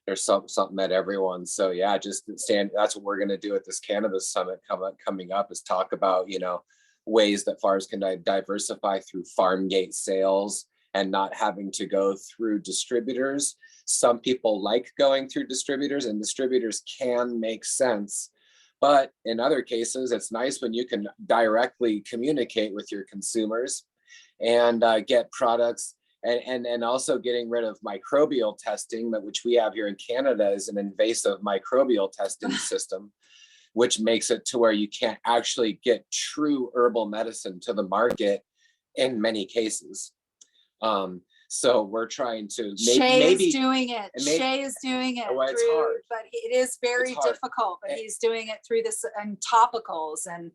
there's something at everyone. So yeah, just stand. That's what we're going to do at this cannabis summit coming up, is talk about, you know, ways that farmers can diversify through farm gate sales and not having to go through distributors. Some people like going through distributors, and distributors can make sense. But in other cases, it's nice when you can directly communicate with your consumers and get products, and also getting rid of microbial testing, which we have here in Canada is an invasive microbial testing system, which makes it to where you can't actually get true herbal medicine to the market in many cases. So we're trying to Shay is doing it. Shay is doing it well, it's through, hard. but it is very difficult. But he's doing it through this and topicals and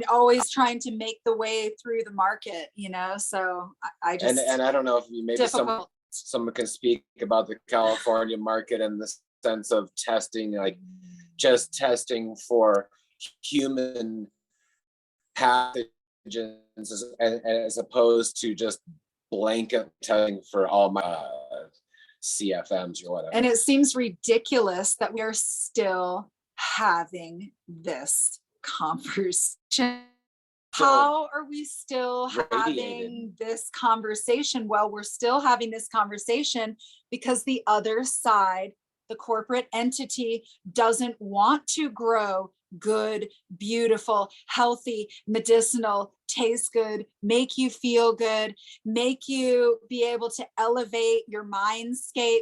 always trying to make the way through the market. You know, so I just and I don't know if maybe someone can speak about the California market in the sense of testing, like just testing for human pathogens as opposed to just blanket testing for all my CFMs or whatever. And it seems ridiculous that we are still having this conversation. How are we still having this conversation? Well, we're still having this conversation because the other side, the corporate entity, doesn't want to grow good, beautiful, healthy, medicinal, taste good, make you feel good, make you be able to elevate your mindscape.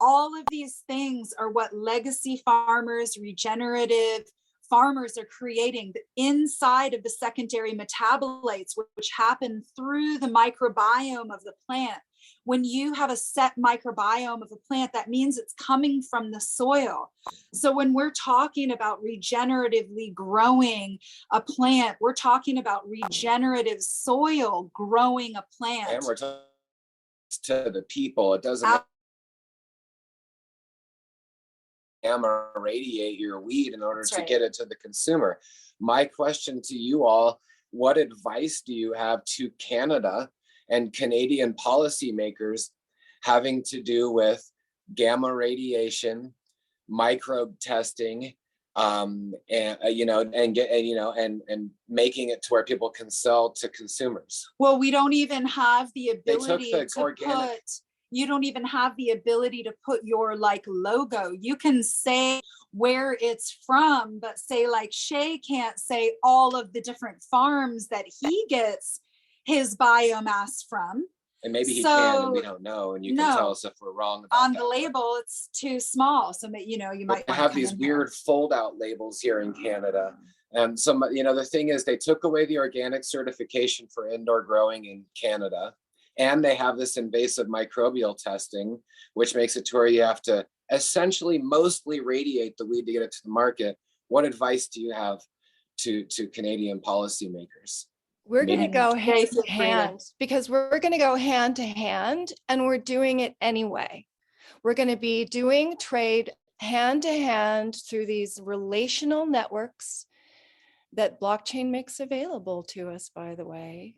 All of these things are what legacy farmers, regenerative farmers are creating inside of the secondary metabolites, which happen through the microbiome of the plant. When you have a set microbiome of a plant, that means it's coming from the soil. So when we're talking about regeneratively growing a plant, we're talking about regenerative soil growing a plant. And we're talking to the people. It doesn't gamma radiate your weed in order to get it to the consumer. My question to you all, what advice do you have to Canada and Canadian policymakers having to do with gamma radiation, microbe testing, and making it to where people can sell to consumers? Well, we don't even have the ability you don't even have the ability to put your logo. You can say where it's from, but say like Shay can't say all of the different farms that he gets his biomass from. And maybe he can, and we don't know. And you can tell us if we're wrong about on the label. It's too small, so you might have these weird fold-out labels here in Canada. And the thing is, they took away the organic certification for indoor growing in Canada, and they have this invasive microbial testing, which makes it to where you have to essentially mostly radiate the weed to get it to the market. What advice do you have to Canadian policymakers? We're going to go hand to hand because we're going to go hand to hand, and we're doing it anyway. We're going to be doing trade hand to hand through these relational networks that blockchain makes available to us, by the way.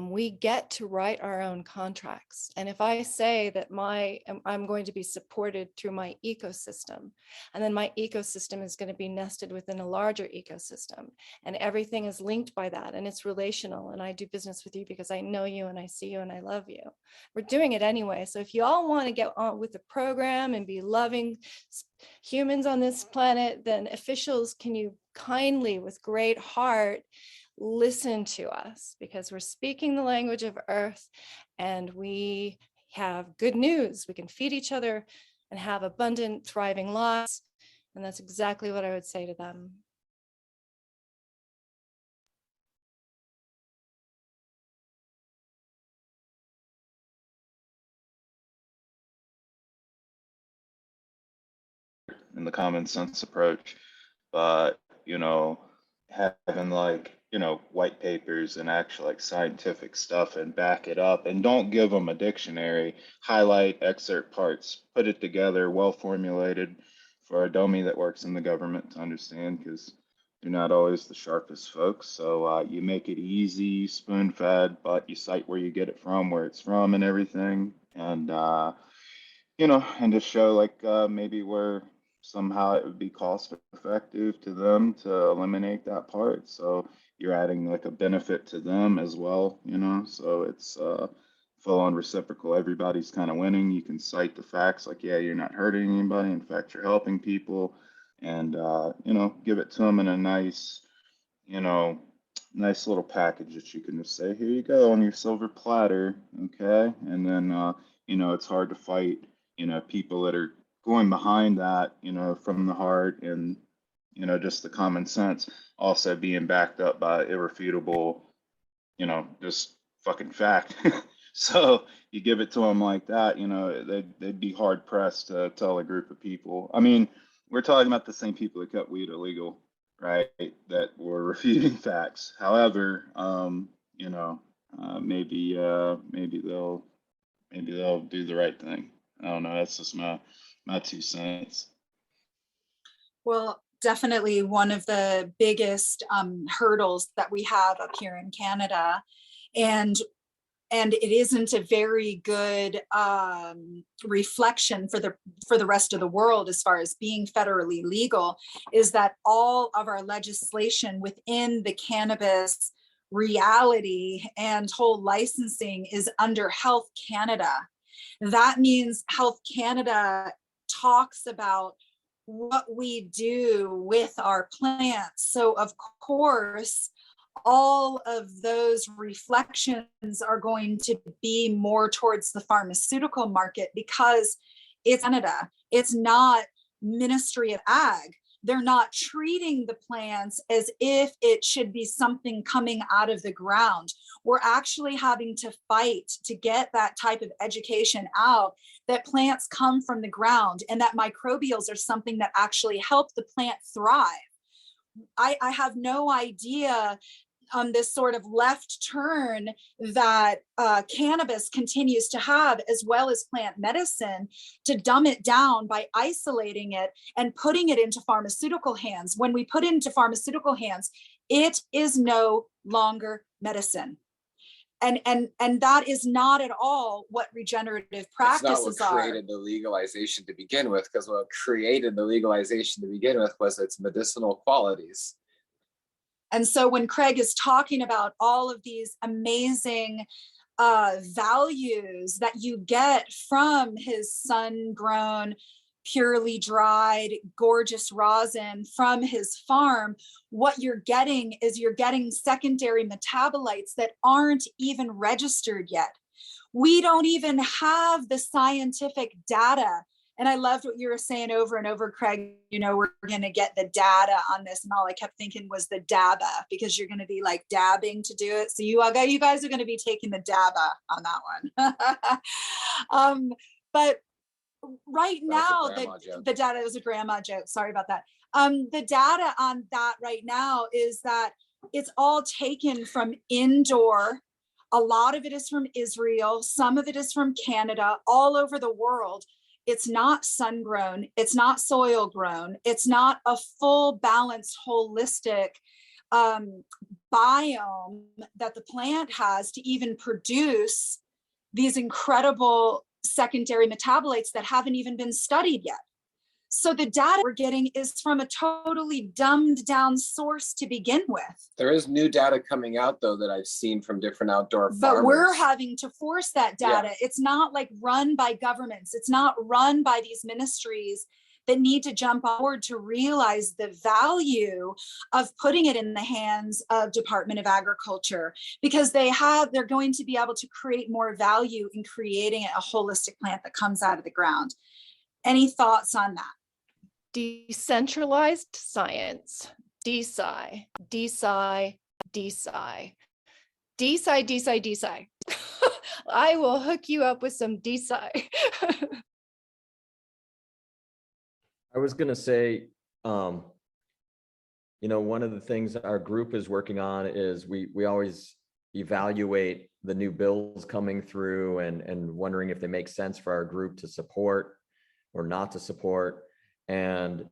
We get to write our own contracts. And if I say that I'm going to be supported through my ecosystem, and then my ecosystem is going to be nested within a larger ecosystem, and everything is linked by that, and it's relational, and I do business with you because I know you and I see you and I love you. We're doing it anyway. So if you all want to get on with the program and be loving humans on this planet, then officials, can you kindly, with great heart, listen to us, because we're speaking the language of Earth, and we have good news. We can feed each other and have abundant, thriving lives. And that's exactly what I would say to them. In the common sense approach, but having white papers and actual scientific stuff and back it up, and don't give them a dictionary, highlight excerpt parts, put it together, well formulated for a dummy that works in the government to understand, because they're not always the sharpest folks. So you make it easy, spoon fed, but you cite where you get it from, where it's from and everything. And and to show like maybe where somehow it would be cost effective to them to eliminate that part. So you're adding like a benefit to them as well, so it's full on reciprocal. Everybody's kind of winning. You can cite the facts like, yeah, you're not hurting anybody. In fact, you're helping people, and give it to them in a nice, you know, nice little package that you can just say, here you go on your silver platter, okay? And then, it's hard to fight, people that are going behind that, from the heart and, just the common sense, also being backed up by irrefutable, just fucking fact. So you give it to them like that, they'd be hard pressed to tell a group of people. I mean, we're talking about the same people that kept weed illegal, right? That were refuting facts. However, maybe they'll do the right thing. I don't know. That's just my 2 cents. Well, definitely one of the biggest hurdles that we have up here in Canada, and it isn't a very good reflection for the rest of the world as far as being federally legal, is that all of our legislation within the cannabis reality and whole licensing is under Health Canada. That means Health Canada talks about what we do with our plants. So of course, all of those reflections are going to be more towards the pharmaceutical market, because it's Canada. It's not Ministry of Ag. They're not treating the plants as if it should be something coming out of the ground. We're actually having to fight to get that type of education out, that plants come from the ground and that microbials are something that actually help the plant thrive. I have no idea on this sort of left turn that cannabis continues to have, as well as plant medicine, to dumb it down by isolating it and putting it into pharmaceutical hands. When we put it into pharmaceutical hands, it is no longer medicine. And that is not at all what regenerative practices It's not what created the legalization to begin with, because what created the legalization to begin with was its medicinal qualities. And so when Craig is talking about all of these amazing values that you get from his sun-grown, purely dried, gorgeous rosin from his farm, what you're getting is you're getting secondary metabolites that aren't even registered yet. We don't even have the scientific data. And I loved what you were saying over and over, Craig, we're going to get the data on this. And all I kept thinking was the DABA, because you're going to be like dabbing to do it. So you guys are going to be taking the DABA on that one. But right now, the data is a grandma joke. Sorry about that. The data on that right now is that it's all taken from indoor. A lot of it is from Israel. Some of it is from Canada, all over the world. It's not sun grown. It's not soil grown. It's not a full balanced, holistic biome that the plant has to even produce these incredible secondary metabolites that haven't even been studied yet. So the data we're getting is from a totally dumbed down source to begin with. There is new data coming out, though, that I've seen from different outdoor farmers. But we're having to force that data. Yeah. It's not like run by governments. It's not run by these ministries that need to jump forward to realize the value of putting it in the hands of Department of Agriculture, because they're going to be able to create more value in creating a holistic plant that comes out of the ground. Any thoughts on that? Decentralized science. DeSci, DeSci, DeSci. DeSci, DeSci, DeSci. I will hook you up with some DeSci. I was going to say, one of the things our group is working on is we always evaluate the new bills coming through and wondering if they make sense for our group to support or not to support. And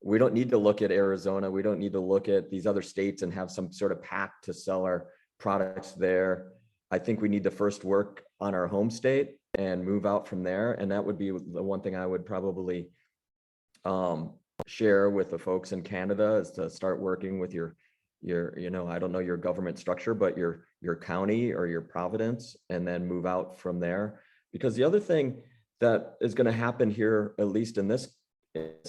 We don't need to look at Arizona. We don't need to look at these other states and have some sort of pact to sell our products there. I think we need to first work on our home state and move out from there. And that would be the one thing I would probably share with the folks in Canada, is to start working with your, I don't know your government structure, but your county or your province, and then move out from there. Because the other thing that is going to happen here, at least in this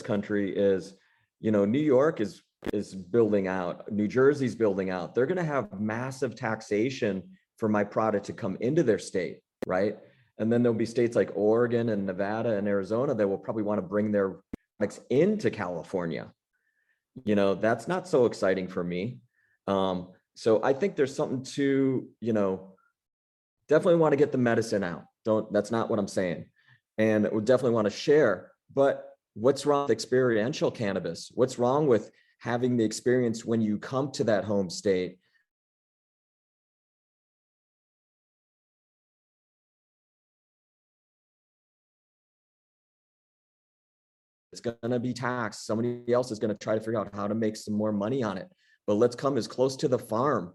country, is, New York is building out, New Jersey's building out. They're going to have massive taxation for my product to come into their state, right? And then there'll be states like Oregon and Nevada and Arizona that will probably want to bring their products into California. That's not so exciting for me. So I think there's something to, definitely want to get the medicine out. That's not what I'm saying. And we definitely want to share, but what's wrong with experiential cannabis? What's wrong with having the experience when you come to that home state? It's going to be taxed. Somebody else is going to try to figure out how to make some more money on it. But let's come as close to the farm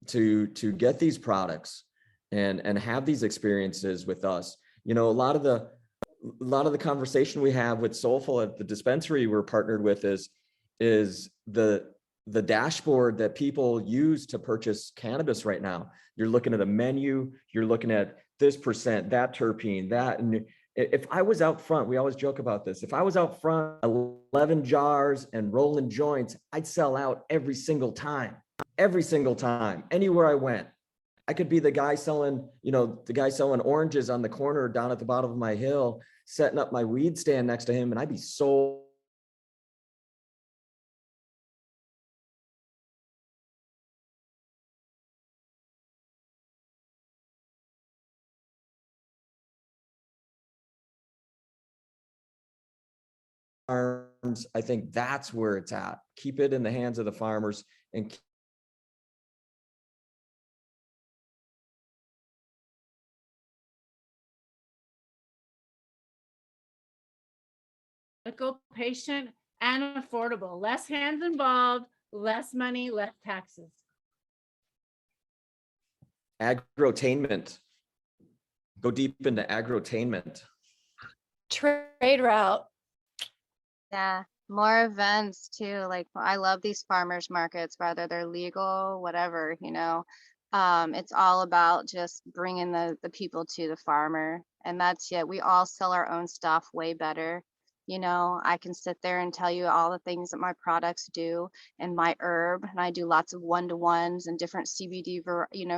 to get these products and have these experiences with us. A lot of the conversation we have with Soulful at the dispensary we're partnered with is the dashboard that people use to purchase cannabis right now. You're looking at a menu, you're looking at this percent, that terpene, that. And if I was out front, we always joke about this. If I was out front 11 jars and rolling joints, I'd sell out every single time, anywhere I went. I could be the guy selling, oranges on the corner down at the bottom of my hill, setting up my weed stand next to him, and I'd be sold. Farms, I think that's where it's at. Keep it in the hands of the farmers and Go patient and affordable. Less hands involved, less money, less taxes. agrotainment. Go deep into agrotainment. Trade route. Yeah, more events too. Like I love these farmers markets, whether they're legal, whatever, it's all about just bringing the people to the farmer. And that's it. We all sell our own stuff way better. I can sit there and tell you all the things that my products do and my herb, and I do lots of 1-to-1s and different CBD,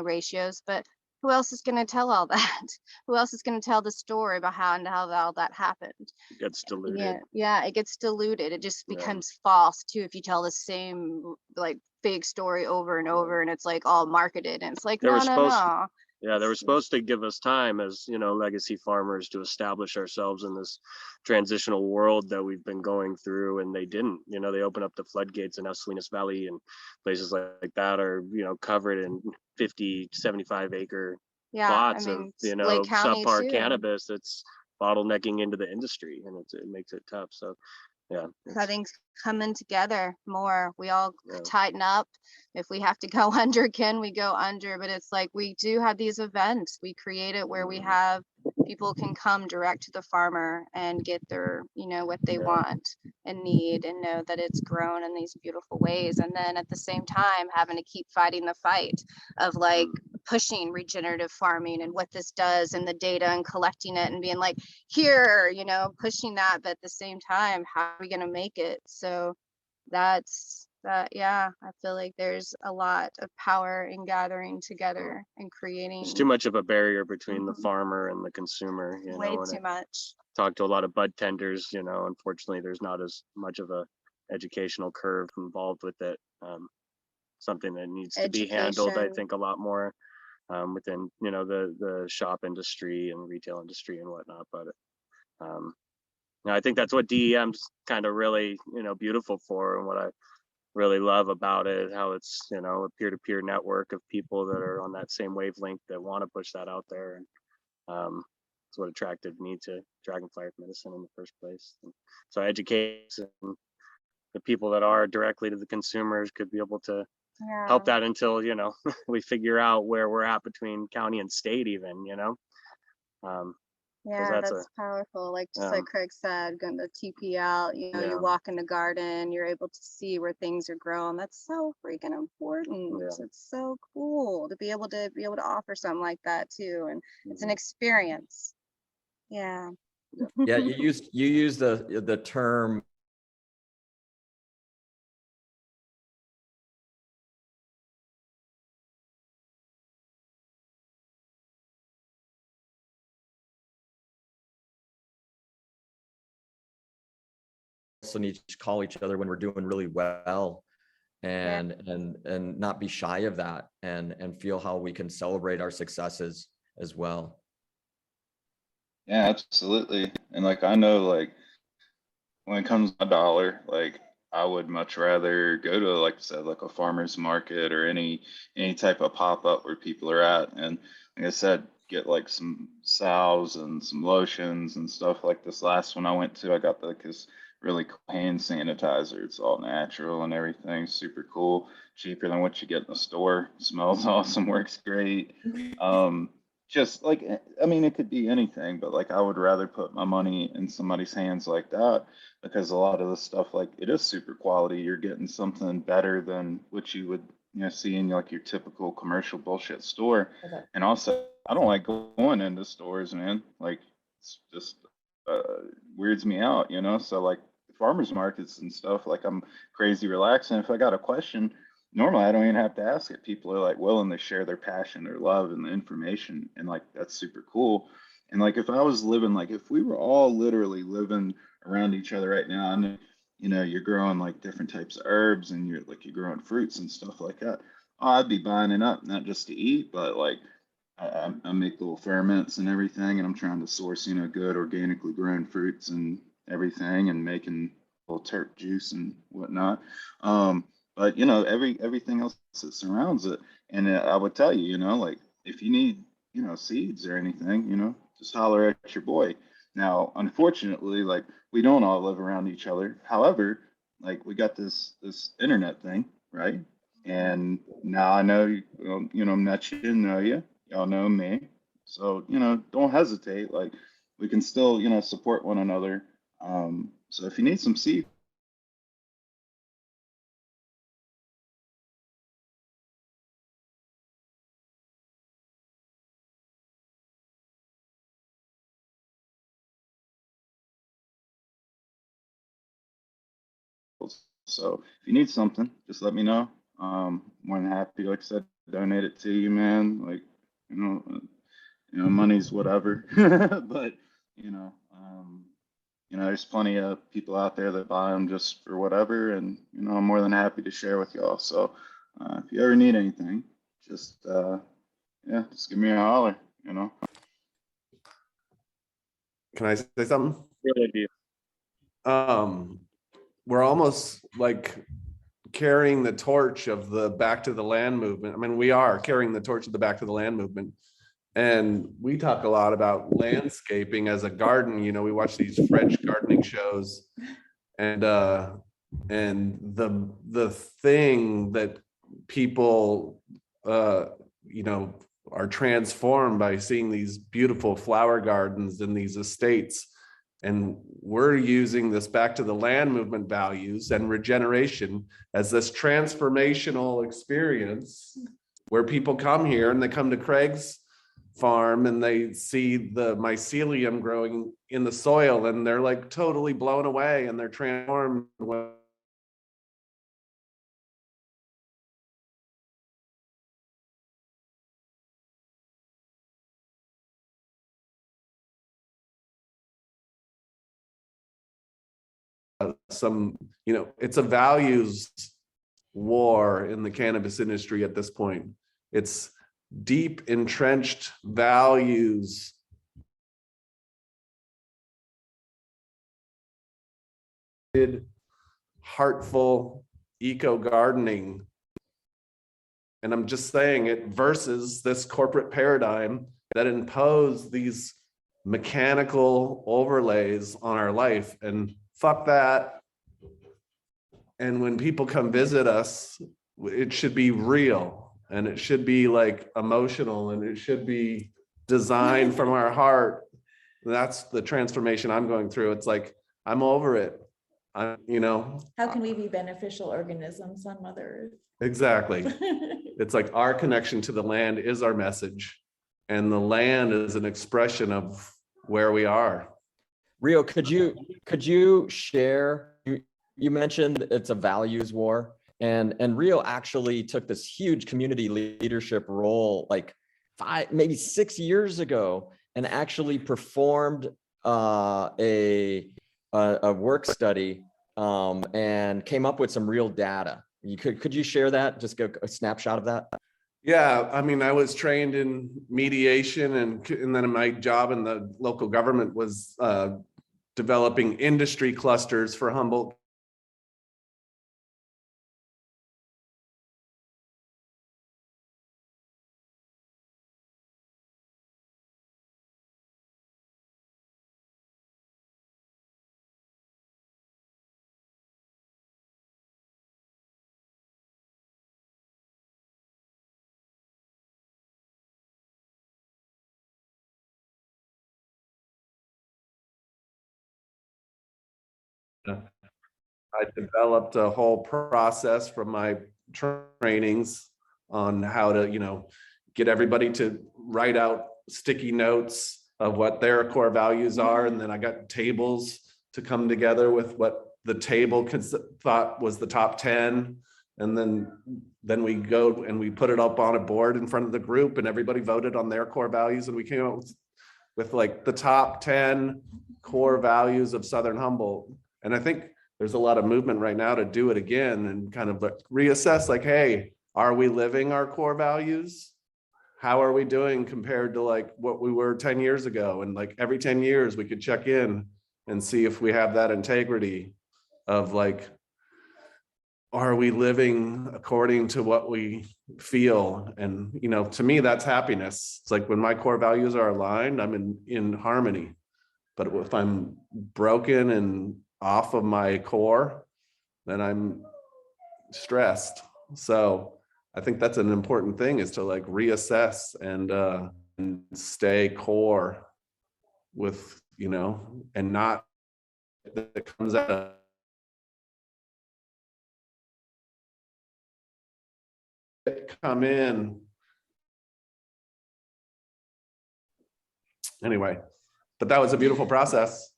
ratios, but who else is going to tell all that? Who else is going to tell the story about how all that happened? It gets diluted. Yeah, it gets diluted. It just becomes false too if you tell the same like fake story over and over, and it's like all marketed, and it's like no. Yeah, they were supposed to give us time as, legacy farmers to establish ourselves in this transitional world that we've been going through, and they didn't. They opened up the floodgates, and now Salinas Valley and places like that are, covered in 50, 75 acre plots of, subpar cannabis that's bottlenecking into the industry, and it makes it tough. So yeah, things coming together more. We all tighten up. If we have to go under, we go under, but it's like we do have these events. We create it where we have people can come direct to the farmer and get their, what they want and need, and know that it's grown in these beautiful ways. And then at the same time, having to keep fighting the fight of like pushing regenerative farming and what this does and the data and collecting it and being like, here, pushing that. But at the same time, how are we going to make it? So that's that. Yeah, I feel like there's a lot of power in gathering together and creating. There's too much of a barrier between the farmer and the consumer. Way too much. Talk to a lot of bud tenders. Unfortunately, there's not as much of a educational curve involved with it. Something that needs to be handled, I think, a lot more within the shop industry and retail industry and whatnot. But I think that's what DEM's kind of really beautiful for, and what I really love about it, how it's a peer-to-peer network of people that are on that same wavelength that want to push that out there. And That's what attracted me to dragonfly medicine in the first place. And so educate the people that are directly to the consumers could be able to help that until, you know, we figure out where we're at between county and state even, you know. 'Cause Yeah, that's powerful. Like just like Craig said, going to TPL, you know, you walk in the garden, you're able to see where things are grown. That's so freaking important. It's so cool to be able to offer something like that too. And it's an experience. Yeah. Yeah, you use the term also need to call each other when we're doing really well and not be shy of that and feel how we can celebrate our successes as well. Yeah, absolutely. And like I know, like when it comes to a dollar, like I would much rather go to, like I said, like a farmer's market or any type of pop up where people are at. And like I said, get like some salves and some lotions and stuff. Like this last one I went to, I got like this really cool hand sanitizer. It's all natural and everything, super cool, cheaper than what you get in the store. Smells awesome, works great. Just like, I mean, it could be anything, but like I would rather put my money in somebody's hands like that, because a lot of the stuff, like it is super quality. You're getting something better than what you would, you know, see in like your typical commercial bullshit store. Okay. And also, I don't like going into stores, man. Like it's just weirds me out, you know. So like farmers markets and stuff, like I'm crazy relaxed. And if I got a question, normally I don't even have to ask it. People are like willing to share their passion, their love, and the information, and like that's super cool. And like if I was living, like if we were all literally living around each other right now, and you know you're growing like different types of herbs, and you're growing fruits and stuff like that, I'd be buying it up, not just to eat, but like I make little ferments and everything, and I'm trying to source, you know, good organically grown fruits and everything, and making little terp juice and whatnot. But you know, everything else that surrounds it, and I would tell you, you know, like if you need, you know, seeds or anything, you know, just holler at your boy. Now, unfortunately, like we don't all live around each other. However, like we got this internet thing, right? And now I know you know, met you, know you, y'all know me. So, you know, don't hesitate. Like we can still, you know, support one another. So if you need some seeds, so if you need something, just let me know. More than happy, like I said, donate it to you, man. Like, you know, money's whatever, but you know, you know, there's plenty of people out there that buy them just for whatever, and you know, I'm more than happy to share with y'all. So, if you ever need anything, just yeah, just give me a holler. You know. Can I say something? Really do. We're almost like carrying the torch of the Back to the Land movement. I mean, we are carrying the torch of the Back to the Land movement. And we talk a lot about landscaping as a garden. You know, we watch these French gardening shows, and the thing that people you know, are transformed by seeing these beautiful flower gardens and these estates. And we're using this Back to the Land movement values and regeneration as this transformational experience where people come here and they come to Craig's farm and they see the mycelium growing in the soil and they're like totally blown away and they're transformed. Some, you know, it's a values war in the cannabis industry at this point. It's deep entrenched values heartful eco gardening, and I'm just saying it, versus this corporate paradigm that imposed these mechanical overlays on our life, and fuck that. And when people come visit us, it should be real, and it should be like emotional, and it should be designed from our heart. That's the transformation I'm going through. It's like, I'm over it. How can we be beneficial organisms on Mother Earth? Exactly. It's like our connection to the land is our message, and the land is an expression of where we are. Rio, could you share, you mentioned it's a values war, and Rio actually took this huge community leadership role like 5, maybe 6 years ago, and actually performed a work study and came up with some real data. Could you share that? Just go a snapshot of that. Yeah, I mean, I was trained in mediation, and then my job in the local government was developing industry clusters for Humboldt. I developed a whole process from my trainings on how to, get everybody to write out sticky notes of what their core values are. And then I got tables to come together with what the table thought was the top 10. And then we go and we put it up on a board in front of the group, and everybody voted on their core values. And we came up with like the top 10 core values of Southern Humboldt. And I think there's a lot of movement right now to do it again and kind of reassess, like, hey, are we living our core values? How are we doing compared to like what we were 10 years ago? And like every 10 years we could check in and see if we have that integrity of like, are we living according to what we feel? And, to me, that's happiness. It's like when my core values are aligned, I'm in harmony. But if I'm broken and off of my core, then I'm stressed. So I think that's an important thing, is to like reassess and stay core with, and not that comes out of come in. Anyway, but that was a beautiful process.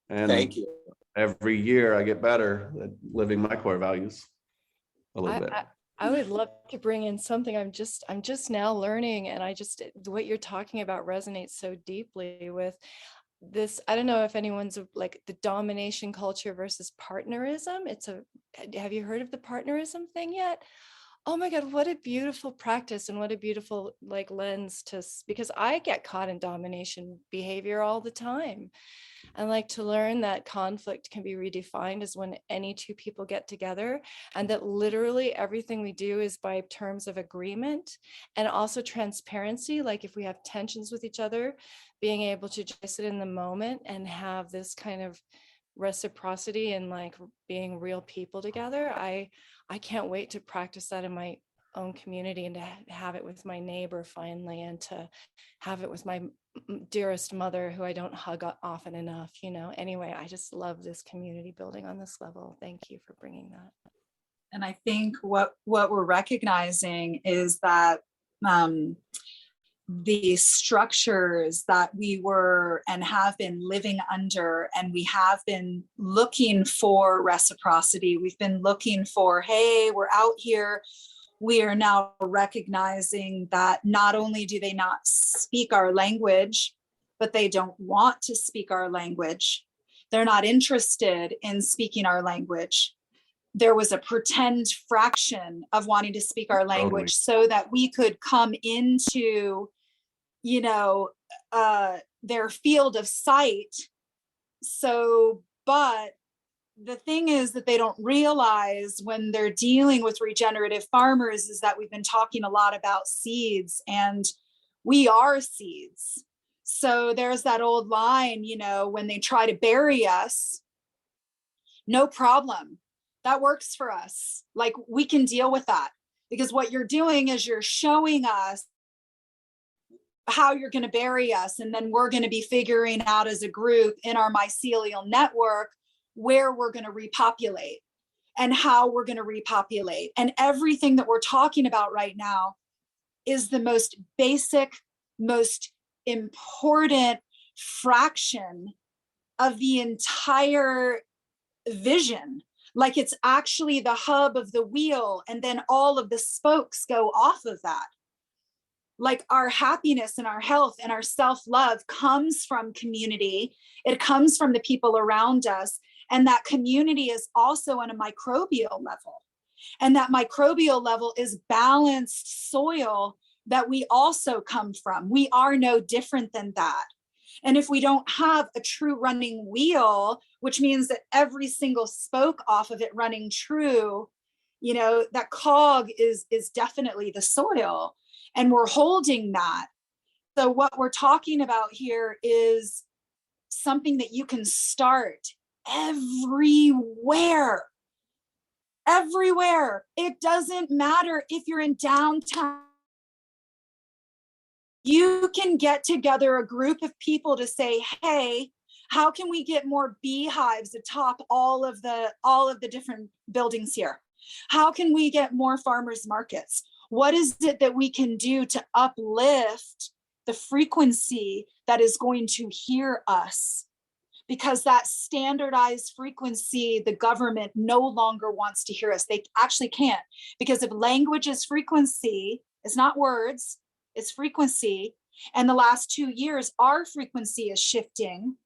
And Thank you. Every year I get better at living my core values a little bit. I would love to bring in something I'm just now learning, and what you're talking about resonates so deeply with this. I don't know if anyone's like the domination culture versus partnerism. Have you heard of the partnerism thing yet? Oh my God, what a beautiful practice, and what a beautiful like lens because I get caught in domination behavior all the time. And like to learn that conflict can be redefined as when any two people get together, and that literally everything we do is by terms of agreement, and also transparency. Like if we have tensions with each other, being able to just sit in the moment and have this kind of reciprocity and like being real people together. I can't wait to practice that in my own community, and to have it with my neighbor finally, and to have it with my dearest mother, who I don't hug often enough. Anyway, I just love this community building on this level. Thank you for bringing that. And I think what we're recognizing is that the structures that we were and have been living under, and we have been looking for reciprocity. We've been looking for, hey, we're out here. We are now recognizing that not only do they not speak our language, but they don't want to speak our language. They're not interested in speaking our language. There was a pretend fraction of wanting to speak our language so that we could come into, their field of sight. But the thing is that they don't realize when they're dealing with regenerative farmers is that we've been talking a lot about seeds, and we are seeds. So there's that old line, you know, when they try to bury us, no problem. That works for us. Like, we can deal with that, because what you're doing is you're showing us how you're going to bury us. And then we're going to be figuring out as a group in our mycelial network where we're going to repopulate and how we're going to repopulate. And everything that we're talking about right now is the most basic, most important fraction of the entire vision. Like, it's actually the hub of the wheel, and then all of the spokes go off of that. Like, our happiness and our health and our self-love comes from community. It comes from the people around us. And that community is also on a microbial level. And that microbial level is balanced soil that we also come from. We are no different than that. And if we don't have a true running wheel, which means that every single spoke off of it running true, you know, that cog is definitely the soil. And we're holding that. So what we're talking about here is something that you can start everywhere. Everywhere. It doesn't matter if you're in downtown. You can get together a group of people to say, hey, how can we get more beehives atop all of the different buildings here? How can we get more farmers markets? What is it that we can do to uplift the frequency that is going to hear us? Because that standardized frequency, the government no longer wants to hear us. They actually can't, because if language is frequency, it's not words, it's frequency, and the last 2 years, our frequency is shifting,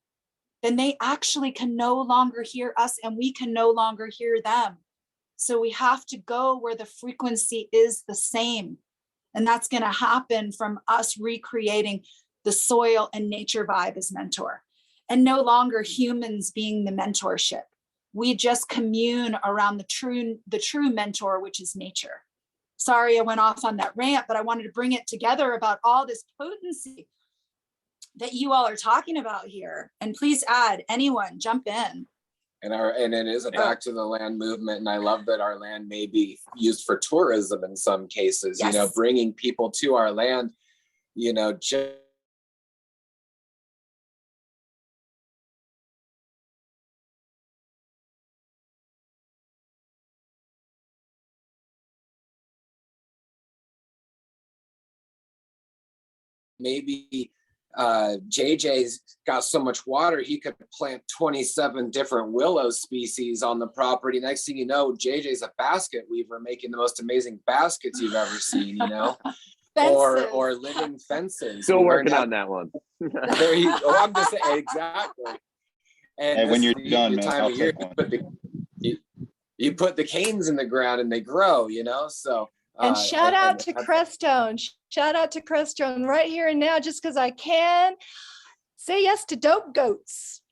then they actually can no longer hear us, and we can no longer hear them. So we have to go where the frequency is the same. And that's going to happen from us recreating the soil and nature vibe as mentor, and no longer humans being the mentorship. We just commune around the true mentor, which is nature. Sorry, I went off on that rant, but I wanted to bring it together about all this potency that you all are talking about here. And please add, anyone, jump in. And it is a back to the land movement. And I love that our land may be used for tourism in some cases, Yes. you know, bringing people to our land, you know, just maybe JJ's got so much water, he could plant 27 different willow species on the property. Next thing you know, JJ's a basket weaver making the most amazing baskets you've ever seen, you know, or living fences. Still We working learned on that one. There you go. I'm just saying, exactly. And Hey, when you're the done, man, time I'll of year, take one. you put the canes in the ground and they grow, you know, so. And shout out to Crestone. Shout out to Crestone right here and now, just because I can. Say yes to dope goats.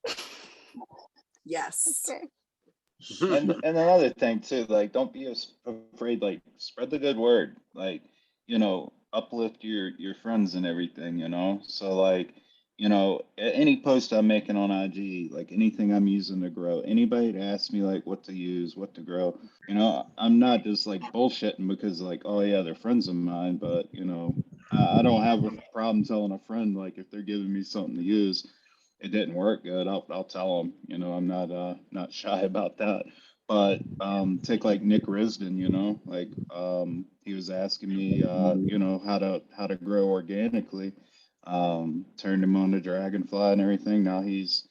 Yes. Okay. And another thing too, like, don't be afraid, like, spread the good word, like, you know, uplift your friends and everything, you know. So like, you know, any post I'm making on IG, like anything I'm using to grow, anybody to ask me like what to use, what to grow, you know, I'm not just like bullshitting because like, oh yeah, they're friends of mine, but you know, I don't have a problem telling a friend like if they're giving me something to use, it didn't work good, I'll tell them, you know, I'm not shy about that. But take like Nick Risden, you know, like he was asking me you know, how to grow organically. Turned him on to Dragonfly and everything. Now he's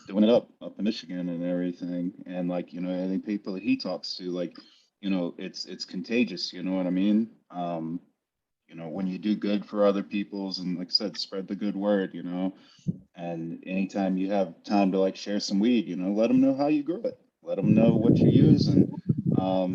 doing it up in Michigan and everything. And like, you know, I think people that he talks to, like, you know, it's contagious, you know what I mean? You know, when you do good for other people's, and like I said, spread the good word, you know. And anytime you have time to like share some weed, you know, let them know how you grow it. Let them know what you use, and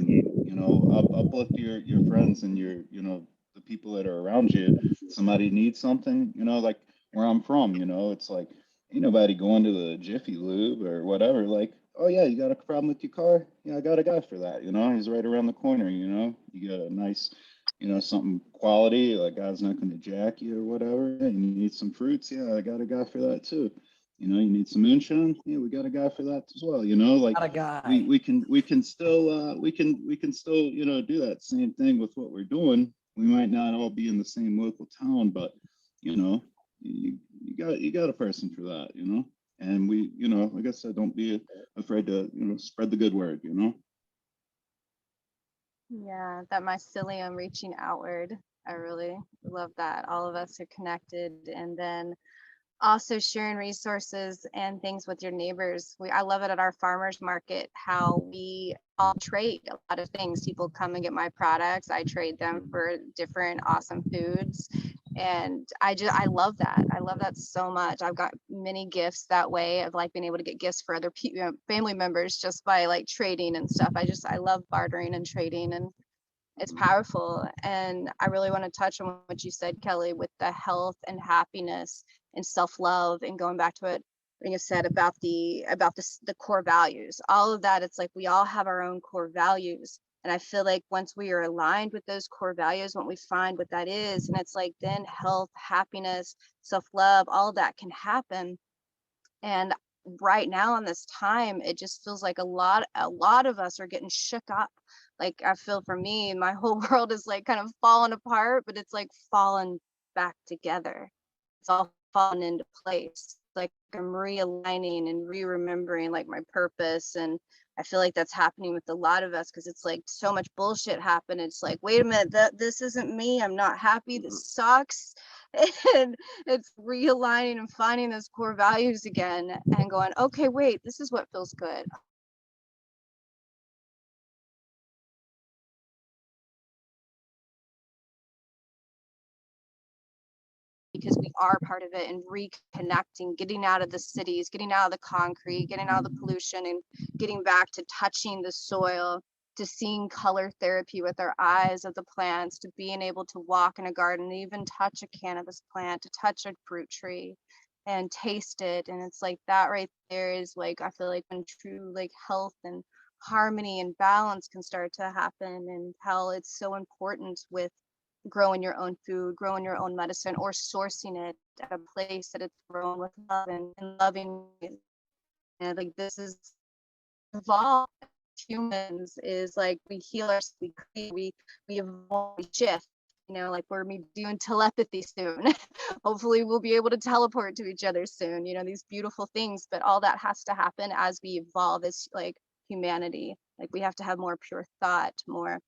you know, uplift your friends and you know, the people that are around you. Somebody needs something, you know, like where I'm from, you know, it's like ain't nobody going to the Jiffy Lube or whatever. Like, oh yeah, you got a problem with your car? Yeah, I got a guy for that. You know, he's right around the corner. You know, you got a nice, something quality, like God's not going to jack you or whatever, and you need some fruits, yeah, I got a guy for that too. You need some moonshine, yeah, we got a guy for that as well. Like Got a guy. we can still do that same thing with what we're doing. We might not all be in the same local town, but you got a person for that, and we, like I said, don't be afraid to spread the good word. Yeah, that mycelium reaching outward. I really love that. All of us are connected. And then also sharing resources and things with your neighbors. I love it at our farmers market how we all trade a lot of things. People come and get my products. I trade them for different awesome foods. And I love that. I love that so much. I've got many gifts that way of like being able to get gifts for other people, family members, just by like trading and stuff. I love bartering and trading, and it's powerful. And I really want to touch on what you said, Kelly, with the health and happiness and self-love, and going back to what you said about the core values. All of that, it's like we all have our own core values. And I feel like once we are aligned with those core values, when we find what that is, and it's like then health, happiness, self-love, all of that can happen. And right now in this time, it just feels like a lot of us are getting shook up. Like I feel for me, my whole world is like kind of falling apart, but it's like falling back together. It's all falling into place. Like I'm realigning and re-remembering like my purpose. And I feel like that's happening with a lot of us, because it's like so much bullshit happened. It's like, wait a minute, this isn't me. I'm not happy. This sucks. And it's realigning and finding those core values again and going, okay, wait, this is what feels good. Because we are part of it, and reconnecting, getting out of the cities, getting out of the concrete, getting out of the pollution, and getting back to touching the soil, to seeing color therapy with our eyes of the plants, to being able to walk in a garden, even touch a cannabis plant, to touch a fruit tree and taste it. And it's like that right there is like, I feel like when true like health and harmony and balance can start to happen, and how it's so important with growing your own food, growing your own medicine, or sourcing it at a place that it's grown with love and loving it. And like this is evolved. Humans is like we heal ourselves, we create, we evolve, we shift. Like we're doing telepathy soon. Hopefully we'll be able to teleport to each other soon. These beautiful things, but all that has to happen as we evolve as like humanity. Like we have to have more pure thought, more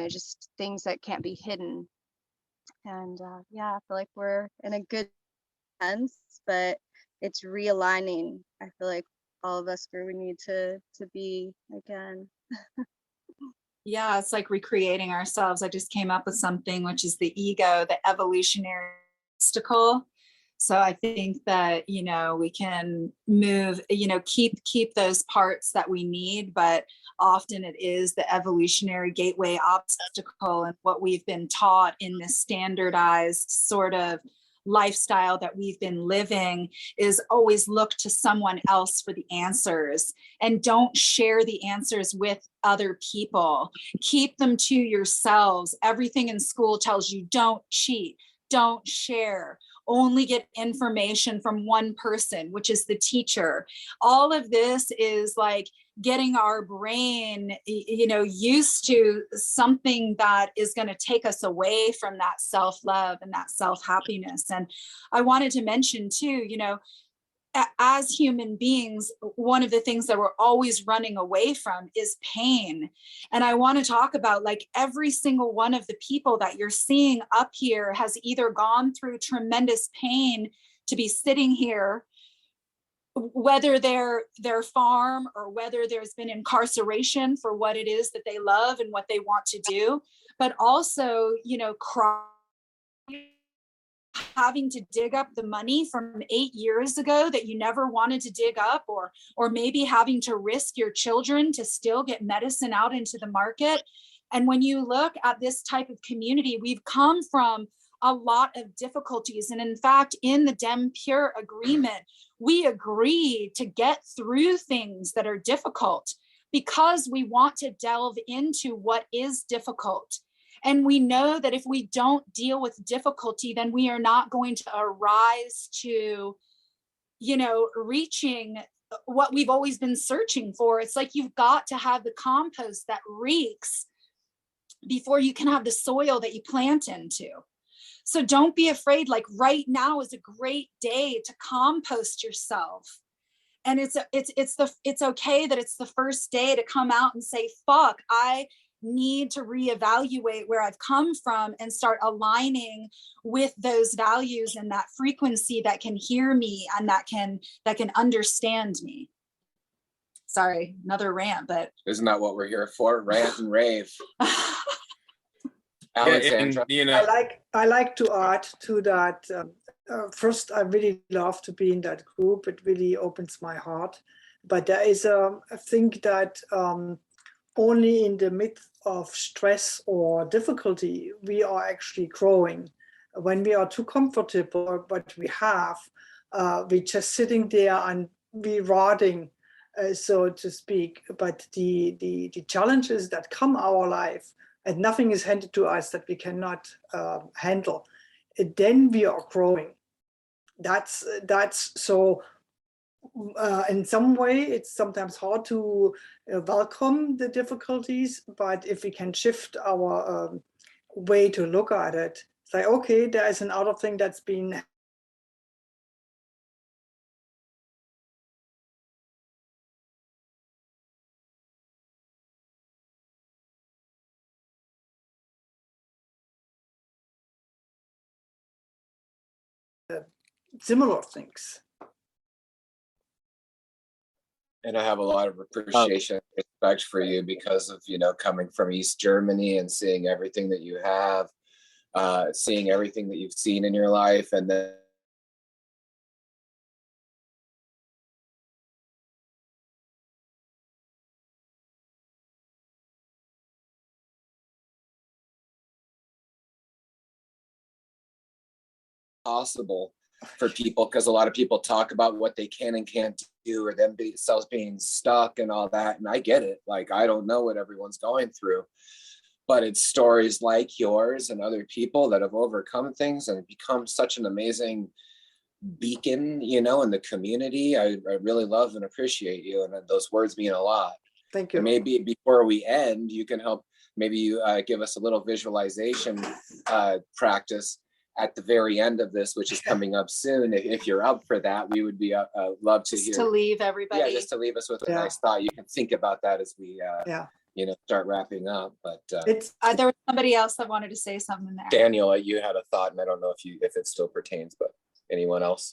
just things that can't be hidden. And yeah, I feel like we're in a good sense, but it's realigning. I feel like all of us where we need to be again. Yeah, it's like recreating ourselves. I just came up with something, which is the ego, the evolutionary obstacle. So I think that, we can move, keep those parts that we need, but often it is the evolutionary gateway obstacle, and what we've been taught in this standardized sort of lifestyle that we've been living is always look to someone else for the answers, and don't share the answers with other people. Keep them to yourselves. Everything in school tells you don't cheat, don't share, only get information from one person, which is the teacher. All of this is like getting our brain, used to something that is going to take us away from that self-love and that self-happiness. And I wanted to mention too, as human beings, one of the things that we're always running away from is pain. And I want to talk about like every single one of the people that you're seeing up here has either gone through tremendous pain to be sitting here, whether their farm or whether there's been incarceration for what it is that they love and what they want to do, but also, having to dig up the money from 8 years ago that you never wanted to dig up, or maybe having to risk your children to still get medicine out into the market. And when you look at this type of community, we've come from a lot of difficulties. And in fact, in the Dem Pure agreement, we agreed to get through things that are difficult because we want to delve into what is difficult. And we know that if we don't deal with difficulty, then we are not going to arise to, you know, reaching what we've always been searching for. It's like you've got to have the compost that reeks before you can have the soil that you plant into. So don't be afraid. Like right now is a great day to compost yourself. And it's okay that it's the first day to come out and say, fuck, I need to reevaluate where I've come from and start aligning with those values and that frequency that can hear me and that can understand me. Sorry, another rant, but Isn't that what we're here for? Rant and rave. Alexandra. You know, I like to add to that. First, I really love to be in that group. It really opens my heart. But there is I think that only in the midst of stress or difficulty, we are actually growing. When we are too comfortable, what we have, we're just sitting there and we rotting, so to speak. But the challenges that come our life, and nothing is handed to us that we cannot handle, then we are growing. That's so. In some way, it's sometimes hard to welcome the difficulties, but if we can shift our way to look at it, it's like, okay, there is another thing that's been similar things. And I have a lot of appreciation and respect for you because of, you know, coming from East Germany and seeing everything that you have, seeing everything that you've seen in your life, and then possible for people, because a lot of people talk about what they can and can't do, or themselves being stuck and all that. And I get it. Like, I don't know what everyone's going through, but it's stories like yours and other people that have overcome things and become such an amazing beacon, you know, in the community. I really love and appreciate you, and those words mean a lot. Thank you. And maybe before we end, you can help, maybe you give us a little visualization practice at the very end of this, which is coming up soon. If you're up for that, we would be love to hear. To leave everybody. Yeah, just to leave us with a nice thought. You can think about that as we you know, start wrapping up. But there was somebody else that wanted to say something there. Daniel, you had a thought, and I don't know if it still pertains, but anyone else?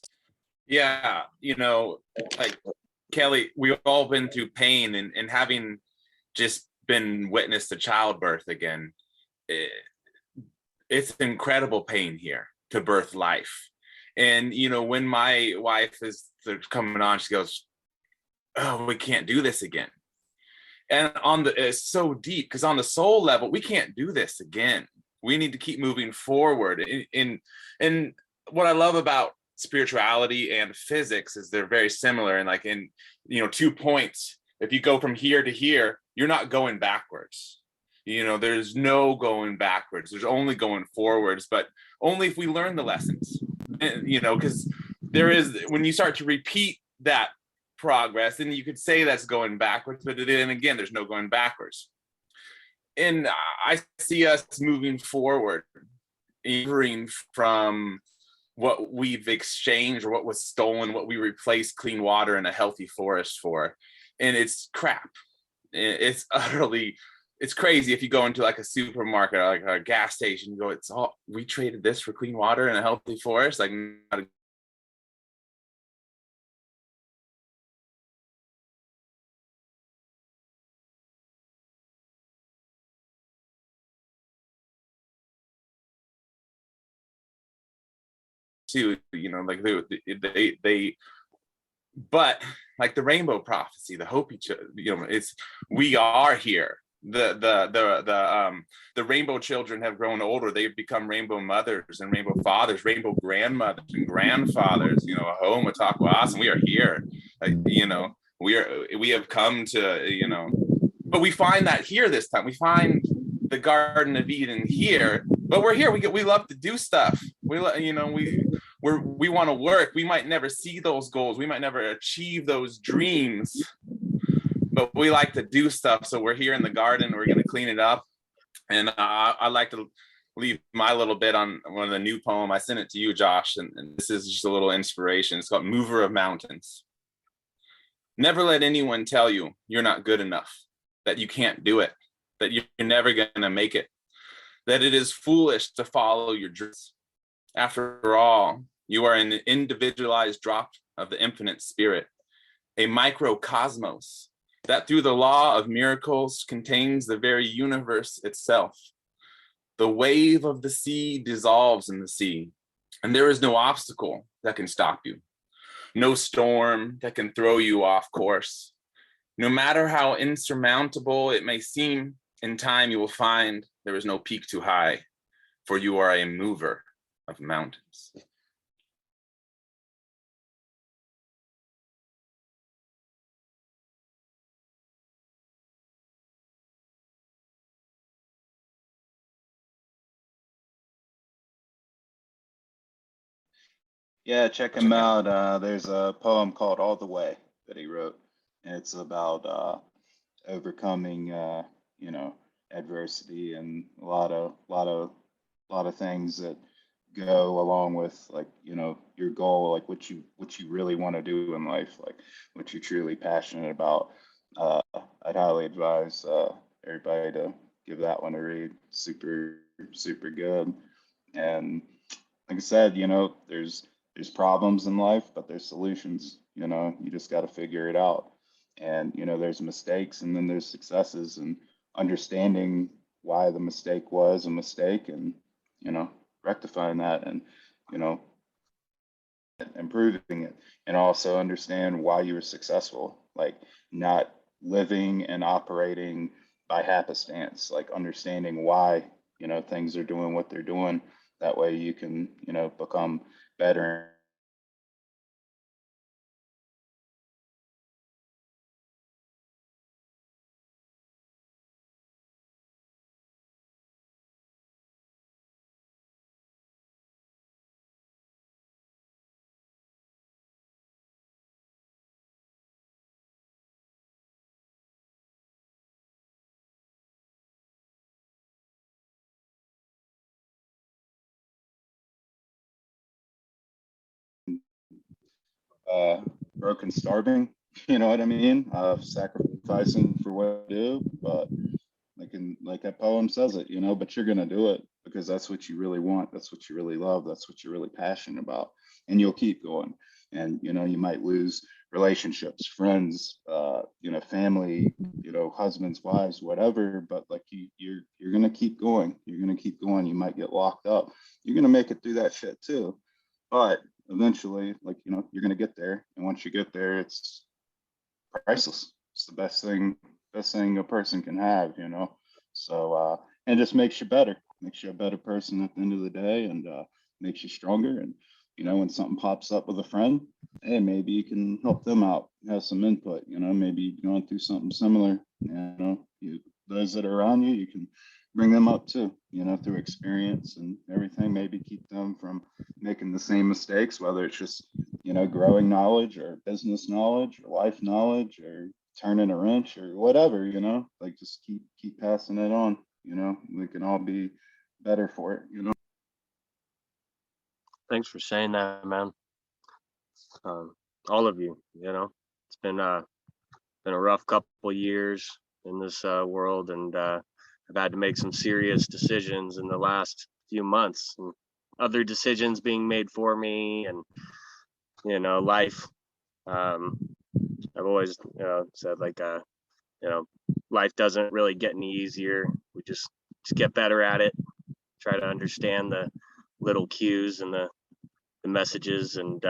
Yeah, you know, like Kelly, we've all been through pain, and having just been witness to childbirth again, it's incredible pain here to birth life. And, you know, when my wife is coming on, she goes, oh, we can't do this again. And it's so deep, because on the soul level, we can't do this again. We need to keep moving forward. And what I love about spirituality and physics is they're very similar. And like in, you know, 2 points, if you go from here to here, you're not going backwards. You know, there's no going backwards. There's only going forwards, but only if we learn the lessons, you know, because there is, when you start to repeat that progress, then you could say that's going backwards, but then again, there's no going backwards. And I see us moving forward, entering from what we've exchanged or what was stolen, what we replaced clean water and a healthy forest for. And it's crap. It's utterly, it's crazy. If you go into like a supermarket or like a gas station, you go, it's all, we traded this for clean water and a healthy forest. Like, too, you know, like they but like the rainbow prophecy, the hope each, you know, it's, we are here. The rainbow children have grown older. They've become rainbow mothers and rainbow fathers, rainbow grandmothers and grandfathers, you know, a home, a taquas, and we are here. Like, you know, we have come to, you know, but we find that here this time, we find the Garden of Eden here, but we're here. We love to do stuff. We want to work. We might never see those goals. We might never achieve those dreams, but we like to do stuff. So we're here in the garden. We're going to clean it up. And I like to leave my little bit on one of the new poem. I sent it to you, Josh, and this is just a little inspiration. It's called Mover of Mountains. Never let anyone tell you you're not good enough, that you can't do it, that you're never going to make it, that it is foolish to follow your dreams. After all, you are an individualized drop of the infinite spirit, a microcosmos that through the law of miracles contains the very universe itself. The wave of the sea dissolves in the sea, and there is no obstacle that can stop you, no storm that can throw you off course. No matter how insurmountable it may seem, in time you will find there is no peak too high, for you are a mover of mountains. Yeah, check him out. There's a poem called All the Way that he wrote. And it's about overcoming adversity and a lot of things that go along with, like, your goal, like what you really want to do in life, like what you're truly passionate about. I'd highly advise everybody to give that one a read. Super, super good. And like I said, there's problems in life, but there's solutions. You just got to figure it out. And there's mistakes, and then there's successes, and understanding why the mistake was a mistake, and rectifying that, and improving it, and also understand why you were successful, like not living and operating by happenstance, like understanding why things are doing what they're doing. That way you can become better. Broken, starving, you know what I mean? Sacrificing for what you do, but like that poem says it, but you're gonna do it because that's what you really want, that's what you really love, that's what you're really passionate about, and you'll keep going. And you might lose relationships, friends, family, husbands, wives, whatever, but like you're gonna keep going. You're gonna keep going. You might get locked up. You're gonna make it through that shit too. But eventually, like, you're gonna get there. And once you get there, it's priceless. It's the best thing a person can have, So and it just makes you better, makes you a better person at the end of the day, and makes you stronger. And when something pops up with a friend, hey, maybe you can help them out, have some input, maybe you're going through something similar, those that are around you, you can bring them up too, through experience and everything, maybe keep them from making the same mistakes, whether it's just, growing knowledge or business knowledge or life knowledge or turning a wrench or whatever, like just keep passing it on, we can all be better for it, Thanks for saying that, man. All of you, it's been a rough couple years in this world, and I've had to make some serious decisions in the last few months, and other decisions being made for me, and life. I've always said, like, life doesn't really get any easier. We just get better at it. Try to understand the little cues and the messages, and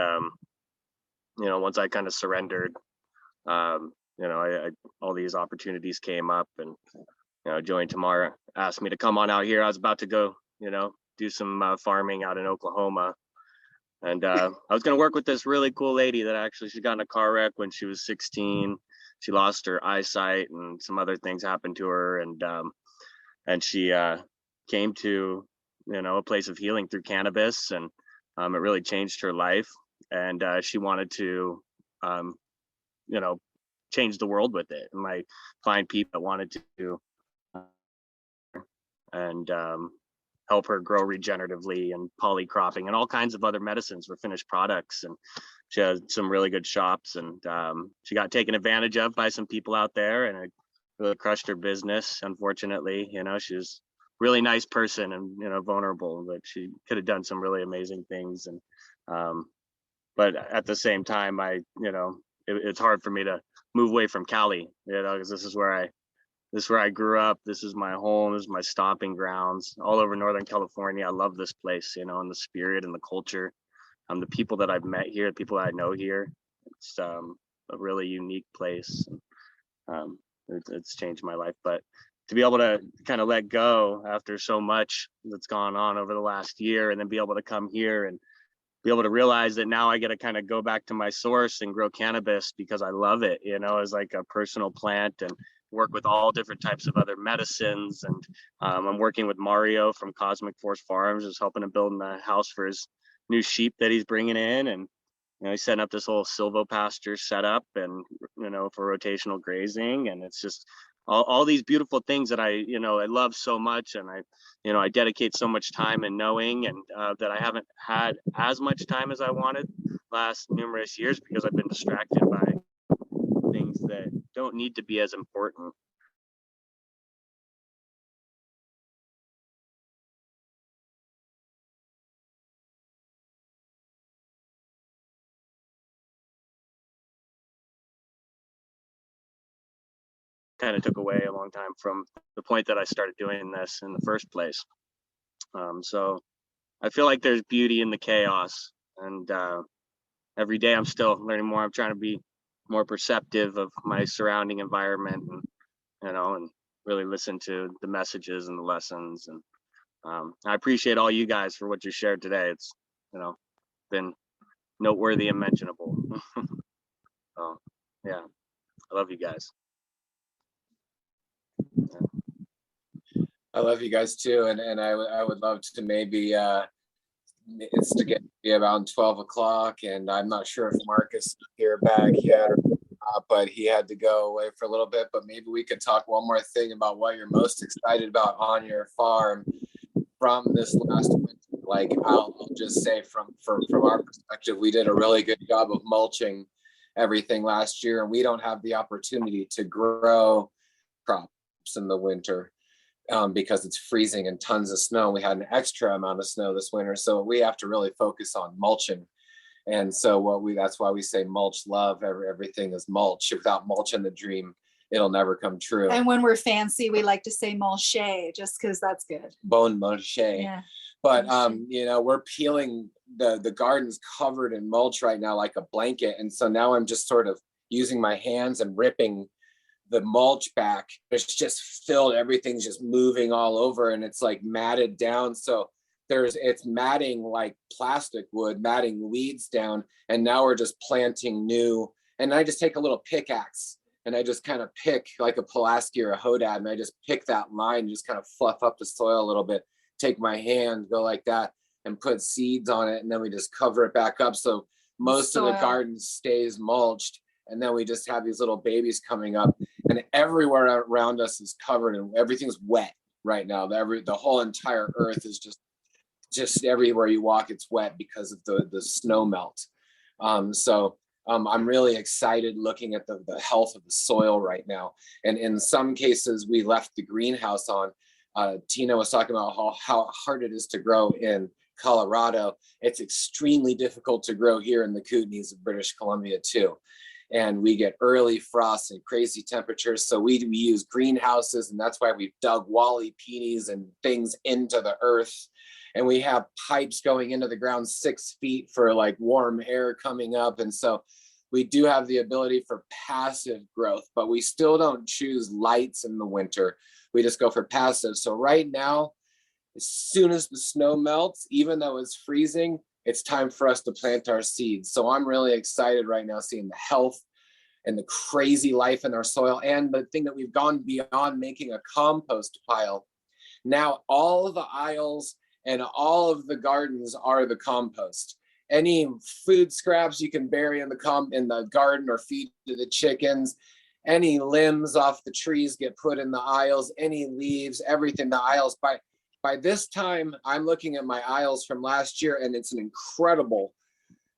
once I kind of surrendered, I all these opportunities came up, and Joey Tamara asked me to come on out here. I was about to go do some farming out in Oklahoma, and I was going to work with this really cool lady that actually, she got in a car wreck when she was 16. She lost her eyesight, and some other things happened to her, and and she came to, you know, a place of healing through cannabis, and it really changed her life. And she wanted to, you know, change the world with it, and like find people that wanted to and help her grow regeneratively and polycropping and all kinds of other medicines for finished products. And she had some really good shops, and she got taken advantage of by some people out there, and it really crushed her business. Unfortunately, you know, she was a really nice person and, you know, vulnerable, but she could have done some really amazing things. And but at the same time, you know, it's hard for me to move away from Cali, you know, because this is where I grew up. This is my home. This is my stomping grounds all over Northern California. I love this place, you know, and the spirit and the culture. The people that I've met here, the people that I know here. It's a really unique place. It's changed my life. But to be able to kind of let go after so much that's gone on over the last year, and then be able to come here and be able to realize that now I get to kind of go back to my source and grow cannabis because I love it, you know, as like a personal plant, and work with all different types of other medicines. And I'm working with Mario from Cosmic Force Farms, just helping him build a house for his new sheep that he's bringing in. And, you know, he's setting up this whole silvopasture setup, and, you know, for rotational grazing. And it's just all these beautiful things that I love so much. And I dedicate so much time in knowing, and that I haven't had as much time as I wanted last numerous years, because I've been distracted by things that don't need to be as important. Kind of took away a long time from the point that I started doing this in the first place. So I feel like there's beauty in the chaos, and every day I'm still learning more. I'm trying to be more perceptive of my surrounding environment, and, you know, and really listen to the messages and the lessons. And I appreciate all you guys for what you shared today. It's, you know, been noteworthy and mentionable. So yeah, I love you guys. I love you guys too, and I would love to maybe it's to get to be about 12 o'clock, and I'm not sure if Marcus is here back yet, but he had to go away for a little bit. But maybe we could talk one more thing about what you're most excited about on your farm from this last winter. Like I'll just say from our perspective, we did a really good job of mulching everything last year, and we don't have the opportunity to grow crops in the winter. Because it's freezing and tons of snow. We had an extra amount of snow this winter, so we have to really focus on mulching. And so that's why we say mulch love. Everything is mulch. Without mulch in the dream, it'll never come true. And when we're fancy, we like to say mulch, just because that's good. Bon mulch. Yeah. But you know, we're peeling the garden's covered in mulch right now like a blanket, and so now I'm just sort of using my hands and ripping the mulch back. It's just filled, everything's just moving all over, and it's like matted down. So it's matting like plastic would, matting weeds down. And now we're just planting new. And I just take a little pickaxe and I just kind of pick like a Pulaski or a Hodad, and I just pick that line, just kind of fluff up the soil a little bit, take my hand, go like that, and put seeds on it. And then we just cover it back up. So most of the garden stays mulched. And then we just have these little babies coming up, and everywhere around us is covered, and everything's wet right now. The whole entire earth is just everywhere you walk, it's wet because of the snow melt. So I'm really excited looking at the health of the soil right now. And in some cases, we left the greenhouse on. Tina was talking about how hard it is to grow in Colorado. It's extremely difficult to grow here in the Kootenays of British Columbia too. And we get early frosts and crazy temperatures. So we use greenhouses, and that's why we've dug Wally peonies and things into the earth. And we have pipes going into the ground 6 feet for like warm air coming up. And so we do have the ability for passive growth, but we still don't choose lights in the winter. We just go for passive. So right now, as soon as the snow melts, even though it's freezing, it's time for us to plant our seeds. So I'm really excited right now seeing the health and the crazy life in our soil. And the thing that we've gone beyond making a compost pile Now all of the aisles and all of the gardens are the compost. Any food scraps you can bury in the garden or feed to the chickens. Any limbs off the trees get put in the aisles, any leaves, everything, the aisles. By this time, I'm looking at my aisles from last year, and it's an incredible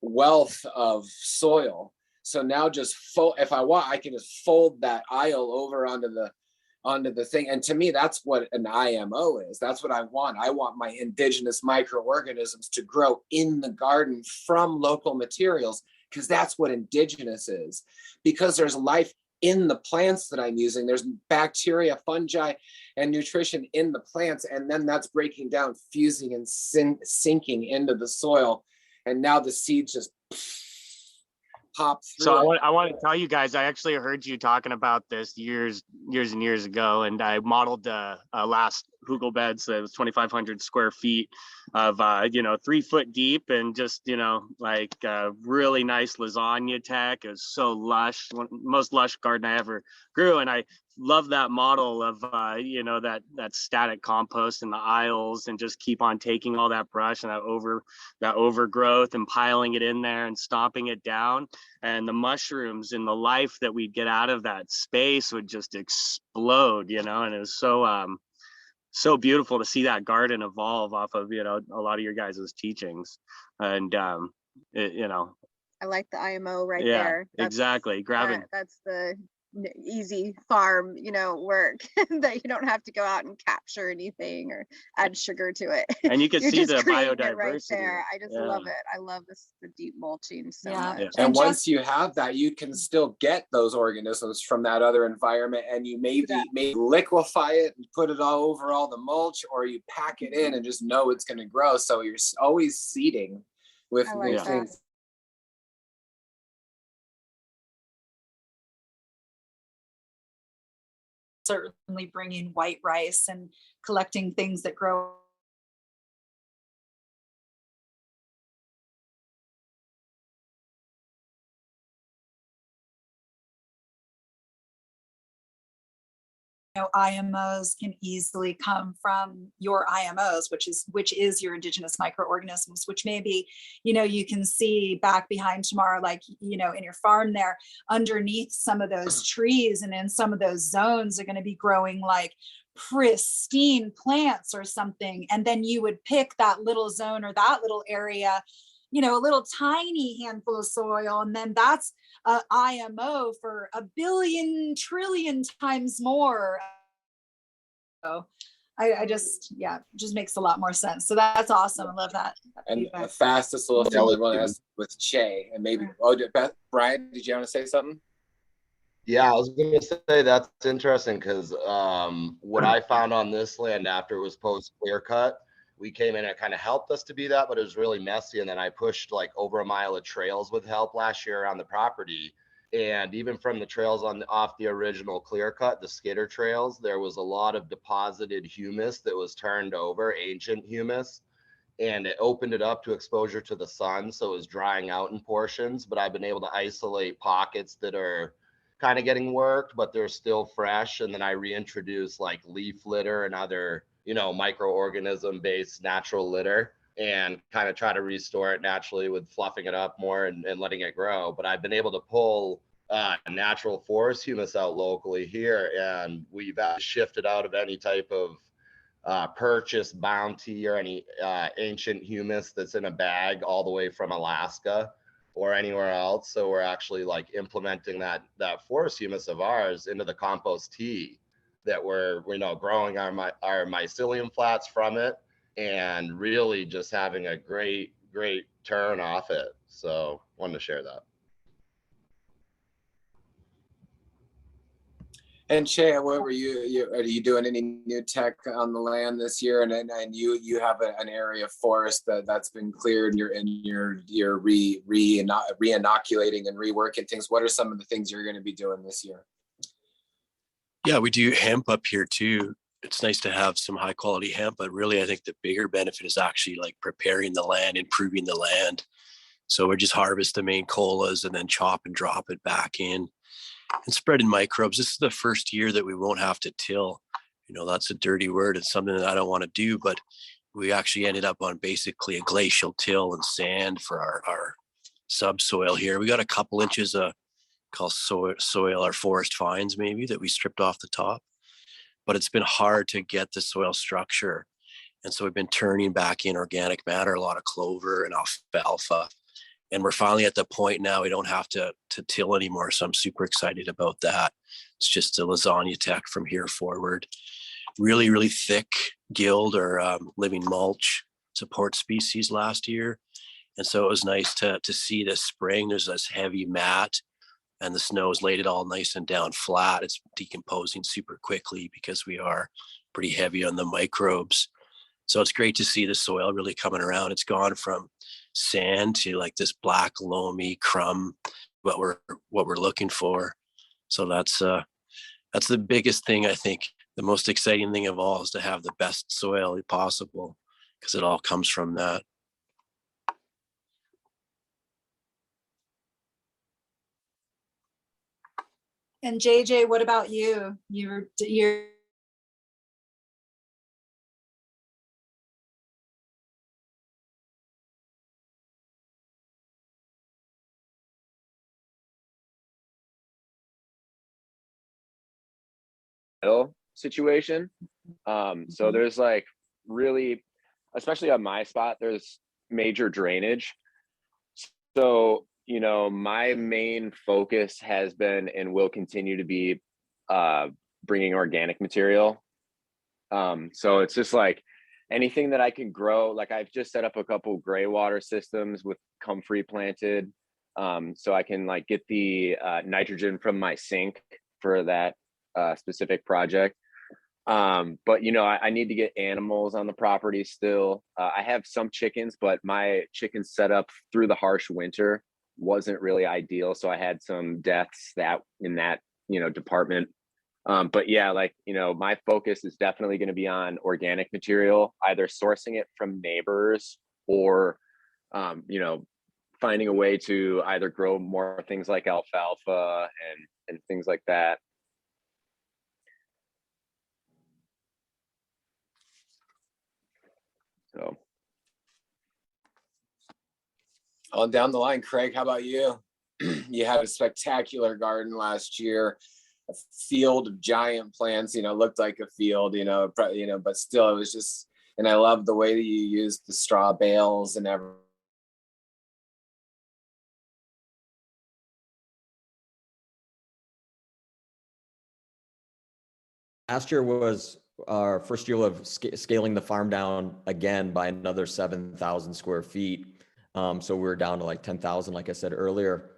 wealth of soil. So now just if I want, I can just fold that aisle over onto the thing. And to me, that's what an IMO is. That's what I want. I want my indigenous microorganisms to grow in the garden from local materials, because that's what indigenous is. Because there's life in the plants that I'm using. There's bacteria, fungi, and nutrition in the plants. And then that's breaking down, fusing and sinking into the soil. And now the seeds just pop through. So I want to tell you guys, I actually heard you talking about this years and years ago, and I modeled the last hugel beds. So it was 2,500 square feet of 3 foot deep, and just like really nice lasagna tech. It was so lush, most lush garden I ever grew, and I love that model of that static compost in the aisles, and just keep on taking all that brush and that overgrowth and piling it in there and stomping it down, and the mushrooms and the life that we'd get out of that space would just explode, and it was so beautiful to see that garden evolve off of a lot of your guys' teachings. And I like the IMO right yeah, there. exactly. Grabbing that's the easy farm work that you don't have to go out and capture anything or add sugar to it. And you can You're see just the creating it biodiversity right there. I just love Yeah. it. I love the deep mulching so Yeah. much. And once you have that, you can still get those organisms from that other environment, and you maybe liquefy it and put it all over all the mulch, or you pack it in and just know it's going to grow. So you're always seeding with I new like that. things. Certainly bringing white rice and collecting things that grow IMOs can easily come from your IMOs, which is your indigenous microorganisms, which maybe, you can see back behind Tamara, like, in your farm there, underneath some of those trees and in some of those zones are going to be growing like pristine plants or something. And then you would pick that little zone or that little area, a little tiny handful of soil, and then that's IMO for a billion trillion times more. So I just makes a lot more sense. So that's awesome. I love that. And the fastest little thing we want to ask with Che, and maybe Brian, did you want to say something? Yeah, I was going to say that's interesting, because what I found on this land after it was post clear cut, we came in and it kind of helped us to be that, but it was really messy. And then I pushed like over a mile of trails with help last year around the property. And even from the trails off the original clear cut, the skidder trails, there was a lot of deposited humus that was turned over, ancient humus, and it opened it up to exposure to the sun. So it was drying out in portions, but I've been able to isolate pockets that are kind of getting worked, but they're still fresh. And then I reintroduce like leaf litter and other, microorganism based natural litter, and kind of try to restore it naturally with fluffing it up more and letting it grow. But I've been able to pull natural forest humus out locally here, and we've shifted out of any type of purchase bounty or any ancient humus that's in a bag all the way from Alaska or anywhere else. So we're actually like implementing that forest humus of ours into the compost tea that we're growing our mycelium flats from it, and really just having a great turn off it. So wanted to share that. And Che, what were you are you doing any new tech on the land this year? And you have an area of forest that's been cleared, and you're re-inoculating and reworking things. What are some of the things you're going to be doing this year? Yeah, we do hemp up here too. It's nice to have some high quality hemp, but really I think the bigger benefit is actually like preparing the land, improving the land. So we just harvest the main colas and then chop and drop it back in and spreading microbes. This is the first year that we won't have to till. You know, that's a dirty word. It's something that I don't want to do, but we actually ended up on basically a glacial till and sand for our subsoil here. We got a couple inches of called soil or forest fines maybe that we stripped off the top, but it's been hard to get the soil structure. And so we've been turning back in organic matter, a lot of clover and alfalfa. And we're finally at the point now we don't have to till anymore. So I'm super excited about that. It's just a lasagna tech from here forward. Really, really thick guild or living mulch support species last year. And so it was nice to see this spring. There's this heavy mat and the snow's laid it all nice and down flat. It's decomposing super quickly because we are pretty heavy on the microbes. So it's great to see the soil really coming around. It's gone from sand to like this black loamy crumb, what we're looking for. So that's the biggest thing. I think the most exciting thing of all is to have the best soil possible, because it all comes from that. And JJ, what about you? You're situation. So there's like really, especially on my spot, there's major drainage. So, you know, my main focus has been and will continue to be bringing organic material. So it's just like anything that I can grow. Like I've just set up a couple gray water systems with comfrey planted. So I can like get the nitrogen from my sink for that specific project. But you know, I need to get animals on the property still. I have some chickens, but my chicken setup through the harsh winter wasn't really ideal. So I had some deaths that in that, you know, department. But yeah, like, you know, my focus is definitely going to be on organic material, either sourcing it from neighbors or, you know, finding a way to either grow more things like alfalfa and things like that. So On down the line, Craig, how about you? You had a spectacular garden last year, a field of giant plants, you know, looked like a field, you know, but still it was just, and I love the way that you used the straw bales and everything. Last year was our first year of scaling the farm down again by another 7,000 square feet. So we were down to like 10,000, like I said earlier.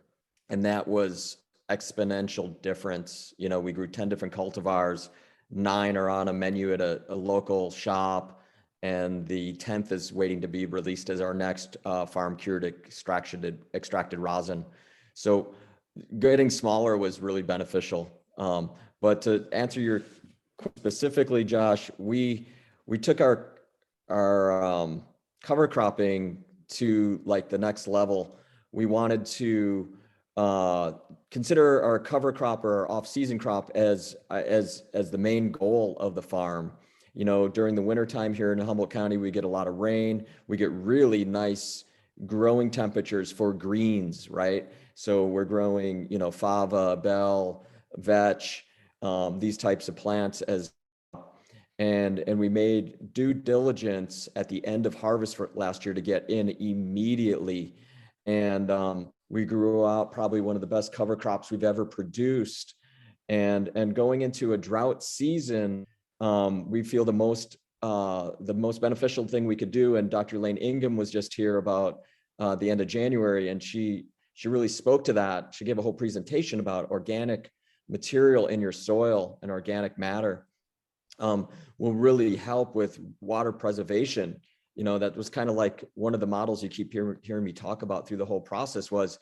And that was exponential difference. You know, we grew 10 different cultivars, 9 are on a menu at a local shop, and the 10th is waiting to be released as our next farm cured extracted rosin. So getting smaller was really beneficial. But to answer your specifically, Josh, we took our cover cropping to like the next level. We wanted to consider our cover crop or our off-season crop as the main goal of the farm. You know, during the winter time here in Humboldt County, we get a lot of rain. We get really nice growing temperatures for greens, right? So we're growing, you know, fava, bell, vetch, these types of plants and we made due diligence at the end of harvest for last year to get in immediately. And we grew out probably one of the best cover crops we've ever produced. And going into a drought season, we feel the most beneficial thing we could do. And Dr. Elaine Ingham was just here about the end of January, and she really spoke to that. She gave a whole presentation about organic material in your soil and organic matter will really help with water preservation. You know, that was kind of like one of the models you keep hearing me talk about through the whole process was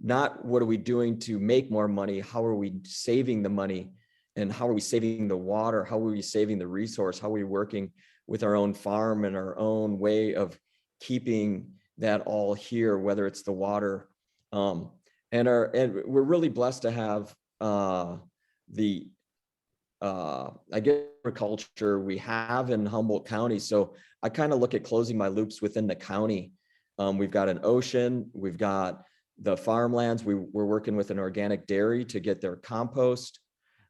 not what are we doing to make more money, how are we saving the money, and how are we saving the water, how are we saving the resource, how are we working with our own farm and our own way of keeping that all here, whether it's the water. And we're really blessed to have the I guess agriculture we have in Humboldt County. So I kind of look at closing my loops within the county. We've got an ocean, we've got the farmlands. We're working with an organic dairy to get their compost.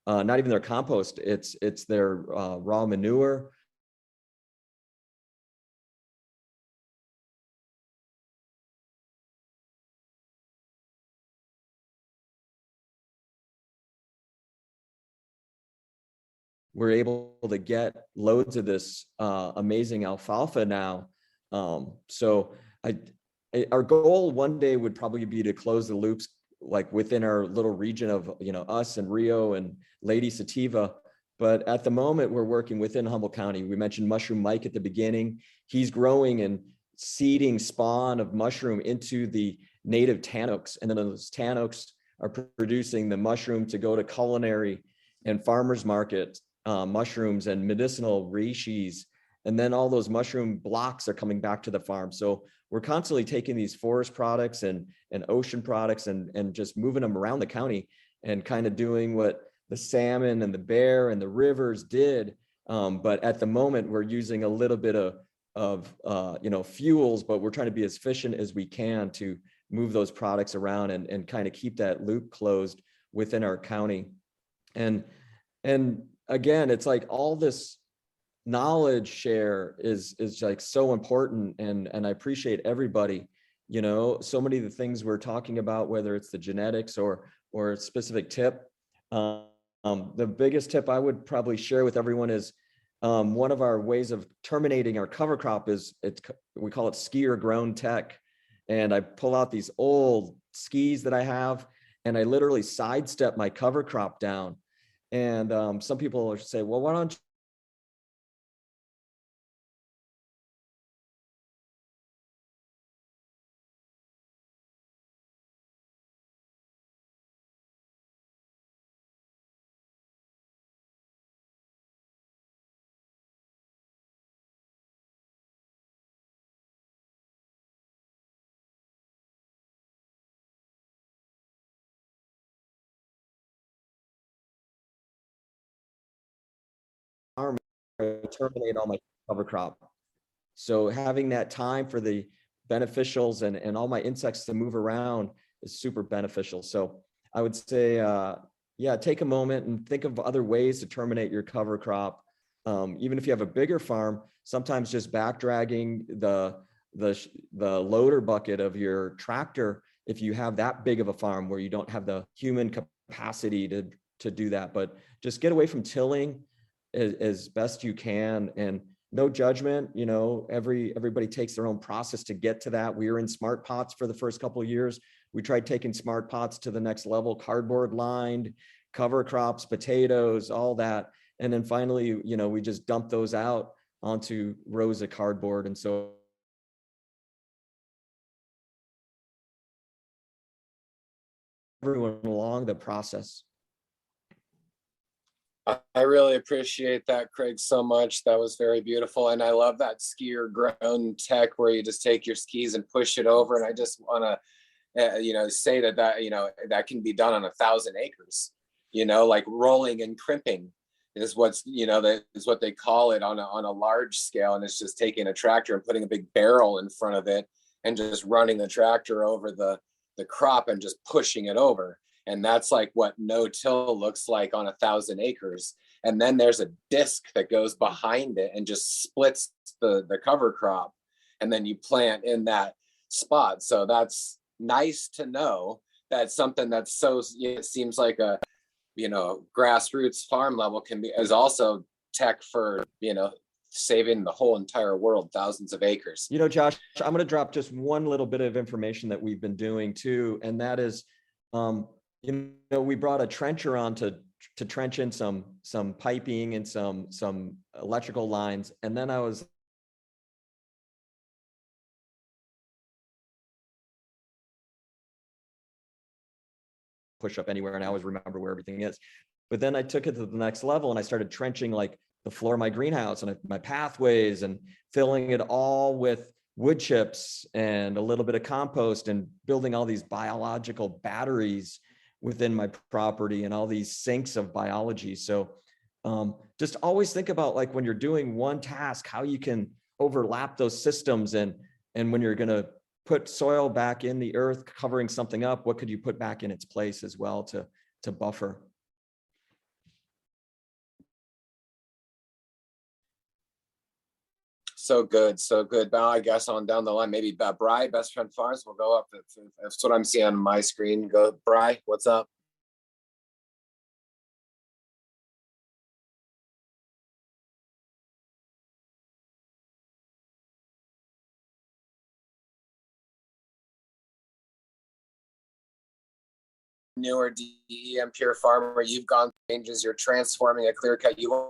Not even their compost, it's their raw manure. We're able to get loads of this amazing alfalfa now. So our goal one day would probably be to close the loops like within our little region of, us and Rio and Lady Sativa. But at the moment, we're working within Humboldt County. We mentioned Mushroom Mike at the beginning. He's growing and seeding spawn of mushroom into the native tan oaks. And then those tan oaks are producing the mushroom to go to culinary and farmers market mushrooms and medicinal reishi. And then all those mushroom blocks are coming back to the farm. So we're constantly taking these forest products and ocean products and just moving them around the county and kind of doing what the salmon and the bear and the rivers did. But at the moment, we're using a little bit of fuels, but we're trying to be as efficient as we can to move those products around and kind of keep that loop closed within our county. And again, it's like all this knowledge share is like so important, and I appreciate everybody. So many of the things we're talking about, whether it's the genetics or a specific tip. The biggest tip I would probably share with everyone is one of our ways of terminating our cover crop we call it skier grown tech. And I pull out these old skis that I have, and I literally sidestep my cover crop down. And some people will say, well, why don't you terminate all my cover crop? So having that time for the beneficials and all my insects to move around is super beneficial. So I would say, take a moment and think of other ways to terminate your cover crop. Even if you have a bigger farm, sometimes just back dragging the loader bucket of your tractor, if you have that big of a farm where you don't have the human capacity to do that. But just get away from tilling as best you can, and no judgment. Everybody takes their own process to get to that. We were in smart pots for the first couple of years. We tried taking smart pots to the next level, cardboard lined, cover crops, potatoes, all that. And then finally, we just dumped those out onto rows of cardboard. And so everyone along the process. I really appreciate that, Craig, so much. That was very beautiful. And I love that skier grown tech where you just take your skis and push it over. And I just want to, say that, that can be done on 1,000 acres, like rolling and crimping is what's, that is what they call it on a large scale. And it's just taking a tractor and putting a big barrel in front of it and just running the tractor over the crop and just pushing it over. And that's like what no-till looks like on 1,000 acres. And then there's a disc that goes behind it and just splits the cover crop. And then you plant in that spot. So that's nice to know. That's something that's it seems like a, grassroots farm level is also tech for, saving the whole entire world, thousands of acres. Josh, I'm going to drop just one little bit of information that we've been doing too. And that is, we brought a trencher on to trench in some piping and some electrical lines. And then I was push up anywhere, and I always remember where everything is. But then I took it to the next level and I started trenching like the floor of my greenhouse and my pathways and filling it all with wood chips and a little bit of compost and building all these biological batteries within my property and all these sinks of biology. So Just always think about, like, when you're doing one task, how you can overlap those systems, and when you're going to put soil back in the earth, covering something up, what could you put back in its place as well to buffer? So good, so good. Now I guess on down the line, maybe Bri, Best Friend Farms will go up. If that's what I'm seeing on my screen. Go, Bri, what's up? Newer DEM Pure Farmer, you've gone changes, you're transforming a clear cut. You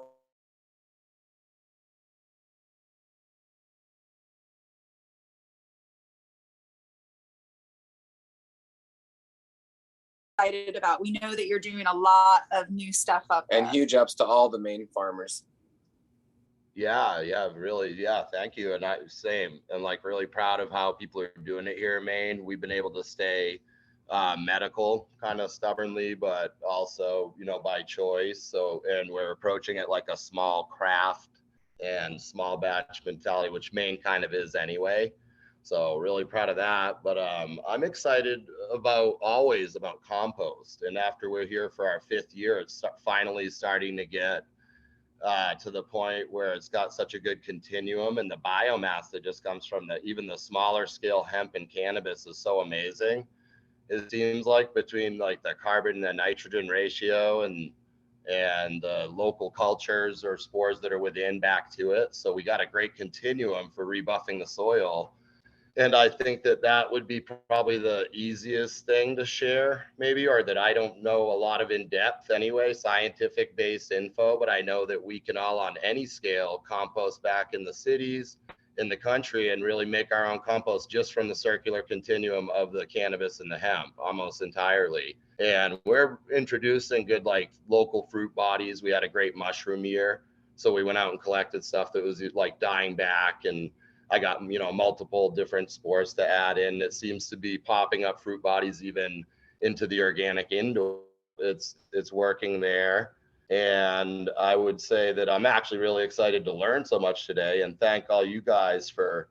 excited about. We know that you're doing a lot of new stuff up there. and huge ups to all the Maine farmers. Yeah, really. Yeah, thank you. And same. And like really proud of how people are doing it here in Maine. We've been able to stay medical kind of stubbornly, but also, by choice. So, and we're approaching it like a small craft and small batch mentality, which Maine kind of is anyway. So really proud of that. But I'm excited always about compost. And after we're here for our 5th year, it's finally starting to get to the point where it's got such a good continuum, and the biomass that just comes from even the smaller scale hemp and cannabis is so amazing. It seems like between like the carbon and nitrogen ratio and the local cultures or spores that are within back to it. So we got a great continuum for rebuffing the soil. And I think that would be probably the easiest thing to share, maybe, or that I don't know a lot of in depth anyway, scientific based info, but I know that we can all on any scale compost back in the cities, in the country, and really make our own compost just from the circular continuum of the cannabis and the hemp almost entirely. And we're introducing good like local fruit bodies. We had a great mushroom year. So we went out and collected stuff that was like dying back, and I got, multiple different spores to add in. It seems to be popping up fruit bodies even into the organic indoor. It's working there. And I would say that I'm actually really excited to learn so much today, and thank all you guys for,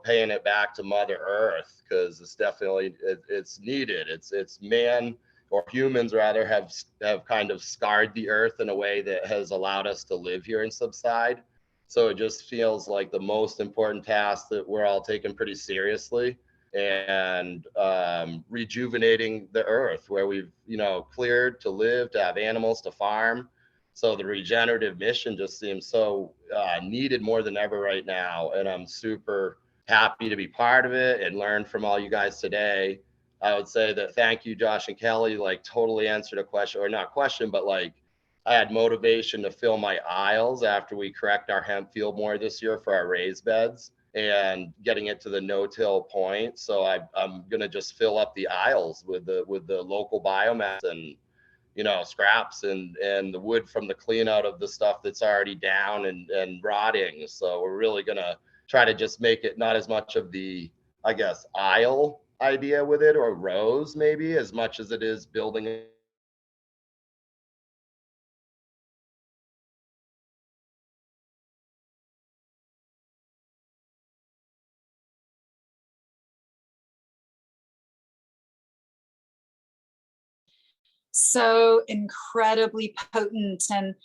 paying it back to Mother Earth, because it's definitely, it's needed. It's man, or humans rather, have kind of scarred the earth in a way that has allowed us to live here and subside. So it just feels like the most important task that we're all taking pretty seriously, and rejuvenating the earth where we've, cleared to live, to have animals, to farm. So the regenerative mission just seems so needed more than ever right now. And I'm super happy to be part of it and learn from all you guys today. I would say that thank you, Josh and Kelly, like totally answered a question, or not question, but like, I had motivation to fill my aisles after we correct our hemp field more this year for our raised beds and getting it to the no-till point. So I'm gonna just fill up the aisles with the local biomass and scraps and the wood from the clean out of the stuff that's already down and rotting. So we're really gonna try to just make it not as much of the, I guess, aisle idea with it, or rows maybe, as much as it is building so incredibly potent. And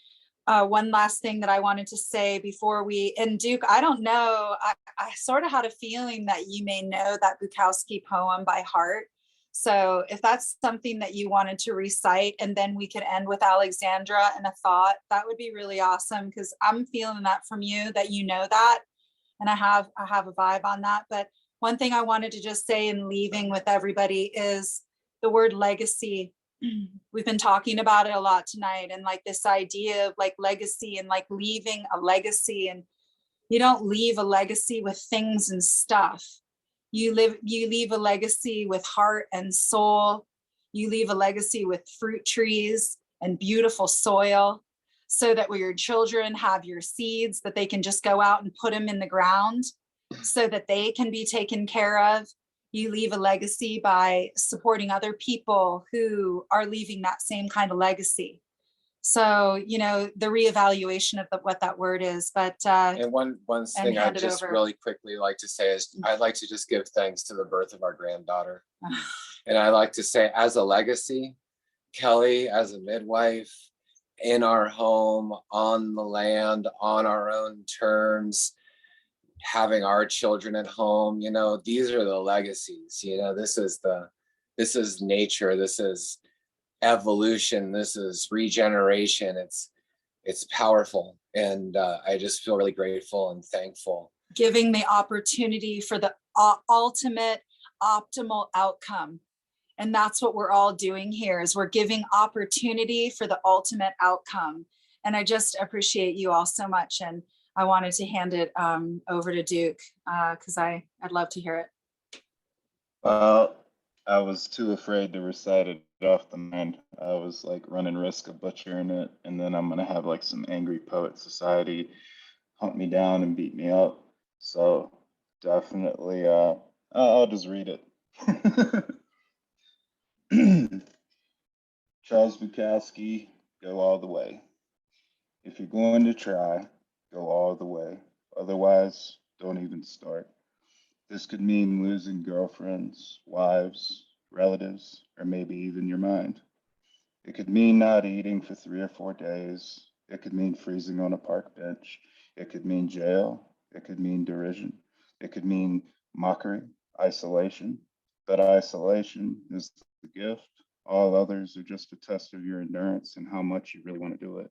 one last thing that I wanted to say before and Duke, I don't know, I sort of had a feeling that you may know that Bukowski poem by heart. So if that's something that you wanted to recite, and then we could end with Alexandra and a thought, that would be really awesome, because I'm feeling that from you, that you know that, and I have a vibe on that. But one thing I wanted to just say in leaving with everybody is the word legacy. We've been talking about it a lot tonight, and like this idea of like legacy and like leaving a legacy. And you don't leave a legacy with things and stuff. You leave a legacy with heart and soul. You leave a legacy with fruit trees and beautiful soil, so that when your children have your seeds, that they can just go out and put them in the ground so that they can be taken care of. You leave a legacy by supporting other people who are leaving that same kind of legacy. So, you know, the reevaluation of what that word is, but And one thing hand I'd it just over. really quickly like to say is I'd like to just give thanks to the birth of our granddaughter. And I like to say, as a legacy, Kelly, as a midwife, in our home, on the land, on our own terms, having our children at home, you know, these are the legacies. You know, this is nature, this is evolution, this is regeneration. It's powerful, and I just feel really grateful and thankful. Giving the opportunity for the ultimate optimal outcome. And that's what we're all doing here, is we're giving opportunity for the ultimate outcome. And I just appreciate you all so much. And I wanted to hand it over to Duke because I'd love to hear it. Well, I was too afraid to recite it off the mind. I was like running risk of butchering it, and then I'm gonna have like some angry poet society hunt me down and beat me up. So definitely, I'll just read it. Charles Bukowski, go all the way. If you're going to try, go all the way. Otherwise, don't even start. This could mean losing girlfriends, wives, relatives, or maybe even your mind. It could mean not eating for 3 or 4 days. It could mean freezing on a park bench. It could mean jail. It could mean derision. It could mean mockery, isolation. But isolation is the gift. All others are just a test of your endurance and how much you really want to do it.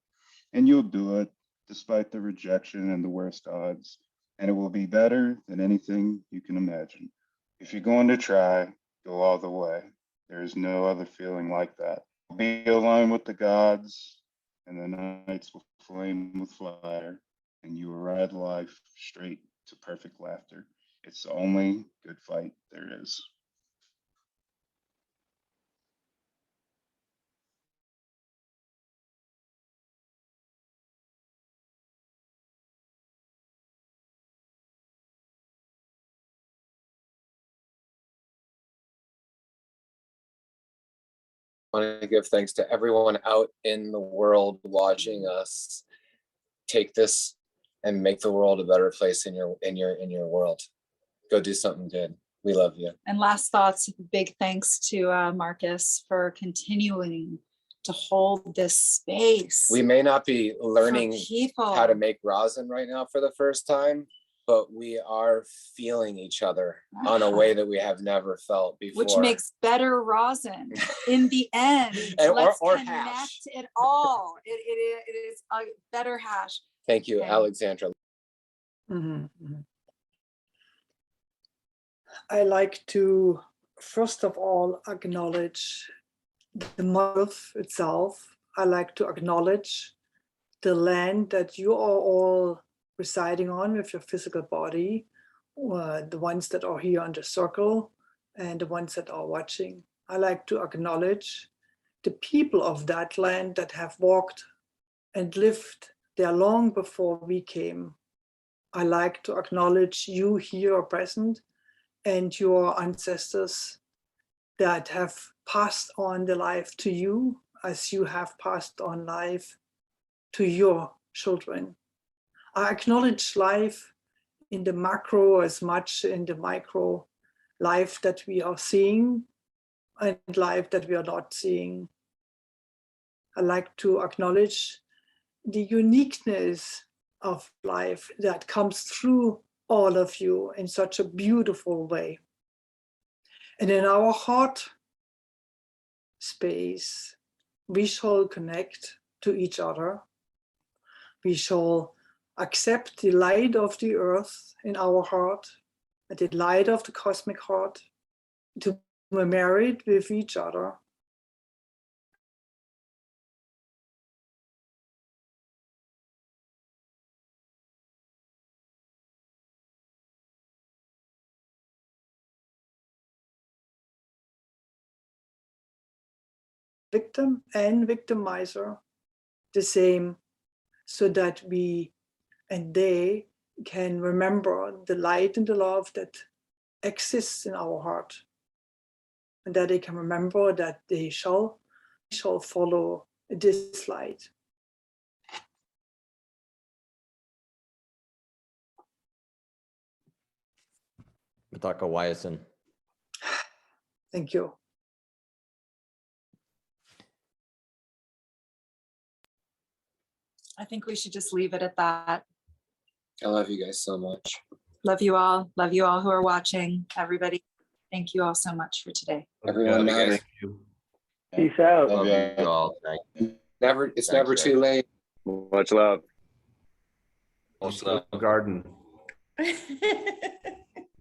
And you'll do it despite the rejection and the worst odds. And it will be better than anything you can imagine. If you're going to try, go all the way. There is no other feeling like that. Be alone with the gods, and the nights will flame with fire, and you will ride life straight to perfect laughter. It's the only good fight there is. I want to give thanks to everyone out in the world watching us. Take this and make the world a better place in your world. Go do something good. We love you. And last thoughts, big thanks to Marcus for continuing to hold this space. We may not be learning people. how to make rosin right now for the first time, but we are feeling each other on a way that we have never felt before. Which makes better rosin in the end. And, Let's or connect hash. it all. It is a better hash. Thank you, Okay. Alexandra. I like to, first of all, acknowledge the mother itself. I like to acknowledge the land that you are all residing on with your physical body, the ones that are here on the circle and the ones that are watching. I like to acknowledge the people of that land that have walked and lived there long before we came. I like to acknowledge you here present and your ancestors that have passed on the life to you as you have passed on life to your children. I acknowledge life in the macro as much in the micro, life that we are seeing and life that we are not seeing. I like to acknowledge the uniqueness of life that comes through all of you in such a beautiful way. And in our heart space, we shall connect to each other. We shall accept the light of the earth in our heart, and the light of the cosmic heart, to be married with each other. Victim and victimizer, the same, so that we and they can remember the light and the love that exists in our heart, and that they can remember that they shall follow this light. Mataka Wyason. Thank you. I think we should just leave it at that. I love you guys so much. Love you all. Love you all who are watching. Everybody, thank you all so much for today. Everyone, Yeah, nice. thank you. Peace out. Love you all. Thank you. It's Thanks, never guys. too late. Much love. Also, garden.